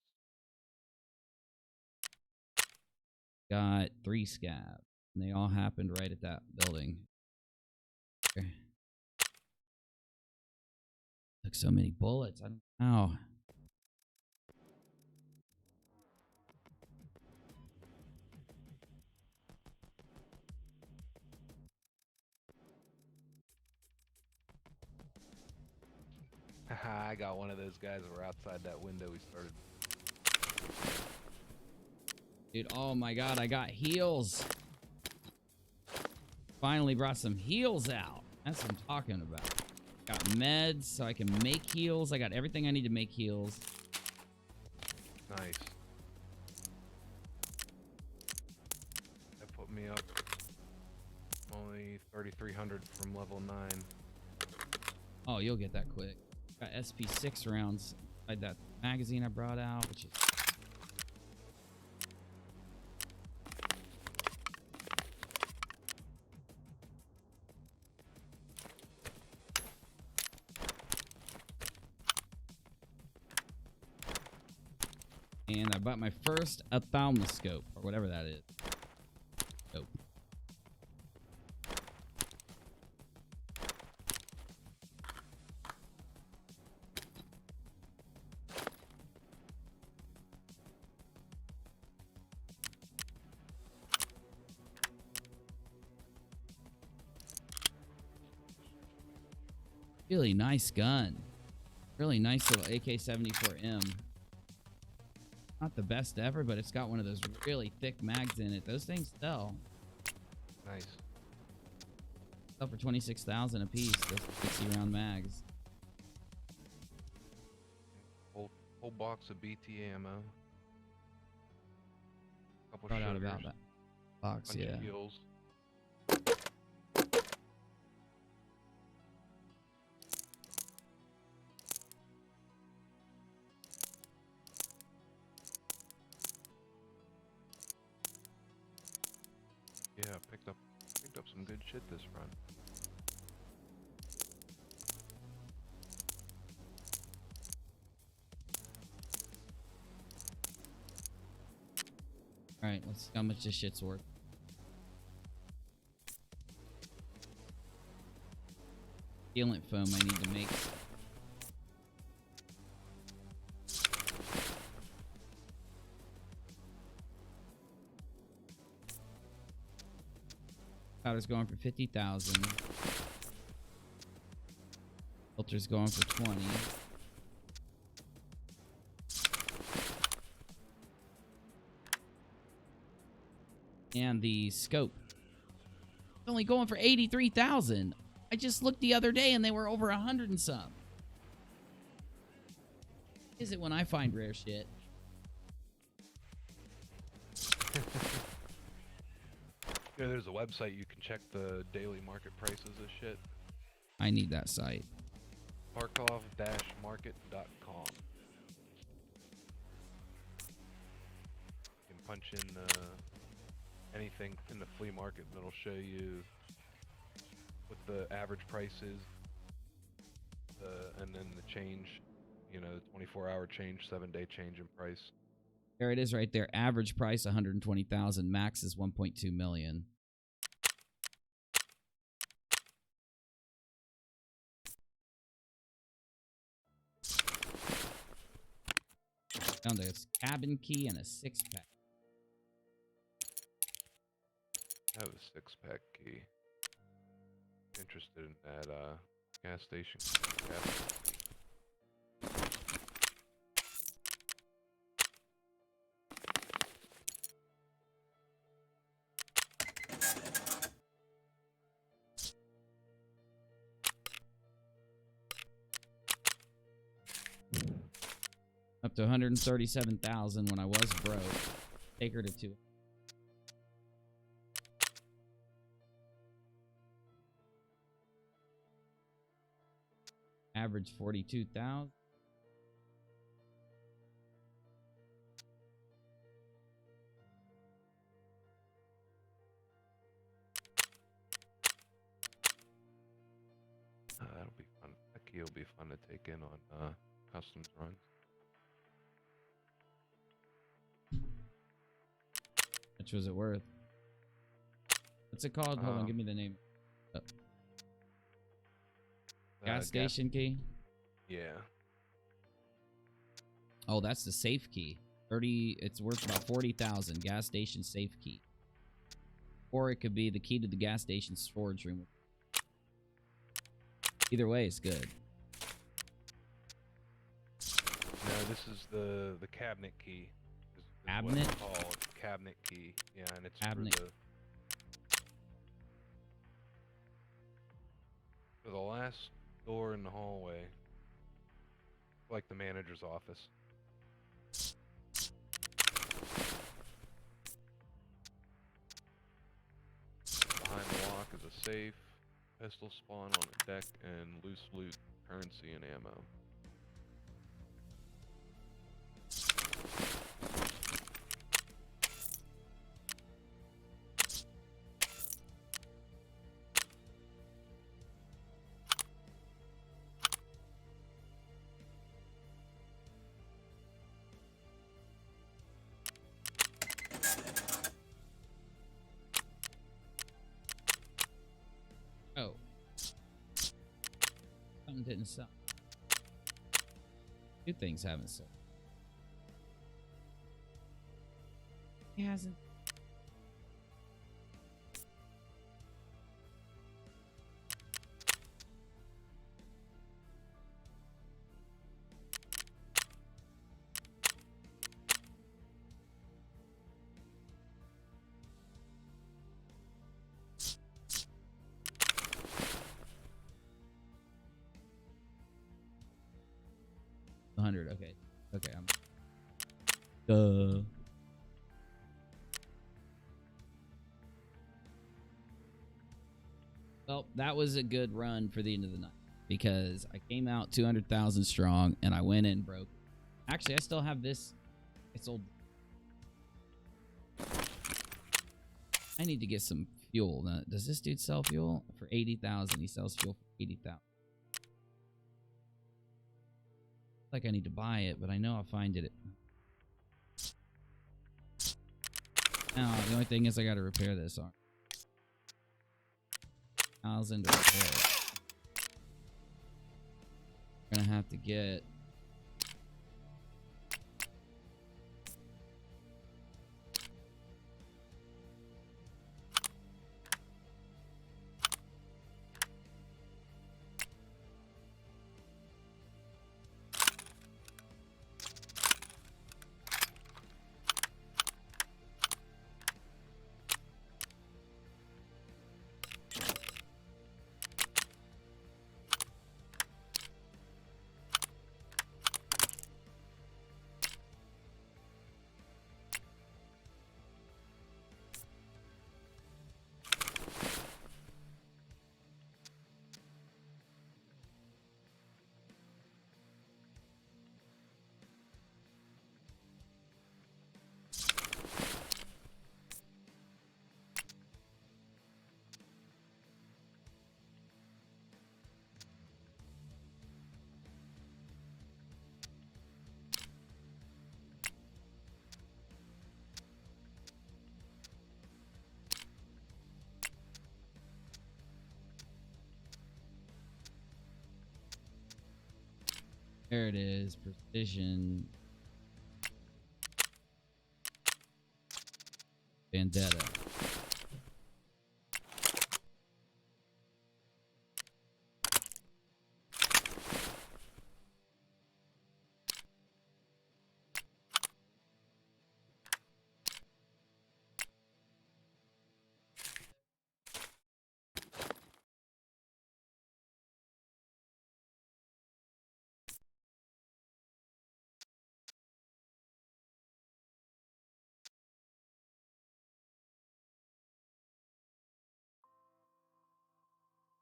S1: Got 3 scabs. And they all happened right at that building. Okay. Took so many bullets. I don't know.
S9: Haha, I got one of those guys that were outside that window we started.
S1: Dude, oh my god, I got heals. Finally brought some heals out. That's what I'm talking about. Got meds so I can make heals. I got everything I need to make heals.
S9: Nice. That put me up only 3,300 from level 9.
S1: Oh, you'll get that quick. Got SP6 rounds inside that magazine I brought out, which is... And I bought my first ophthalmoscope, or whatever that is. Scope. Really nice gun. Really nice little AK-74M. Not the best ever, but it's got one of those really thick mags in it. Those things sell.
S9: Nice.
S1: Sell for $26,000 a piece. Those 60-round mags.
S9: Whole box of BT ammo. Couple
S1: Brought out
S9: sugars,
S1: about that box,
S9: bunch
S1: yeah.
S9: of heals. Yeah, picked up some good shit this run.
S1: Alright, let's see how much this shit's worth. Sealant foam I need to make. Powder's going for 50,000. Filter's going for 20. And the scope. It's only going for 83,000. I just looked the other day and they were over 100 and some. Is it when I find rare shit?
S9: Yeah, there's a website you can check the daily market prices of shit.
S1: I need that site.
S9: Tarkov-market.com. You can punch in anything in the flea market and it'll show you what the average price is, and then the change, you know, 24-hour change, 7-day change in price.
S1: There it is right there. Average price 120,000. Max is 1.2 million. Found a cabin key and a 6-pack.
S9: I have a 6-pack key. Interested in that gas station cabin key.
S1: Up to 137,000 when I was broke. Take her to 2. Average 42,000.
S9: That'll be fun. That key will be fun to take in on customs runs.
S1: How much was it worth? What's it called? Hold on, give me the name. Oh. Gas station key?
S9: Yeah.
S1: Oh, that's the safe key. 30, it's worth about 40,000. Gas station safe key. Or it could be the key to the gas station storage room. Either way, it's good.
S9: No, this is the cabinet key. Is
S1: Cabinet?
S9: what it's called. Cabinet key. Yeah, and it's
S1: Cabinet.
S9: For the last door in the hallway. Like the manager's office. Behind the lock is a safe, pistol spawn on a deck, and loose loot, currency, and ammo.
S1: Oh. Something didn't sell. 2 things haven't sold. He hasn't. Okay. Okay, I'm Well, that was a good run for the end of the night because I came out 200,000 strong and I went in broke. Actually, I still have this. It's old. I need to get some fuel. Now, does this dude sell fuel for 80,000? He sells fuel for 80,000. Like I need to buy it, but I know I'll find it. Now, the only thing is I got to repair this arm. 1,000 to repair it. I'm gonna have to get. There it is, precision. Vendetta.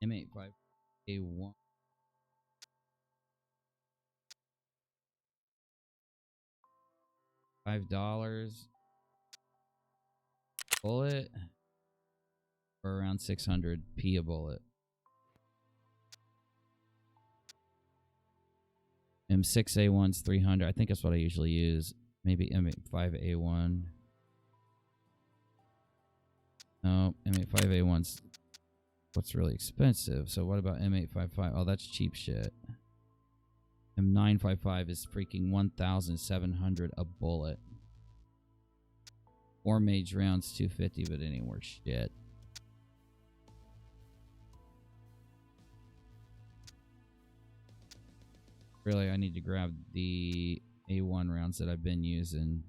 S1: M85A1. $5 bullet, or around 600p a bullet. M6A1's 300. I think that's what I usually use. Maybe M85A1. No, M85A1's what's really expensive. So what about M855? Oh, that's cheap shit. M955 is freaking 1,700 a bullet. 4 mage rounds, 250, but it ain't worth shit. Really, I need to grab the A1 rounds that I've been using.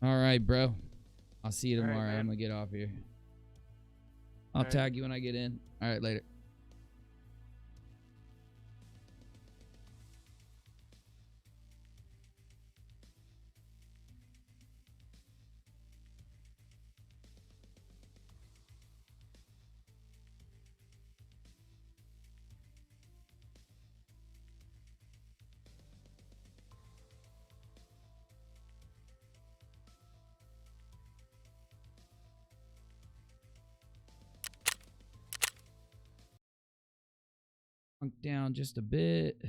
S1: All right, bro. I'll see you tomorrow. I'm gonna get off here. I'll tag you when I get in. All right, later. Down just a bit.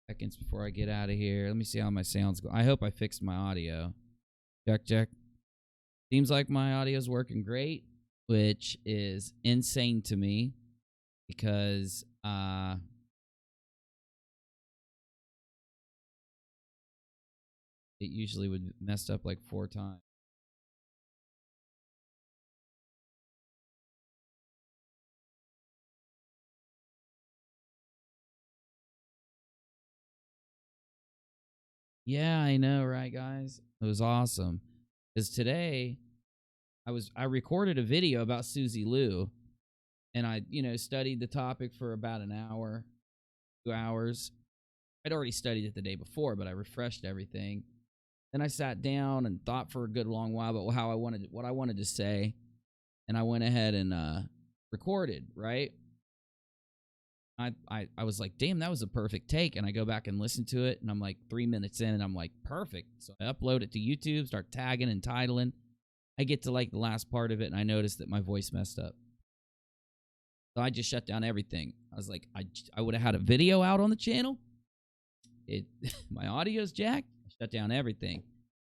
S1: Seconds before I get out of here. Let me see how my sound's going. I hope I fixed my audio. Check. Seems like my audio is working great, which is insane to me because it usually would mess up like 4 times. Yeah, I know, right, guys? It was awesome. Because today I recorded a video about Susie Liu, and I, studied the topic for about an hour, 2 hours. I'd already studied it the day before, but I refreshed everything. Then I sat down and thought for a good long while about what I wanted to say, and I went ahead and recorded, right? I was like, damn, that was a perfect take. And I go back and listen to it, and I'm like 3 minutes in, and I'm like, perfect. So I upload it to YouTube, start tagging and titling. I get to like the last part of it, and I noticed that my voice messed up. So I just shut down everything. I was like, I would have had a video out on the channel. My audio's jacked. I shut down everything.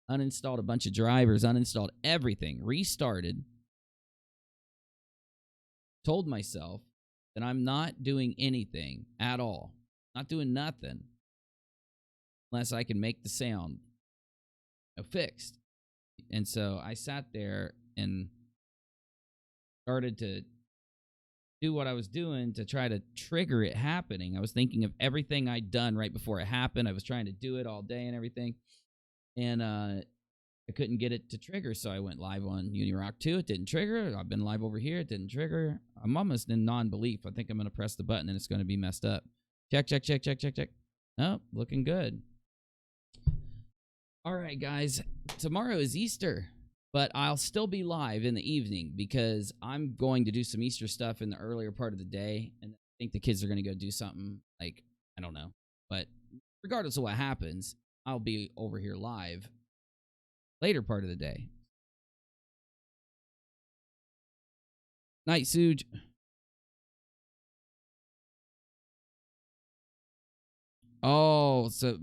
S1: uninstalled a bunch of drivers, uninstalled everything, restarted, told myself that I'm not doing anything at all, not doing nothing, unless I can make the sound fixed. And so I sat there and started to do what I was doing to try to trigger it happening. I was thinking of everything I'd done right before it happened. I was trying to do it all day and everything. And I couldn't get it to trigger, so I went live on UNIROCK 2. It didn't trigger. I've been live over here. It didn't trigger. I'm almost in non-belief. I think I'm going to press the button and it's going to be messed up. Check. Oh, looking good. All right, guys. Tomorrow is Easter, but I'll still be live in the evening because I'm going to do some Easter stuff in the earlier part of the day, and I think the kids are going to go do something, like, I don't know. But regardless of what happens, I'll be over here live later part of the day. Night, Suge. Oh, so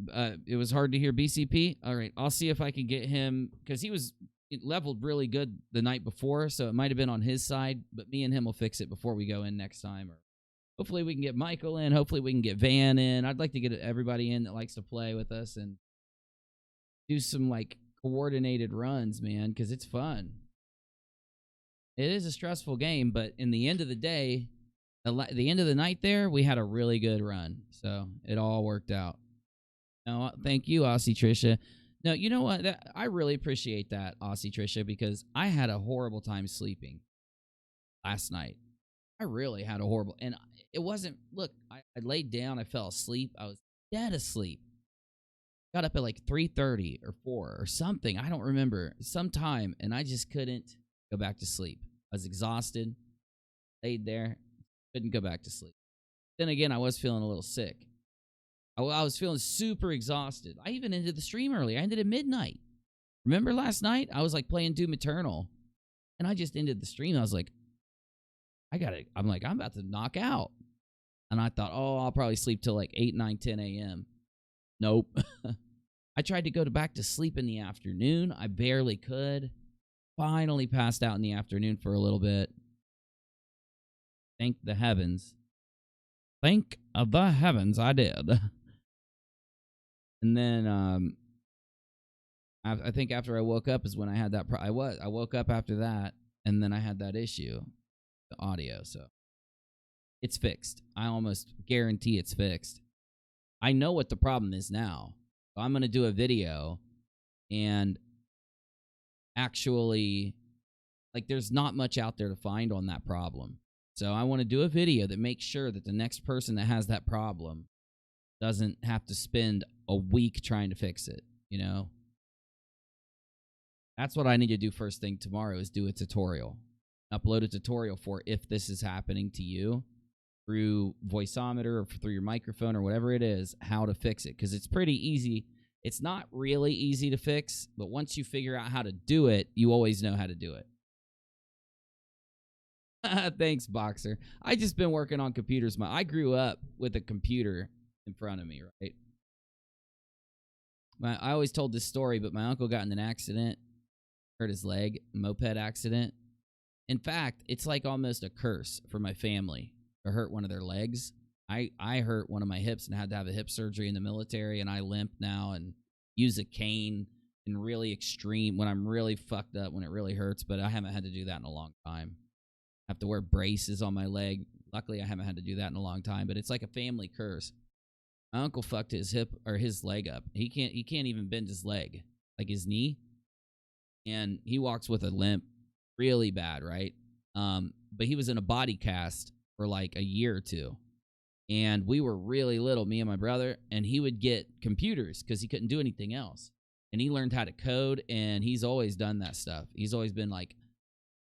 S1: it was hard to hear BCP? All right, I'll see if I can get him, because he was leveled really good the night before, so it might have been on his side, but me and him will fix it before we go in next time. Or hopefully we can get Michael in. Hopefully we can get Van in. I'd like to get everybody in that likes to play with us and do some, like, coordinated runs, man, because it's fun. It is a stressful game, but in the end of the day, the end of the night there, we had a really good run, so it all worked out. No, thank you, Aussie Trisha. No, you know what? I really appreciate that, Aussie Trisha, because I had a horrible time sleeping last night. I really had a horrible, and it wasn't, look, I laid down, I fell asleep, I was dead asleep. Got up at like 3:30 or 4 or something, I don't remember, sometime, and I just couldn't go back to sleep. I was exhausted, laid there, couldn't go back to sleep. Then again, I was feeling a little sick. I was feeling super exhausted. I even ended the stream early. I ended at midnight. Remember last night? I was like playing Doom Eternal, and I just ended the stream. I was like, I'm about to knock out. And I thought, oh, I'll probably sleep till like 8, 9, 10 a.m. Nope. I tried to go back to sleep in the afternoon. I barely could. Finally passed out in the afternoon for a little bit. Thank the heavens. Thank the heavens I did. And then I think after I woke up is when I had that I woke up after that, and then I had that issue, the audio, so it's fixed. I almost guarantee it's fixed. I know what the problem is now. So I'm going to do a video, and actually, like, there's not much out there to find on that problem. So I want to do a video that makes sure that the next person that has that problem doesn't have to spend a week trying to fix it, you know? That's what I need to do first thing tomorrow, is do a tutorial. Upload a tutorial for if this is happening to you through Voiceometer or through your microphone or whatever it is, how to fix it. Because it's pretty easy. It's not really easy to fix, but once you figure out how to do it, you always know how to do it. Thanks, Boxer. I just been working on computers. I grew up with a computer in front of me, right? I always told this story, but my uncle got in an accident, hurt his leg, moped accident. In fact, it's like almost a curse for my family to hurt one of their legs. I hurt one of my hips and had to have a hip surgery in the military, and I limp now and use a cane in really extreme, when I'm really fucked up, when it really hurts, but I haven't had to do that in a long time. I have to wear braces on my leg. Luckily, I haven't had to do that in a long time, but it's like a family curse. My uncle fucked his hip or his leg up. He can't even bend his leg, like his knee, and he walks with a limp, really bad, right? But he was in a body cast for like a year or two, and we were really little, me and my brother, and he would get computers because he couldn't do anything else, and he learned how to code, and he's always done that stuff. He's always been like,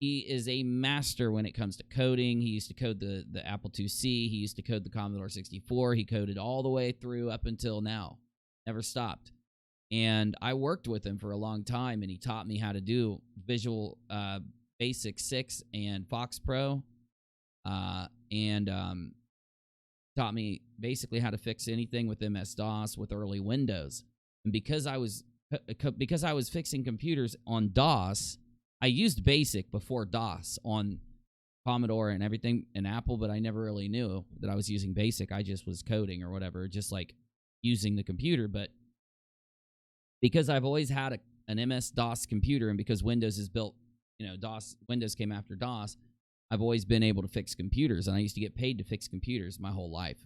S1: he is a master when it comes to coding. He used to code the Apple IIc. He used to code the Commodore 64. He coded all the way through up until now. Never stopped. And I worked with him for a long time, and he taught me how to do Visual Basic 6 and Fox Pro, and taught me basically how to fix anything with MS-DOS with early Windows. And because I was because I was fixing computers on DOS. I used BASIC before DOS on Commodore and everything in Apple, but I never really knew that I was using BASIC. I just was coding or whatever, just like using the computer. But because I've always had an MS-DOS computer, and because Windows is built, Windows came after DOS, I've always been able to fix computers, and I used to get paid to fix computers my whole life.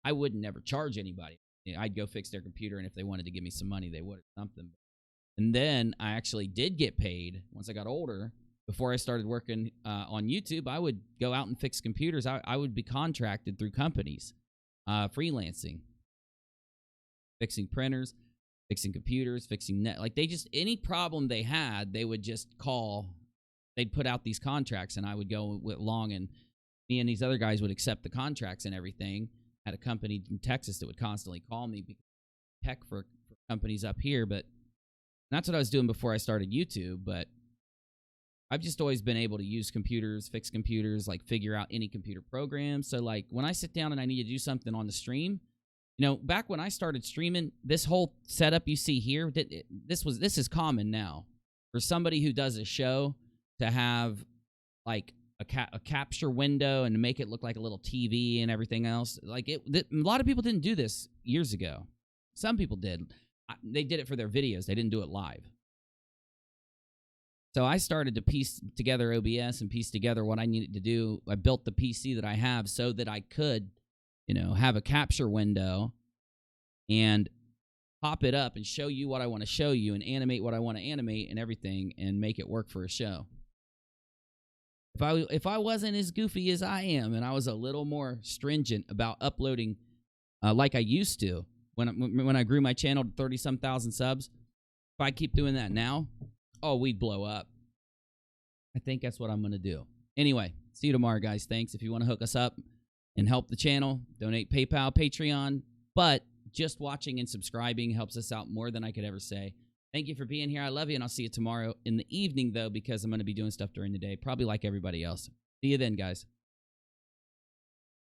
S1: I would never charge anybody. I'd go fix their computer, and if they wanted to give me some money, they would or something. And then I actually did get paid once I got older. Before I started working on YouTube, I would go out and fix computers. I would be contracted through companies, freelancing, fixing printers, fixing computers, fixing net. Like, any problem they had, they would just call. They'd put out these contracts, and I would go along, and me and these other guys would accept the contracts and everything. Had a company in Texas that would constantly call me because tech for companies up here, but that's what I was doing before I started YouTube. But I've just always been able to use computers, fix computers, like figure out any computer program. So like when I sit down and I need to do something on the stream, back when I started streaming, this whole setup you see here, this is common now for somebody who does a show to have like a capture window and to make it look like a little TV and everything else. Like a lot of people didn't do this years ago. Some people did. They did it for their videos. They didn't do it live. So I started to piece together OBS and piece together what I needed to do. I built the PC that I have so that I could, have a capture window and pop it up and show you what I want to show you and animate what I want to animate and everything and make it work for a show. If I wasn't as goofy as I am and I was a little more stringent about uploading like I used to when I grew my channel to 30-some thousand subs, if I keep doing that now, we'd blow up. I think that's what I'm going to do. Anyway, see you tomorrow, guys. Thanks. If you want to hook us up and help the channel, donate PayPal, Patreon. But just watching and subscribing helps us out more than I could ever say. Thank you for being here. I love you, and I'll see you tomorrow in the evening, though, because I'm going to be doing stuff during the day, probably like everybody else. See you then, guys.